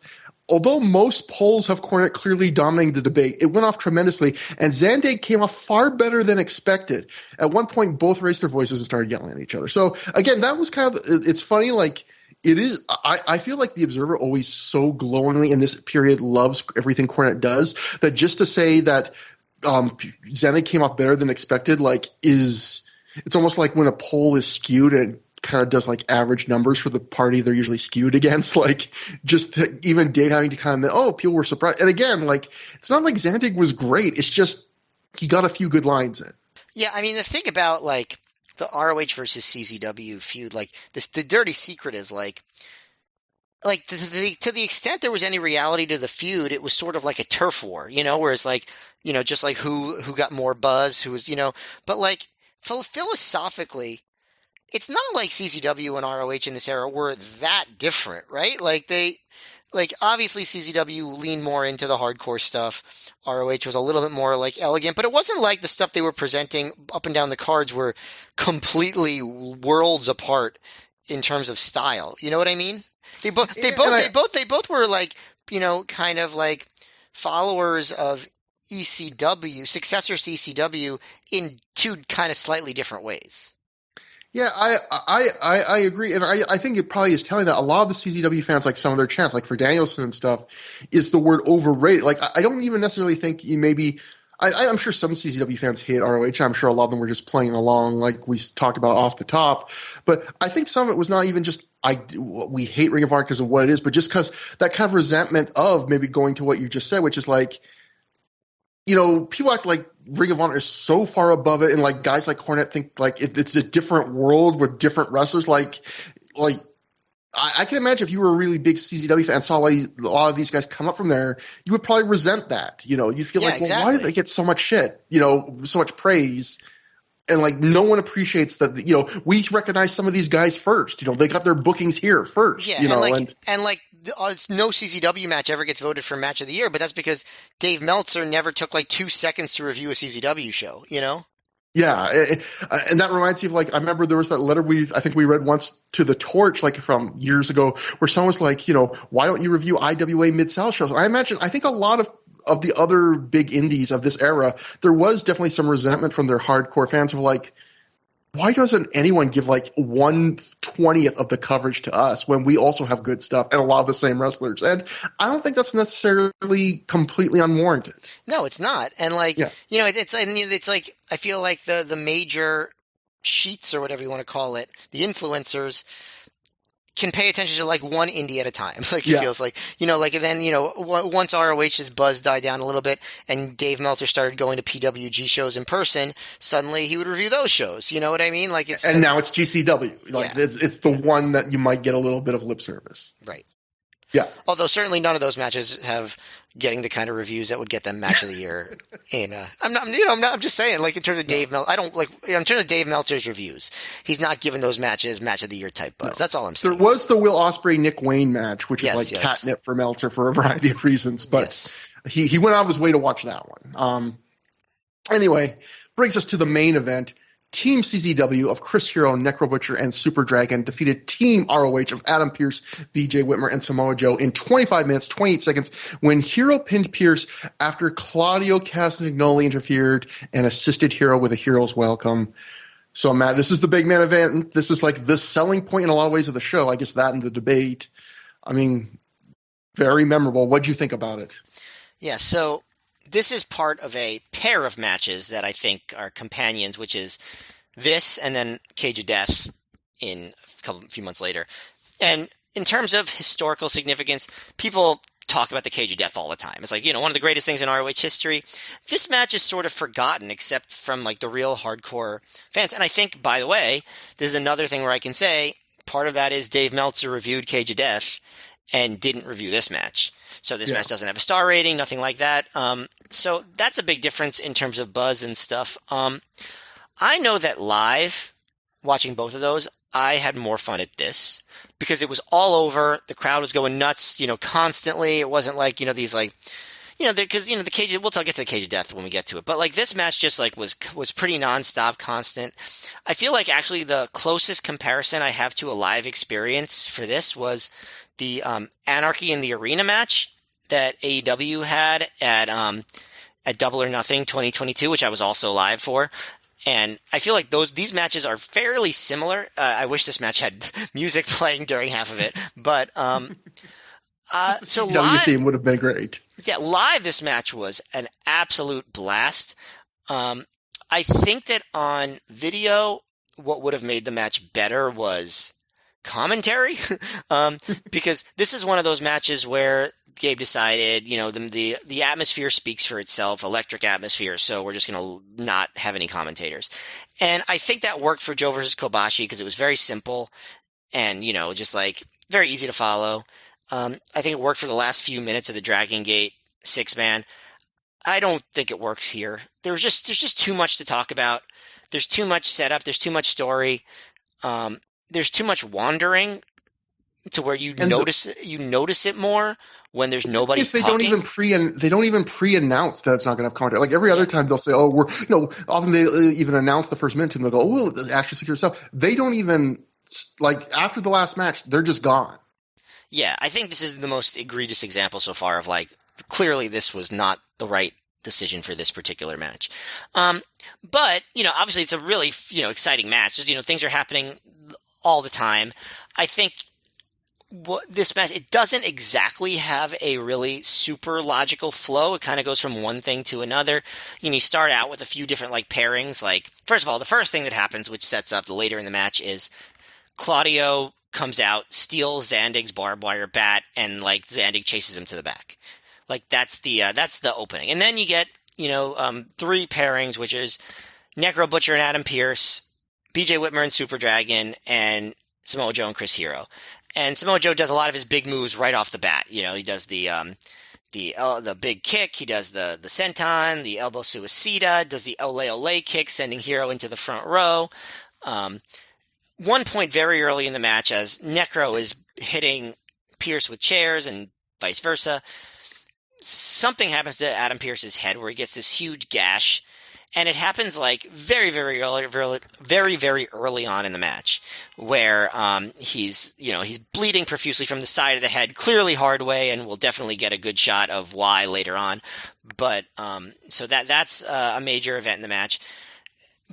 although most polls have Cornette clearly dominating the debate, it went off tremendously, and Zandig came off far better than expected. At one point, both raised their voices and started yelling at each other. So again, that was kind of it's funny. Like it is, I feel like the Observer always so glowingly in this period loves everything Cornette does that just to say that Zandig came off better than expected, like it's almost like when a poll is skewed and kind of does like average numbers for the party they're usually skewed against. Like just even Dave having to kind of, oh, people were surprised. And again, like it's not like Zandig was great. It's just he got a few good lines in. Yeah, I mean the thing about like the ROH versus CZW feud, like this, the dirty secret is like to the extent there was any reality to the feud, it was sort of like a turf war, whereas like just like who got more buzz, who was but like philosophically. It's not like CZW and ROH in this era were that different, right? Like obviously CZW leaned more into the hardcore stuff. ROH was a little bit more like elegant, but it wasn't like the stuff they were presenting up and down the cards were completely worlds apart in terms of style. You know what I mean? They both were like, kind of like followers of ECW, successors to ECW in two kind of slightly different ways. Yeah, I agree, and I think it probably is telling that a lot of the CZW fans, like some of their chants, like for Danielson and stuff, is the word overrated. Like I don't even necessarily think you maybe. I'm sure some CZW fans hate ROH. I'm sure a lot of them were just playing along, like we talked about off the top. But I think some of it was not even just we hate Ring of Honor because of what it is, but just because that kind of resentment of maybe going to what you just said, which is like, people act like Ring of Honor is so far above it, and like guys like Cornette think like it's a different world with different wrestlers. Like I can imagine if you were a really big CZW fan and saw a lot of these guys come up from there, you would probably resent that. You feel like, well, why did they get so much shit? So much praise. And like no one appreciates that. We recognize some of these guys first. They got their bookings here first. Yeah, and no CZW match ever gets voted for match of the year, but that's because Dave Meltzer never took like 2 seconds to review a CZW show. Yeah, and that reminds me of like I remember there was that letter I think we read once to the Torch like from years ago where someone was like, why don't you review IWA Mid-South shows? And I think a lot of the other big indies of this era, there was definitely some resentment from their hardcore fans who were like, why doesn't anyone give like 1/20th of the coverage to us when we also have good stuff and a lot of the same wrestlers? And I don't think that's necessarily completely unwarranted. No, it's not. And like, it's like, I feel like the major sheets or whatever you want to call it, the influencers can pay attention to like one indie at a time. Like it feels like, and then, once ROH's buzz died down a little bit and Dave Meltzer started going to PWG shows in person, suddenly he would review those shows. You know what I mean? Like now it's GCW. Like it's the one that you might get a little bit of lip service. Right. Yeah. Although certainly none of those matches have getting the kind of reviews that would get them match of the year. I'm just saying, like in terms of Dave Meltzer, in terms of Dave Meltzer's reviews, he's not giving those matches match of the year type buzz. No. That's all I'm saying. There was the Will Ospreay Nick Wayne match, which is like catnip for Meltzer for a variety of reasons, but he went out of his way to watch that one. Anyway, brings us to the main event. Team CZW of Chris Hero, Necro Butcher, and Super Dragon defeated Team ROH of Adam Pearce, BJ Whitmer, and Samoa Joe in 25 minutes, 28 seconds when Hero pinned Pearce after Claudio Castagnoli interfered and assisted Hero with a Hero's Welcome. So, Matt, this is the big man event. This is like the selling point in a lot of ways of the show. I guess that and the debate. I mean, very memorable. What'd you think about it? Yeah, so this is part of a pair of matches that I think are companions, which is this and then Cage of Death in a few months later. And in terms of historical significance, people talk about the Cage of Death all the time. It's like, one of the greatest things in ROH history. This match is sort of forgotten except from like the real hardcore fans. And I think, by the way, this is another thing where I can say part of that is Dave Meltzer reviewed Cage of Death and didn't review this match. So this match doesn't have a star rating, nothing like that. So that's a big difference in terms of buzz and stuff. I know that live, watching both of those, I had more fun at this because it was all over. The crowd was going nuts, constantly. It wasn't like, these like, because, the cage, we'll get to the cage of death when we get to it. But like this match just like was pretty nonstop, constant. I feel like actually the closest comparison I have to a live experience for this was the Anarchy in the Arena match that AEW had at Double or Nothing 2022, which I was also live for. And I feel like these matches are fairly similar. I wish this match had music playing during half of it, but so live theme would have been great. Yeah, live this match was an absolute blast. I think that on video, what would have made the match better was commentary, because this is one of those matches where Gabe decided, the atmosphere speaks for itself, electric atmosphere, so we're just going to not have any commentators. And I think that worked for Joe versus Kobashi because it was very simple and, just like very easy to follow. I think it worked for the last few minutes of the Dragon Gate 6-man. I don't think it works here. There's just too much to talk about. There's too much setup. There's too much story. There's too much wandering to where you notice it more when there's nobody talking. They don't even pre-announce that it's not going to have commentary. Like every other time they'll say, "Oh, we're," often they even announce the first minute and they'll go, "Oh, well, actually speak for yourself." They don't even, like, after the last match, they're just gone. Yeah, I think this is the most egregious example so far of like, clearly this was not the right decision for this particular match. But, obviously it's a really, exciting match. Just, things are happening all the time. I think this match, it doesn't exactly have a really super logical flow. It kind of goes from one thing to another. You start out with a few different like pairings. Like, first of all, the first thing that happens, which sets up the later in the match, is Claudio comes out, steals Zandig's barbed wire bat, and like Zandig chases him to the back. Like that's the opening. And then you get, three pairings, which is Necro Butcher and Adam Pearce, BJ Whitmer and Super Dragon, and Samoa Joe and Chris Hero. And Samoa Joe does a lot of his big moves right off the bat. He does the big kick, he does the senton, the elbow suicida, does the ole ole kick, sending Hero into the front row. One point very early in the match, as Necro is hitting Pierce with chairs and vice versa, something happens to Adam Pearce's head where he gets this huge gash, and it happens like very, very early, very, very early on in the match, where he's bleeding profusely from the side of the head, clearly hard way, and we'll definitely get a good shot of why later on. But so that's a major event in the match.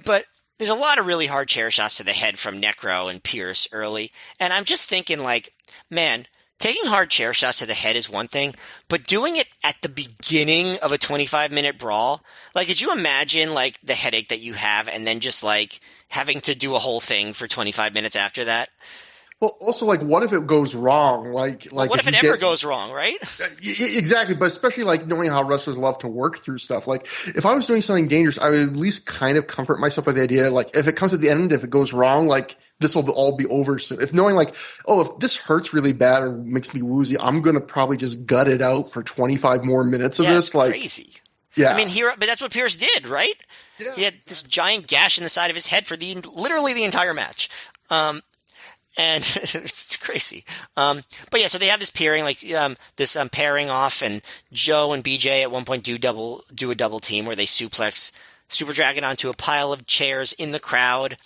But there's a lot of really hard chair shots to the head from Necro and Pierce early, and I'm just thinking, like, man, taking hard chair shots to the head is one thing, but doing it at the beginning of a 25-minute brawl, like, could you imagine, like, the headache that you have and then just, like, having to do a whole thing for 25 minutes after that? Well, also, like, what if it goes wrong? Like, what if it ever goes wrong, right? Exactly, but especially, like, knowing how wrestlers love to work through stuff. Like, if I was doing something dangerous, I would at least kind of comfort myself by the idea, like, if it comes at the end, if it goes wrong, like, this will all be over soon. If knowing, like, oh, if this hurts really bad or makes me woozy, I'm going to probably just gut it out for 25 more minutes of this. It's crazy. Yeah. I mean, but that's what Pierce did, right? Yeah. He had this giant gash in the side of his head for literally the entire match. And it's crazy. But yeah, so they have this pairing, like, this pairing off, and Joe and BJ at one point do a double team where they suplex Super Dragon onto a pile of chairs in the crowd.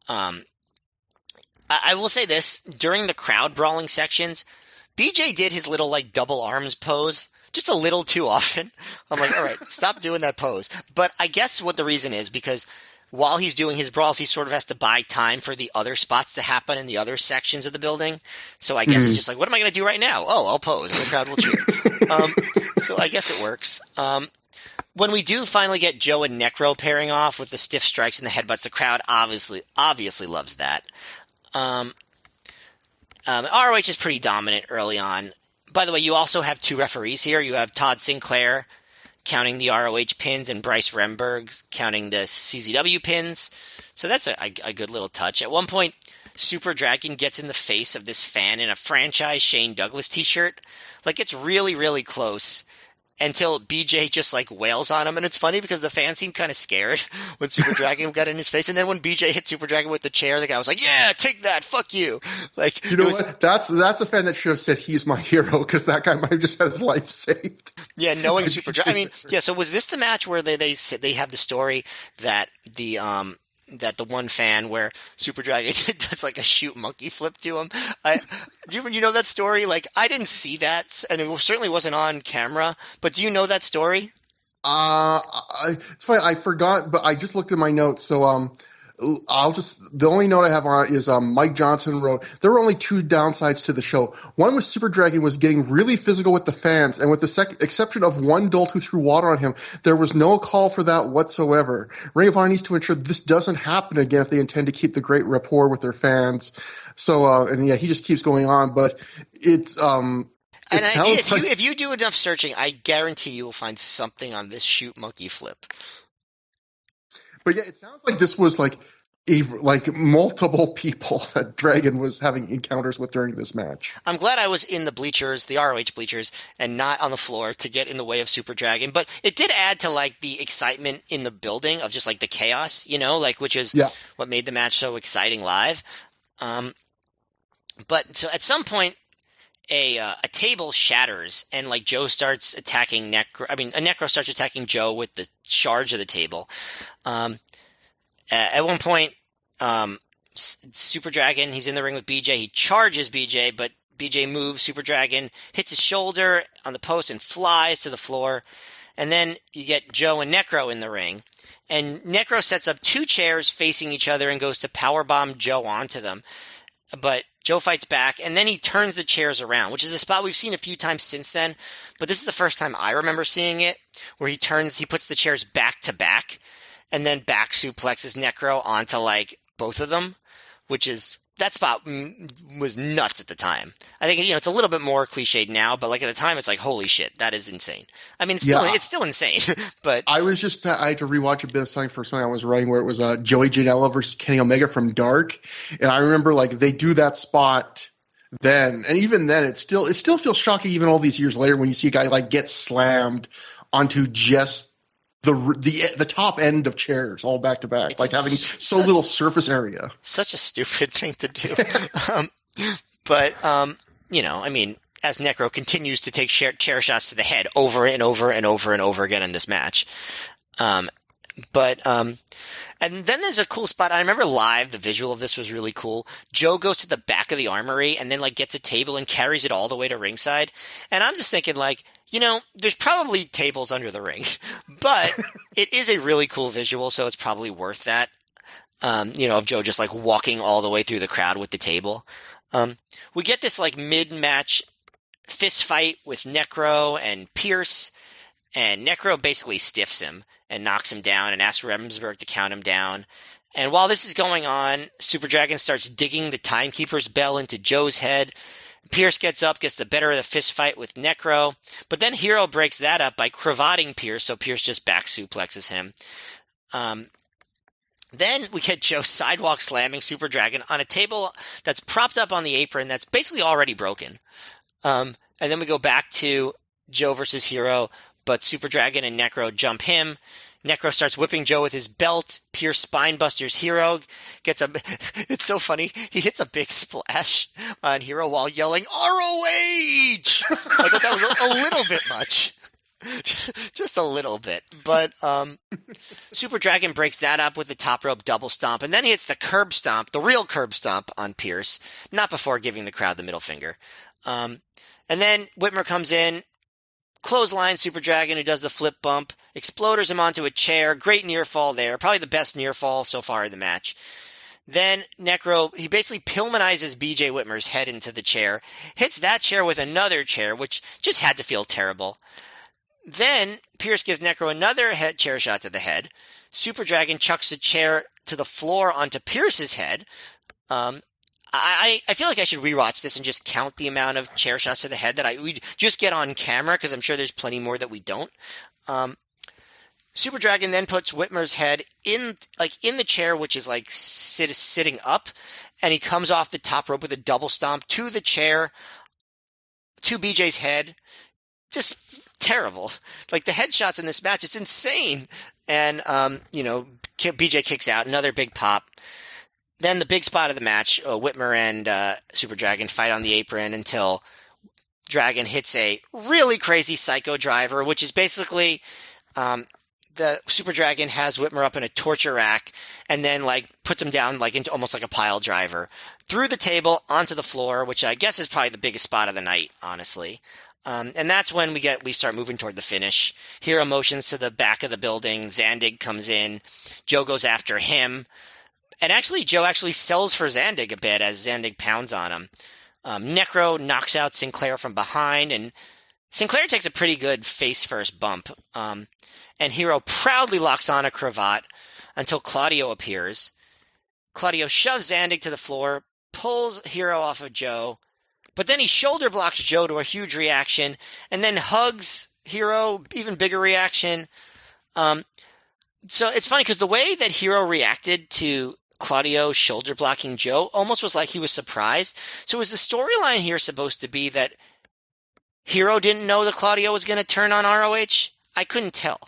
I will say this, during the crowd brawling sections, BJ did his little, like, double arms pose just a little too often. I'm like, all right, stop doing that pose. But I guess what the reason is, because while he's doing his brawls, he sort of has to buy time for the other spots to happen in the other sections of the building. So I guess he's just like, what am I going to do right now? Oh, I'll pose, and the crowd will cheer. So I guess it works. When we do finally get Joe and Necro pairing off with the stiff strikes and the headbutts, the crowd obviously loves that. ROH is pretty dominant early on. By the way, you also have two referees here. You have Todd Sinclair counting the ROH pins and Bryce Remberg counting the CZW pins. So that's a good little touch. At one point, Super Dragon gets in the face of this fan in a franchise Shane Douglas t-shirt. Like, it's really, really close. until BJ just like wails on him. And it's funny because the fans seemed kind of scared when Super Dragon got in his face. And then when BJ hit Super Dragon with the chair, the guy was like, yeah, take that. Fuck you. Like, you know what? That's a fan that should have said he's my hero, because that guy might have just had his life saved. Yeah, knowing Super Dragon. I mean, yeah. So was this the match where they have the story that the one fan where Super Dragon does like a shoot monkey flip to him? Do you know that story? Like, I didn't see that, and it certainly wasn't on camera. But do you know that story? It's funny. I forgot, but I just looked at my notes. So, the only note I have on it is Mike Johnson wrote, there were only two downsides to the show. One was Super Dragon was getting really physical with the fans, and with the exception of one dolt who threw water on him, there was no call for that whatsoever. Ring of Honor needs to ensure this doesn't happen again if they intend to keep the great rapport with their fans. So, and yeah, he just keeps going on, but it's, if you do enough searching, I guarantee you will find something on this shoot monkey flip. But yeah, it sounds like this was like multiple people that Dragon was having encounters with during this match. I'm glad I was in the bleachers, the ROH bleachers, and not on the floor to get in the way of Super Dragon. But it did add to like the excitement in the building of just like the chaos, like which is what made the match so exciting live. But so at some point, a table shatters and like Joe starts attacking Necro. I mean, a Necro starts attacking Joe with the charge of the table. At one point, Super Dragon, he's in the ring with BJ. He charges BJ, but BJ moves. Super Dragon hits his shoulder on the post and flies to the floor. And then you get Joe and Necro in the ring. And Necro sets up two chairs facing each other and goes to powerbomb Joe onto them. But Joe fights back, and then he turns the chairs around, which is a spot we've seen a few times since then. But this is the first time I remember seeing it, where he puts the chairs back to back, and then back suplexes Necro onto like both of them, that spot was nuts at the time. I think it's a little bit more cliched now, but like at the time, it's like, holy shit, that is insane. I mean, it's still insane. But I had to rewatch a bit of something for something I was writing where it was Joey Janela versus Kenny Omega from Dark, and I remember like they do that spot then, and even then, it still feels shocking even all these years later when you see a guy like get slammed onto just the top end of chairs all back to back, like having so little surface area. Such a stupid thing to do. But I mean, as Necro continues to take chair shots to the head over and over and over and over again in this match. And then there's a cool spot. I remember live, the visual of this was really cool. Joe goes to the back of the armory and then like gets a table and carries it all the way to ringside. And I'm just thinking like, there's probably tables under the ring, but it is a really cool visual. So it's probably worth that. Of Joe just like walking all the way through the crowd with the table. We get this like mid-match fist fight with Necro and Pierce, and Necro basically stiffs him and knocks him down and asks Remsburg to count him down. And while this is going on, Super Dragon starts digging the timekeeper's bell into Joe's head. Pierce gets up, gets the better of the fist fight with Necro, but then Hero breaks that up by cravatting Pierce, so Pierce just back suplexes him. Then we get Joe sidewalk slamming Super Dragon on a table that's propped up on the apron that's basically already broken. And then we go back to Joe versus Hero, but Super Dragon and Necro jump him. Necro starts whipping Joe with his belt. Pierce spinebusters Hero. It's so funny. He hits a big splash on Hero while yelling ROH. I thought that was a little bit much. Just a little bit. But Super Dragon breaks that up with the top rope double stomp, and then he hits the curb stomp, the real curb stomp on Pierce, not before giving the crowd the middle finger. And then Whitmer comes in, clothesline Super Dragon, who does the flip bump, exploders him onto a chair. Great near fall there. Probably the best near fall so far in the match. Then Necro, he basically Pillmanizes BJ Whitmer's head into the chair, hits that chair with another chair, which just had to feel terrible. Then Pierce gives Necro another chair shot to the head. Super Dragon chucks a chair to the floor onto Pierce's head. I feel like I should rewatch this and just count the amount of chair shots to the head that we just get on camera, because I'm sure there's plenty more that we don't. Super Dragon then puts Whitmer's head in the chair, which is like sitting up, and he comes off the top rope with a double stomp to the chair, to BJ's head. Just terrible. Like the headshots in this match, it's insane. And, BJ kicks out, another big pop. Then the big spot of the match, Whitmer and Super Dragon fight on the apron until Dragon hits a really crazy psycho driver, which is basically the Super Dragon has Whitmer up in a torture rack and then like puts him down like into almost like a pile driver through the table onto the floor, which I guess is probably the biggest spot of the night, honestly. And that's when we start moving toward the finish. Hero motions to the back of the building. Zandig comes in. Joe goes after him. And actually, Joe actually sells for Zandig a bit as Zandig pounds on him. Necro knocks out Sinclair from behind, and Sinclair takes a pretty good face-first bump. And Hero proudly locks on a cravat until Claudio appears. Claudio shoves Zandig to the floor, pulls Hero off of Joe, but then he shoulder blocks Joe to a huge reaction, and then hugs Hero, even bigger reaction. So it's funny because the way that Hero reacted to Claudio shoulder blocking Joe almost was like he was surprised. So is the storyline here supposed to be that Hero didn't know that Claudio was going to turn on ROH? I couldn't tell.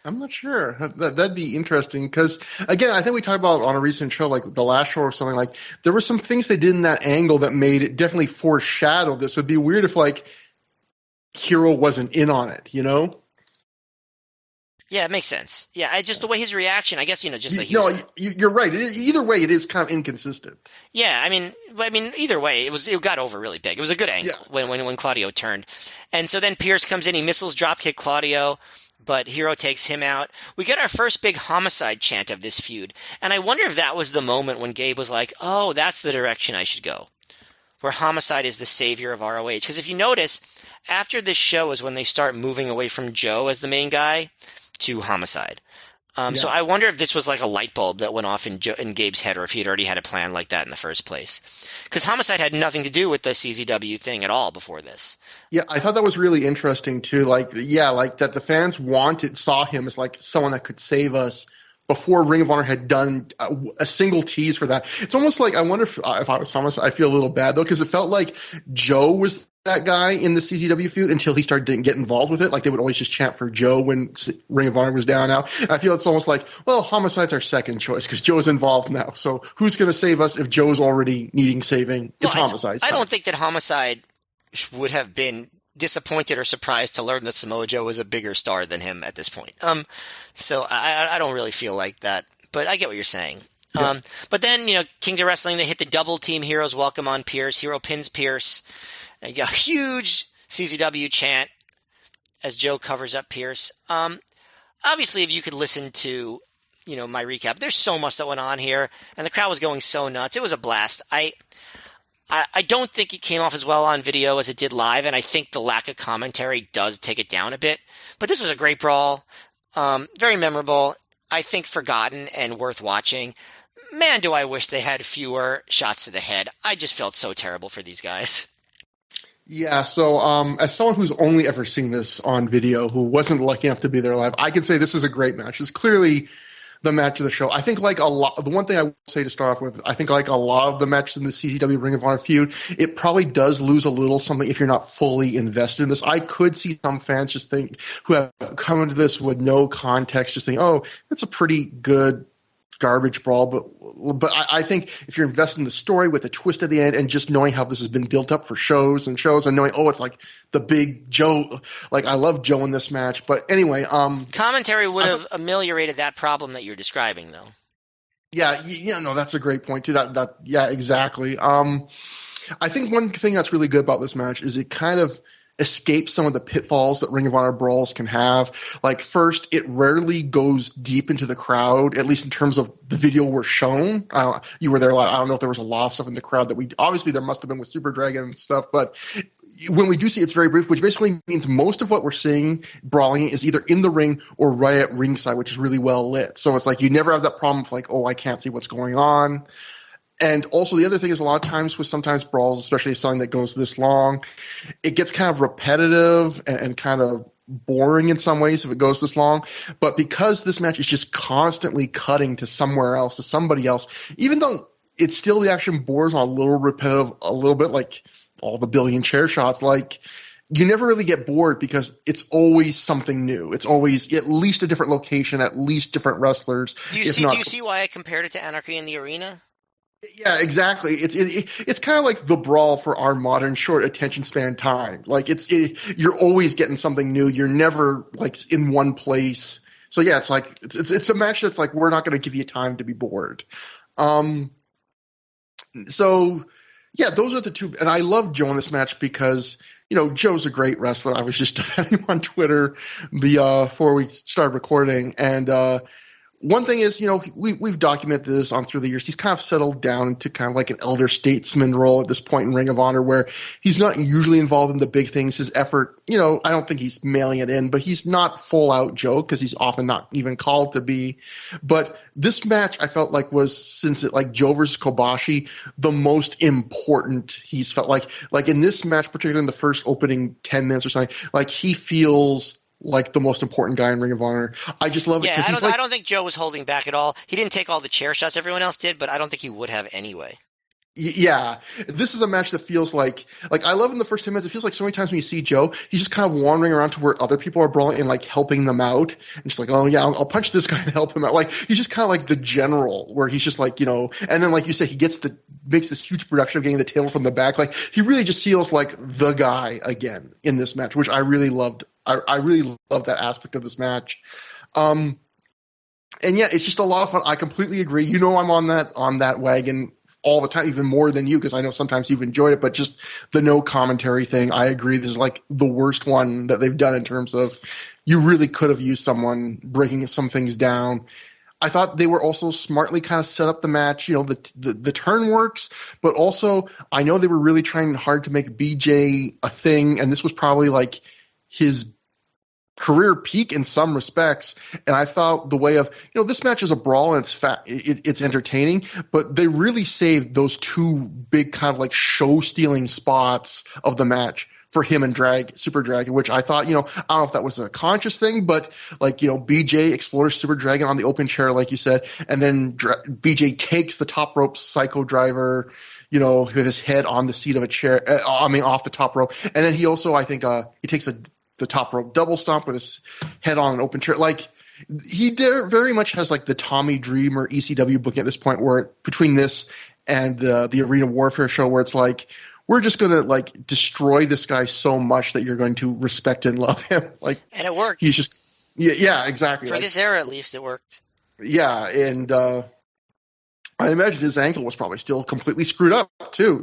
I'm not sure. That'd be interesting because, again, I think we talked about on a recent show, like the last show or something, like there were some things they did in that angle that made it definitely foreshadow this. It'd be weird if like Hero wasn't in on it, you know? Yeah, it makes sense. Yeah, just the way his reaction, I guess, just like you're right. Either way, it is kind of inconsistent. Yeah, I mean, either way, it got over really big. It was a good angle when Claudio turned, and so then Pierce comes in, he missiles dropkick Claudio, but Hero takes him out. We get our first big homicide chant of this feud, and I wonder if that was the moment when Gabe was like, "Oh, that's the direction I should go," where homicide is the savior of ROH. Because if you notice, after this show is when they start moving away from Joe as the main guy to homicide. So I wonder if this was like a light bulb that went off in Gabe's head, or if he had already had a plan like that in the first place. Because homicide had nothing to do with the CZW thing at all before this. Yeah, I thought that was really interesting too. Like that the fans saw him as like someone that could save us before Ring of Honor had done a single tease for that. It's almost like, I wonder if I was homicide, I feel a little bad though, because it felt like Joe was that guy in the CZW feud until he started to get involved with it. Like they would always just chant for Joe when Ring of Honor was down now. I feel it's almost like, well, homicide's our second choice because Joe's involved now. So who's going to save us if Joe's already needing saving? It's homicide. I don't think that homicide would have been disappointed or surprised to learn that Samoa Joe was a bigger star than him at this point. So I don't really feel like that, but I get what you're saying. Yeah. But then, Kings of Wrestling, they hit the double team Heroes welcome on Pierce. Hero pins Pierce. You got a huge CZW chant as Joe covers up Pierce. Obviously, if you could listen to, my recap, there's so much that went on here, and the crowd was going so nuts. It was a blast. I don't think it came off as well on video as it did live, and I think the lack of commentary does take it down a bit. But this was a great brawl, very memorable, I think forgotten and worth watching. Man, do I wish they had fewer shots to the head. I just felt so terrible for these guys. Yeah, so as someone who's only ever seen this on video, who wasn't lucky enough to be there live, I can say this is a great match. It's clearly the match of the show. I think the one thing I would say to start off with, I think like a lot of the matches in the CZW Ring of Honor feud, it probably does lose a little something if you're not fully invested in this. I could see some fans who have come into this with no context, just think, oh, that's a pretty good garbage brawl, but I think if you're invested in the story with a twist at the end and just knowing how this has been built up for shows and knowing, it's like the big Joe, like I love Joe in this match. But anyway, commentary would have ameliorated that problem that you're describing, though. Yeah, no, that's a great point too. Yeah, exactly. I think one thing that's really good about this match is it kind of escapes some of the pitfalls that Ring of Honor brawls can have. Like first, it rarely goes deep into the crowd, at least in terms of the video we're shown. You were there. I don't know if there was a lot of stuff in the crowd obviously there must have been with Super Dragon and stuff, but when we do see it's very brief, which basically means most of what we're seeing brawling is either in the ring or right at ringside, which is really well lit. So it's like you never have that problem of like, I can't see what's going on. And also the other thing is a lot of times with sometimes brawls, especially something that goes this long, it gets kind of repetitive and kind of boring in some ways if it goes this long. But because this match is just constantly cutting to somewhere else, to somebody else, even though it's still the action bores on a little repetitive, a little bit like all the billion chair shots, like you never really get bored because it's always something new. It's always at least a different location, at least different wrestlers. Do you see why I compared it to Anarchy in the Arena? Yeah, exactly. It's kind of like the Brawl for our modern short attention span time. Like you're always getting something new. You're never like in one place. So yeah, it's a match that's like, we're not going to give you time to be bored. So yeah, those are the two. And I love Joe in this match because, Joe's a great wrestler. I was just defending him on Twitter before we started recording. And one thing is, we've documented this on through the years. He's kind of settled down into kind of like an elder statesman role at this point in Ring of Honor, where he's not usually involved in the big things. His effort, I don't think he's mailing it in, but he's not full out Joe because he's often not even called to be. But this match, I felt like was, since it like Joe versus Kobashi, the most important he's felt like in this match, particularly in the first opening 10 minutes or something, like he feels like the most important guy in Ring of Honor. I just love it. Yeah, I don't think Joe was holding back at all. He didn't take all the chair shots everyone else did, but I don't think he would have anyway. Yeah, this is a match that feels like I love in the first 10 minutes. It feels like so many times when you see Joe, he's just kind of wandering around to where other people are brawling and like helping them out, and just like, oh yeah, I'll punch this guy and help him out. Like he's just kind of like the general, where he's just like, and then like you said, he makes this huge production of getting the table from the back. Like he really just feels like the guy again in this match, which I really loved. I really love that aspect of this match. And yeah, it's just a lot of fun. I completely agree. I'm on that wagon all the time, even more than you, because I know sometimes you've enjoyed it, but just the no commentary thing, I agree. This is like the worst one that they've done in terms of, you really could have used someone breaking some things down. I thought they were also smartly kind of set up the match. The turn works, but also I know they were really trying hard to make BJ a thing, and this was probably like his career peak in some respects. And I thought the way of, this match is a brawl and it's entertaining, but they really saved those two big kind of like show stealing spots of the match for him and Super Dragon, which I thought, I don't know if that was a conscious thing, but like, BJ explores Super Dragon on the open chair, like you said, and then BJ takes the top rope psycho driver, with his head on the seat of a chair, off the top rope. And then he also, I think, he takes the top rope double stomp with his head on an open chair. Like he very much has like the Tommy Dreamer ECW booking at this point, where between this and the Arena Warfare show, where it's like, we're just going to like destroy this guy so much that you're going to respect and love him. Like, and it worked. He's just, yeah, exactly. For this era, at least it worked. Yeah. And, I imagine his ankle was probably still completely screwed up too.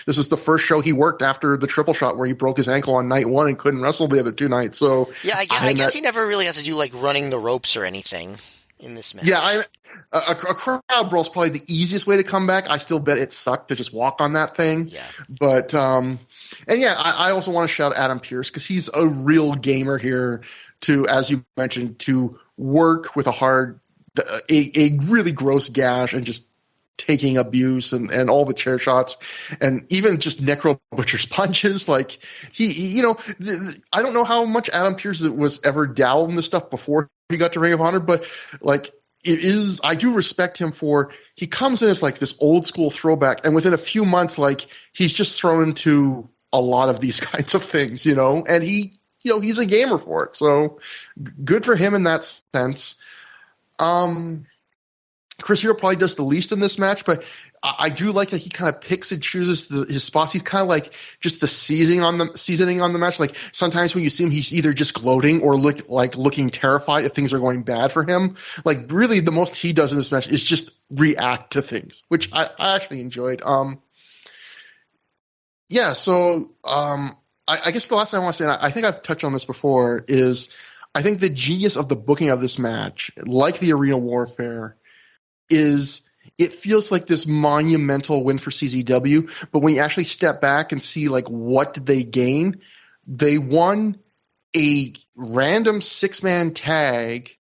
This is the first show he worked after the triple shot, where he broke his ankle on night one and couldn't wrestle the other two nights. So yeah, I guess he never really has to do like running the ropes or anything in this match. Yeah, a crowd brawl is probably the easiest way to come back. I still bet it sucked to just walk on that thing. Yeah. But and yeah, I also want to shout Adam Pearce, because he's a real gamer here to, as you mentioned, to work with a really gross gash and just taking abuse and all the chair shots and even just necro butcher's punches. Like I don't know how much Adam Pearce was ever dabbled in this stuff before he got to Ring of Honor, but like I do respect him for, he comes in as like this old school throwback, and within a few months, like he's just thrown into a lot of these kinds of things, and he's a gamer for it. So good for him in that sense. Chris Hero probably does the least in this match, but I do like that he kind of picks and chooses his spots. He's kind of like just the seasoning on the match. Like sometimes when you see him, he's either just gloating or looking terrified if things are going bad for him. Like really, the most he does in this match is just react to things, which I actually enjoyed. Yeah. So I guess the last thing I want to say, and I think I've touched on this before, is I think the genius of the booking of this match, like the Arena Warfare, is it feels like this monumental win for CZW, but when you actually step back and see like what did they gain, they won a random 6-man tag,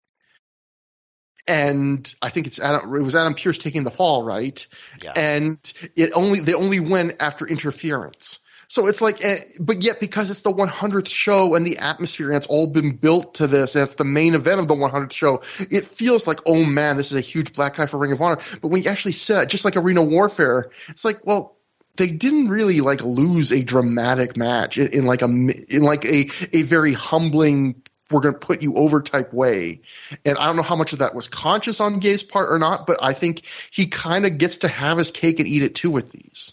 and I think it was Adam Pearce taking the fall, right? Yeah. And they only win after interference. So it's like, but yet because it's the 100th show and the atmosphere and it's all been built to this and it's the main event of the 100th show, it feels like, oh man, this is a huge black guy for Ring of Honor. But when you actually said it, just like Arena Warfare, it's like, well, they didn't really like lose a dramatic match in a very humbling, we're going to put you over type way. And I don't know how much of that was conscious on Gabe's part or not, but I think he kind of gets to have his cake and eat it too with these.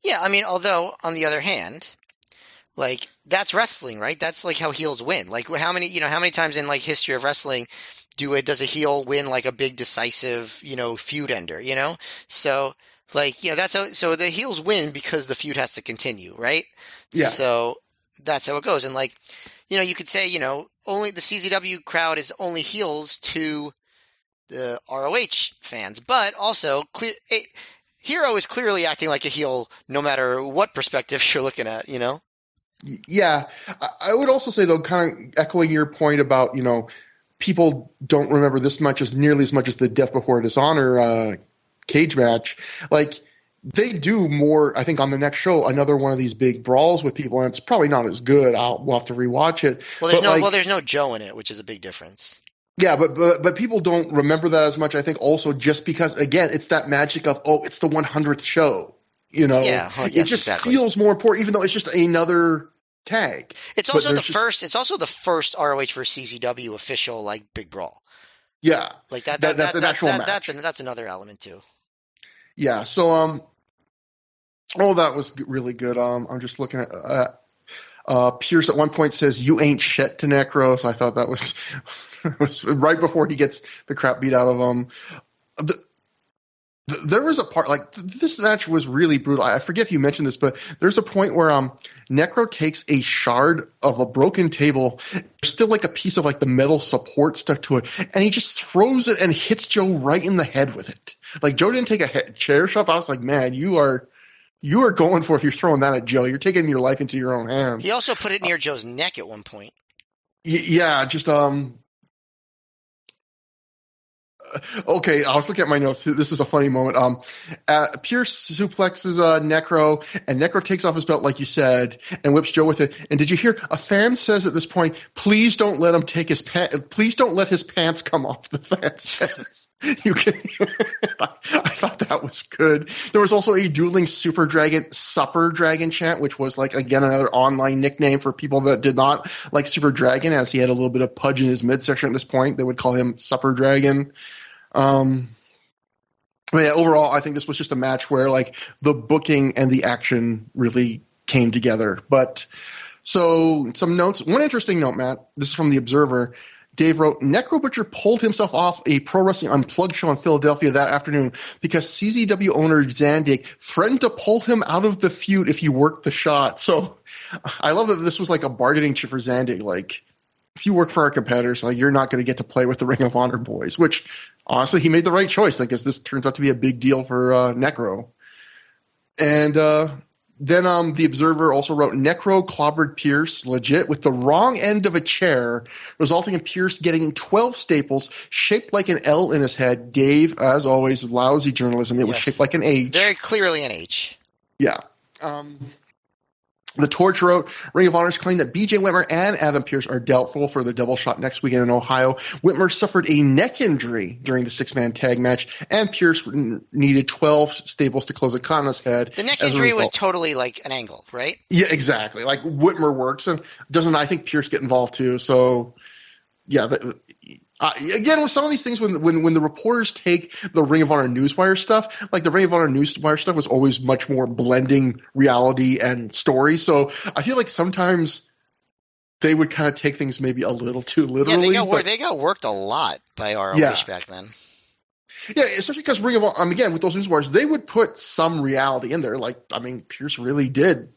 Yeah, I mean, although on the other hand, like that's wrestling, right? That's like how heels win. Like how many times in like history of wrestling does a heel win like a big decisive, feud ender, So like, so the heels win because the feud has to continue, right? Yeah. So that's how it goes. And like, you could say, only the CZW crowd is only heels to the ROH fans, but also Hero is clearly acting like a heel no matter what perspective you're looking at, Yeah. I would also say, though, kind of echoing your point about, people don't remember this much as nearly as much as the Death Before Dishonor cage match. Like, they do more, I think, on the next show, another one of these big brawls with people, and it's probably not as good. We'll have to rewatch it. Well, there's no Joe in it, which is a big difference. Yeah, but people don't remember that as much, I think, also just because, again, it's that magic of, it's the 100th show, Yeah, yes, it just exactly. feels more important, even though it's just another tag. It's also It's also the first ROH versus CZW official like big brawl. Yeah, like that's an actual match. That's another element too. Yeah, so that was really good. I'm just looking at Pierce at one point says, "You ain't shit" to Necro, so I thought that was was right before he gets the crap beat out of him. There was a part, like, this match was really brutal. I forget if you mentioned this, but there's a point where Necro takes a shard of a broken table. There's still like a piece of like the metal support stuck to it, and he just throws it and hits Joe right in the head with it. Like, Joe didn't take a chair shot. I was like, man, you are going for, if you're throwing that at Joe, you're taking your life into your own hands. He also put it near Joe's neck at one point. Yeah, just okay, I was looking at my notes. This is a funny moment. Pierce suplexes Necro, and Necro takes off his belt, like you said, and whips Joe with it. And did you hear a fan says at this point, "Please don't let him take his please don't let his pants come off." The fan says, "You can." I thought that was good. There was also a dueling Super Dragon chant, which was like, again, another online nickname for people that did not like Super Dragon, as he had a little bit of pudge in his midsection at this point. They would call him Supper Dragon. But yeah, overall, I think this was just a match where like the booking and the action really came together. But so some notes. One interesting note, Matt. This is from the Observer. Dave wrote, Necro Butcher pulled himself off a Pro Wrestling Unplugged show in Philadelphia that afternoon because CZW owner Zandig threatened to pull him out of the feud if he worked the shot. So I love that this was like a bargaining chip for Zandig. Like, if you work for our competitors, like, you're not going to get to play with the Ring of Honor boys, which honestly, he made the right choice because this turns out to be a big deal for Necro. And then the Observer also wrote, Necro clobbered Pierce legit with the wrong end of a chair, resulting in Pierce getting 12 staples shaped like an L in his head. Dave, as always, lousy journalism. It was shaped like an H. Very clearly an H. Yeah. The Torch wrote, Ring of Honor's claim that BJ Whitmer and Adam Pearce are doubtful for the double shot next weekend in Ohio. Whitmer suffered a neck injury during the six-man tag match, and Pearce needed 12 staples to close a cut on his head. The neck injury was totally like an angle, right? Yeah, exactly. Like, Whitmer works, and doesn't, I think, Pearce get involved too. So, yeah. Again, with some of these things, when the reporters take the Ring of Honor Newswire stuff, like the Ring of Honor Newswire stuff was always much more blending reality and story. So I feel like sometimes they would kind of take things maybe a little too literally. Yeah, they got worked a lot by ROH back then. Yeah, especially because Ring of Honor, again, with those Newswires, they would put some reality in there. Like, I mean, Pierce really did,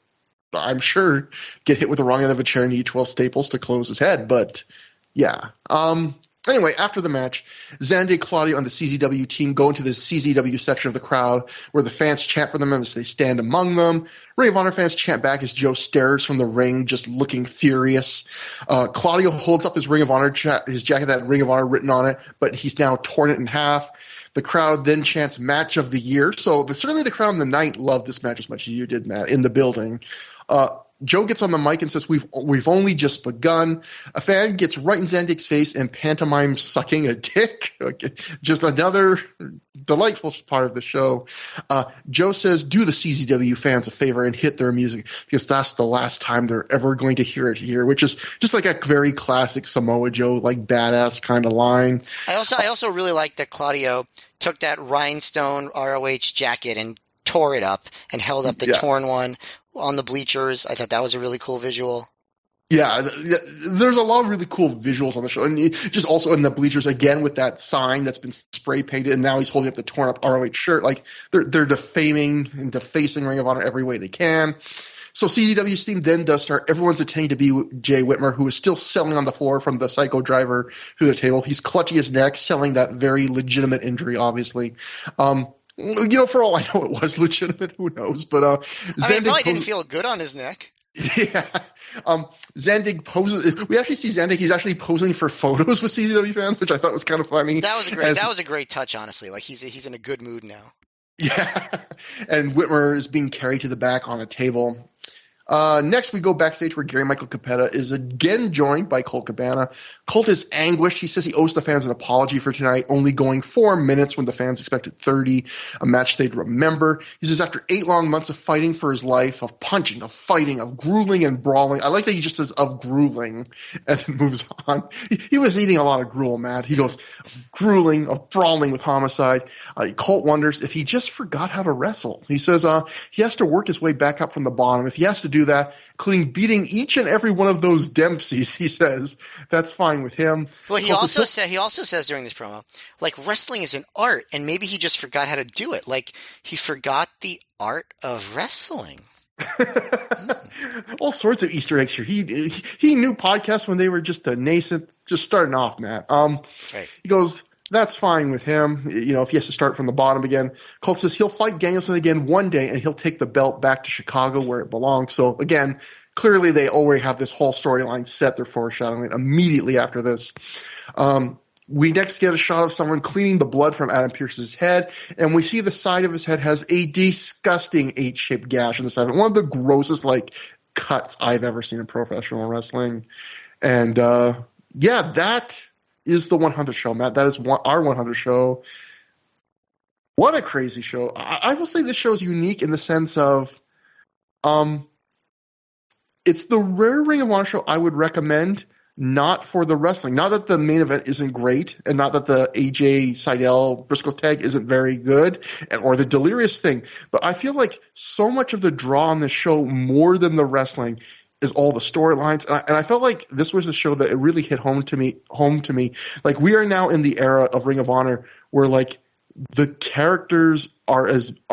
I'm sure, get hit with the wrong end of a chair and need 12 staples to close his head. But, yeah. Anyway, after the match, Zandig, Claudio, and the CZW team go into the CZW section of the crowd where the fans chant for them as they stand among them. Ring of Honor fans chant back as Joe stares from the ring, just looking furious. Claudio holds up his Ring of Honor his jacket that had Ring of Honor written on it, but he's now torn it in half. The crowd then chants Match of the Year. So certainly the crowd in the night loved this match as much as you did, Matt, in the building. Joe gets on the mic and says, we've only just begun. A fan gets right in Zandig's face and pantomimes sucking a dick. Just another delightful part of the show. Joe says, do the CZW fans a favor and hit their music because that's the last time they're ever going to hear it here, which is just like a very classic Samoa Joe, like badass kind of line. I also really like that Claudio took that rhinestone ROH jacket and tore it up and held up the torn one on the bleachers. I thought that was a really cool visual. Yeah, there's a lot of really cool visuals on the show. And just also in the bleachers, again, with that sign that's been spray painted, and now he's holding up the torn up ROH shirt. Like, they're defaming and defacing Ring of Honor every way they can. So CZW's team then does start. Everyone's attending to be Jay Whitmer, who is still selling on the floor from the Psycho Driver through the table. He's clutching his neck, selling that very legitimate injury, obviously. For all I know, it was legitimate. Who knows? But he probably didn't feel good on his neck. Yeah. Zandig poses. We actually see Zandig. He's actually posing for photos with CZW fans, which I thought was kind of funny. That was a great touch, honestly. Like he's in a good mood now. Yeah. And Whitmer is being carried to the back on a table. Next, we go backstage where Gary Michael Capetta is again joined by Colt Cabana. Colt is anguished. He says he owes the fans an apology for tonight, only going 4 minutes when the fans expected 30, a match they'd remember. He says after 8 long months of fighting for his life, of punching, of fighting, of grueling and brawling. I like that he just says of grueling and then moves on. He was eating a lot of gruel, Matt. He goes of grueling, of brawling with Homicide. Colt wonders if he just forgot how to wrestle. He says he has to work his way back up from the bottom. If he has to do that, including beating each and every one of those Dempseys, he says that's fine with him. Well, he also says during this promo, like, wrestling is an art, and maybe he just forgot how to do it. Like, he forgot the art of wrestling. All sorts of Easter eggs here. He knew podcasts when they were just a nascent, just starting off, Matt. Right. He goes, that's fine with him. If he has to start from the bottom again. Colt says he'll fight Danielson again one day, and he'll take the belt back to Chicago where it belongs. So again, clearly they already have this whole storyline set. They're foreshadowing it immediately after this. We next get a shot of someone cleaning the blood from Adam Pearce's head, and we see the side of his head has a disgusting H-shaped gash in the side. One of the grossest cuts I've ever seen in professional wrestling. And that is the 100th show, Matt. That is our 100th show. What a crazy show. I will say this show is unique in the sense of it's the rare Ring of Honor show I would recommend, not for the wrestling. Not that the main event isn't great, and not that the AJ Seidel Briscoe tag isn't very good, or the Delirious thing, but I feel like so much of the draw on this show, more than the wrestling, is all the storylines, and I felt like this was a show that it really hit home to me. Like, we are now in the era of Ring of Honor where the characters are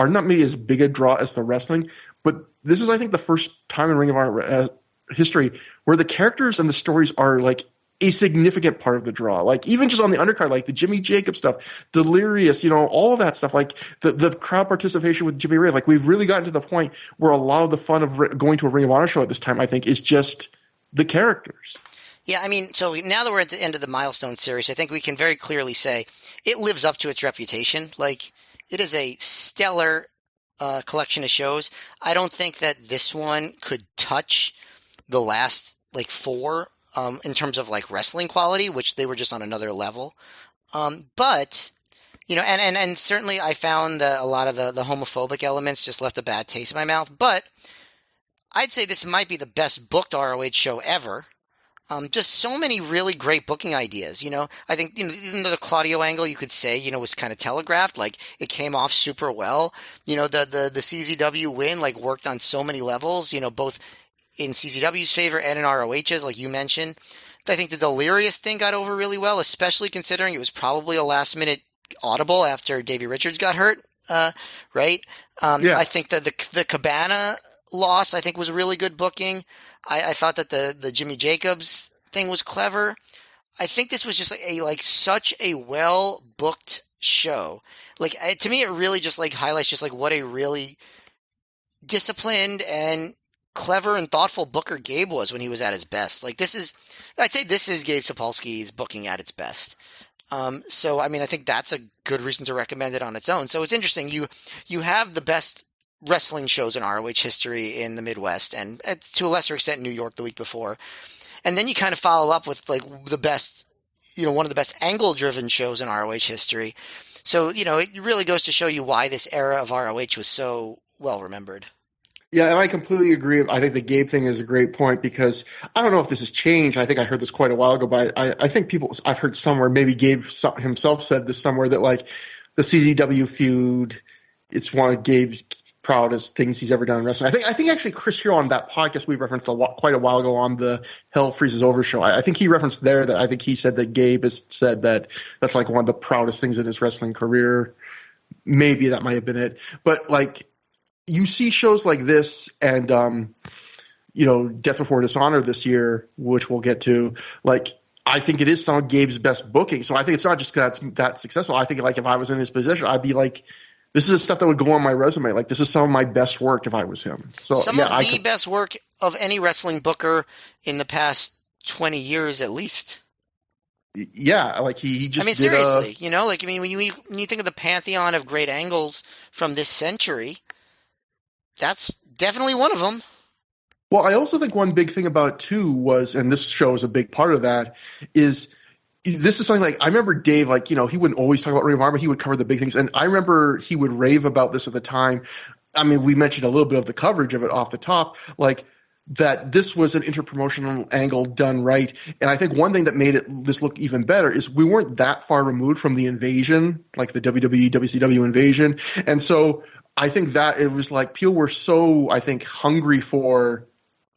not maybe as big a draw as the wrestling, but this is, I think, the first time in Ring of Honor history where the characters and the stories are a significant part of the draw. Even just on the undercard, the Jimmy Jacobs stuff, Delirious, all of that stuff, the crowd participation with Jimmy Ray. We've really gotten to the point where a lot of the fun of going to a Ring of Honor show at this time, I think, is just the characters. Yeah, I mean, so now that we're at the end of the Milestone series, I think we can very clearly say it lives up to its reputation. It is a stellar collection of shows. I don't think that this one could touch the last 4 in terms of wrestling quality, which they were just on another level. But and certainly I found that a lot of the homophobic elements just left a bad taste in my mouth. But I'd say this might be the best booked ROH show ever. Just so many really great booking ideas. I think, even though the Claudio angle, you could say, was kind of telegraphed, it came off super well. The CZW win, worked on so many levels, both in CZW's favor and in ROH's, like you mentioned. I think the Delirious thing got over really well, especially considering it was probably a last-minute audible after Davey Richards got hurt, right? Yeah. I think that the Cabana loss, I think, was really good booking. I thought that the Jimmy Jacobs thing was clever. I think this was just such a well-booked show. To me, it really just highlights just what a really disciplined and clever and thoughtful booker Gabe was when he was at his best. I'd say this is Gabe Sapolsky's booking at its best. So, I mean, I think that's a good reason to recommend it on its own. So it's interesting. You have the best wrestling shows in ROH history in the Midwest, and to a lesser extent New York the week before. And then you kind of follow up with the best, one of the best angle-driven shows in ROH history. So, it really goes to show you why this era of ROH was so well remembered. Yeah, and I completely agree. I think the Gabe thing is a great point because I don't know if this has changed. I think I heard this quite a while ago, but I think I've heard somewhere, maybe Gabe himself said this somewhere, that like the CZW feud, it's one of Gabe's proudest things he's ever done in wrestling. I think actually Chris Hero on that podcast we referenced quite a while ago on the Hell Freezes Over show. I think he referenced there that I think he said that Gabe has said that that's like one of the proudest things in his wrestling career. Maybe that might have been it, but like, you see shows like this and, Death Before Dishonor this year, which we'll get to, like, I think it is some of Gabe's best booking. So I think it's not just that successful. I think, like, if I was in his position, I'd be like, this is stuff that would go on my resume. Like, this is some of my best work if I was him. So some of the best work of any wrestling booker in the past 20 years at least. Yeah, like he just. I mean, seriously, when you think of the pantheon of great angles from this century, that's definitely one of them. Well, I also think one big thing about it, too, was, and this show is a big part of that, is this is something like, I remember Dave, like, he wouldn't always talk about Ring of Honor, but he would cover the big things. And I remember he would rave about this at the time. I mean, we mentioned a little bit of the coverage of it off the top, like that this was an interpromotional angle done right. And I think one thing that made this look even better is we weren't that far removed from the invasion, like the WWE, WCW invasion. And so I think that it was like people were so, I think, hungry for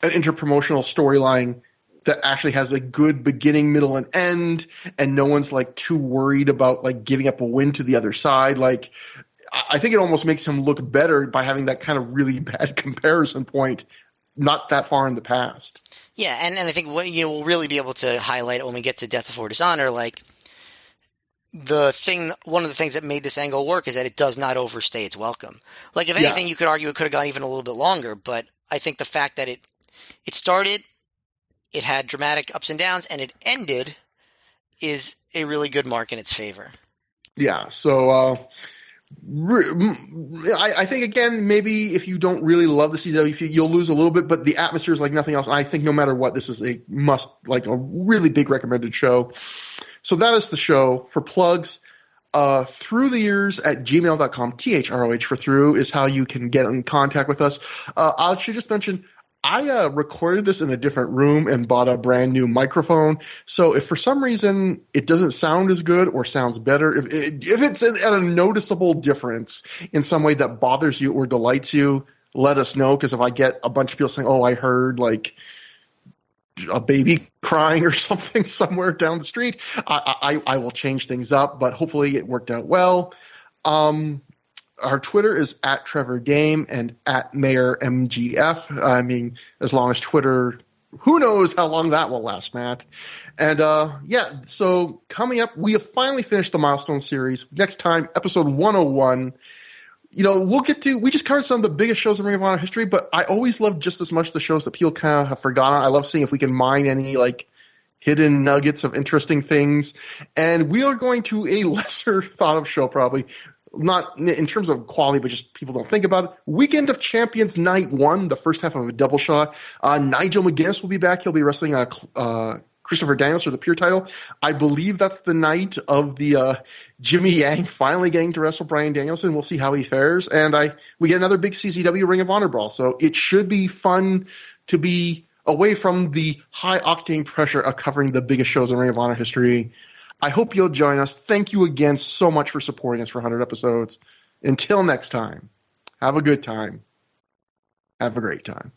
an interpromotional storyline that actually has a good beginning, middle, and end, and no one's like too worried about like giving up a win to the other side. Like, I think it almost makes him look better by having that kind of really bad comparison point not that far in the past. Yeah, and I think we'll really be able to highlight it when we get to Death Before Dishonor, like, one of the things that made this angle work is that it does not overstay its welcome. Like, if anything, you could argue it could have gone even a little bit longer, but I think the fact that it started, it had dramatic ups and downs, and it ended is a really good mark in its favor. Yeah, so I think, again, maybe if you don't really love the CZW, you'll lose a little bit, but the atmosphere is like nothing else, and I think no matter what, this is a really big recommended show. So that is the show. For plugs, through the years at gmail.com, THROH for through is how you can get in contact with us. I should just mention, I recorded this in a different room and bought a brand new microphone. So if for some reason it doesn't sound as good or sounds better, if it's at a noticeable difference in some way that bothers you or delights you, let us know. Because if I get a bunch of people saying, oh, I heard like a baby crying or something somewhere down the street, I will change things up, but hopefully it worked out well. Our Twitter is at Trevor Game and at Mayor MGF. I mean, as long as Twitter, who knows how long that will last, Matt. And so coming up, we have finally finished the Milestone series. Next time, episode 101. We just covered some of the biggest shows in Ring of Honor history, but I always love just as much the shows that people kind of have forgotten. I love seeing if we can mine any like hidden nuggets of interesting things. And we are going to a lesser thought of show, probably not in terms of quality, but just people don't think about it. Weekend of Champions Night 1, the first half of a double shot. Nigel McGuinness will be back. He'll be wrestling Christopher Daniels for the Pure title. I believe that's the night of the Jimmy Yang finally getting to wrestle Bryan Danielson. We'll see how he fares. And we get another big CZW Ring of Honor brawl. So it should be fun to be away from the high-octane pressure of covering the biggest shows in Ring of Honor history. I hope you'll join us. Thank you again so much for supporting us for 100 episodes. Until next time, have a good time. Have a great time.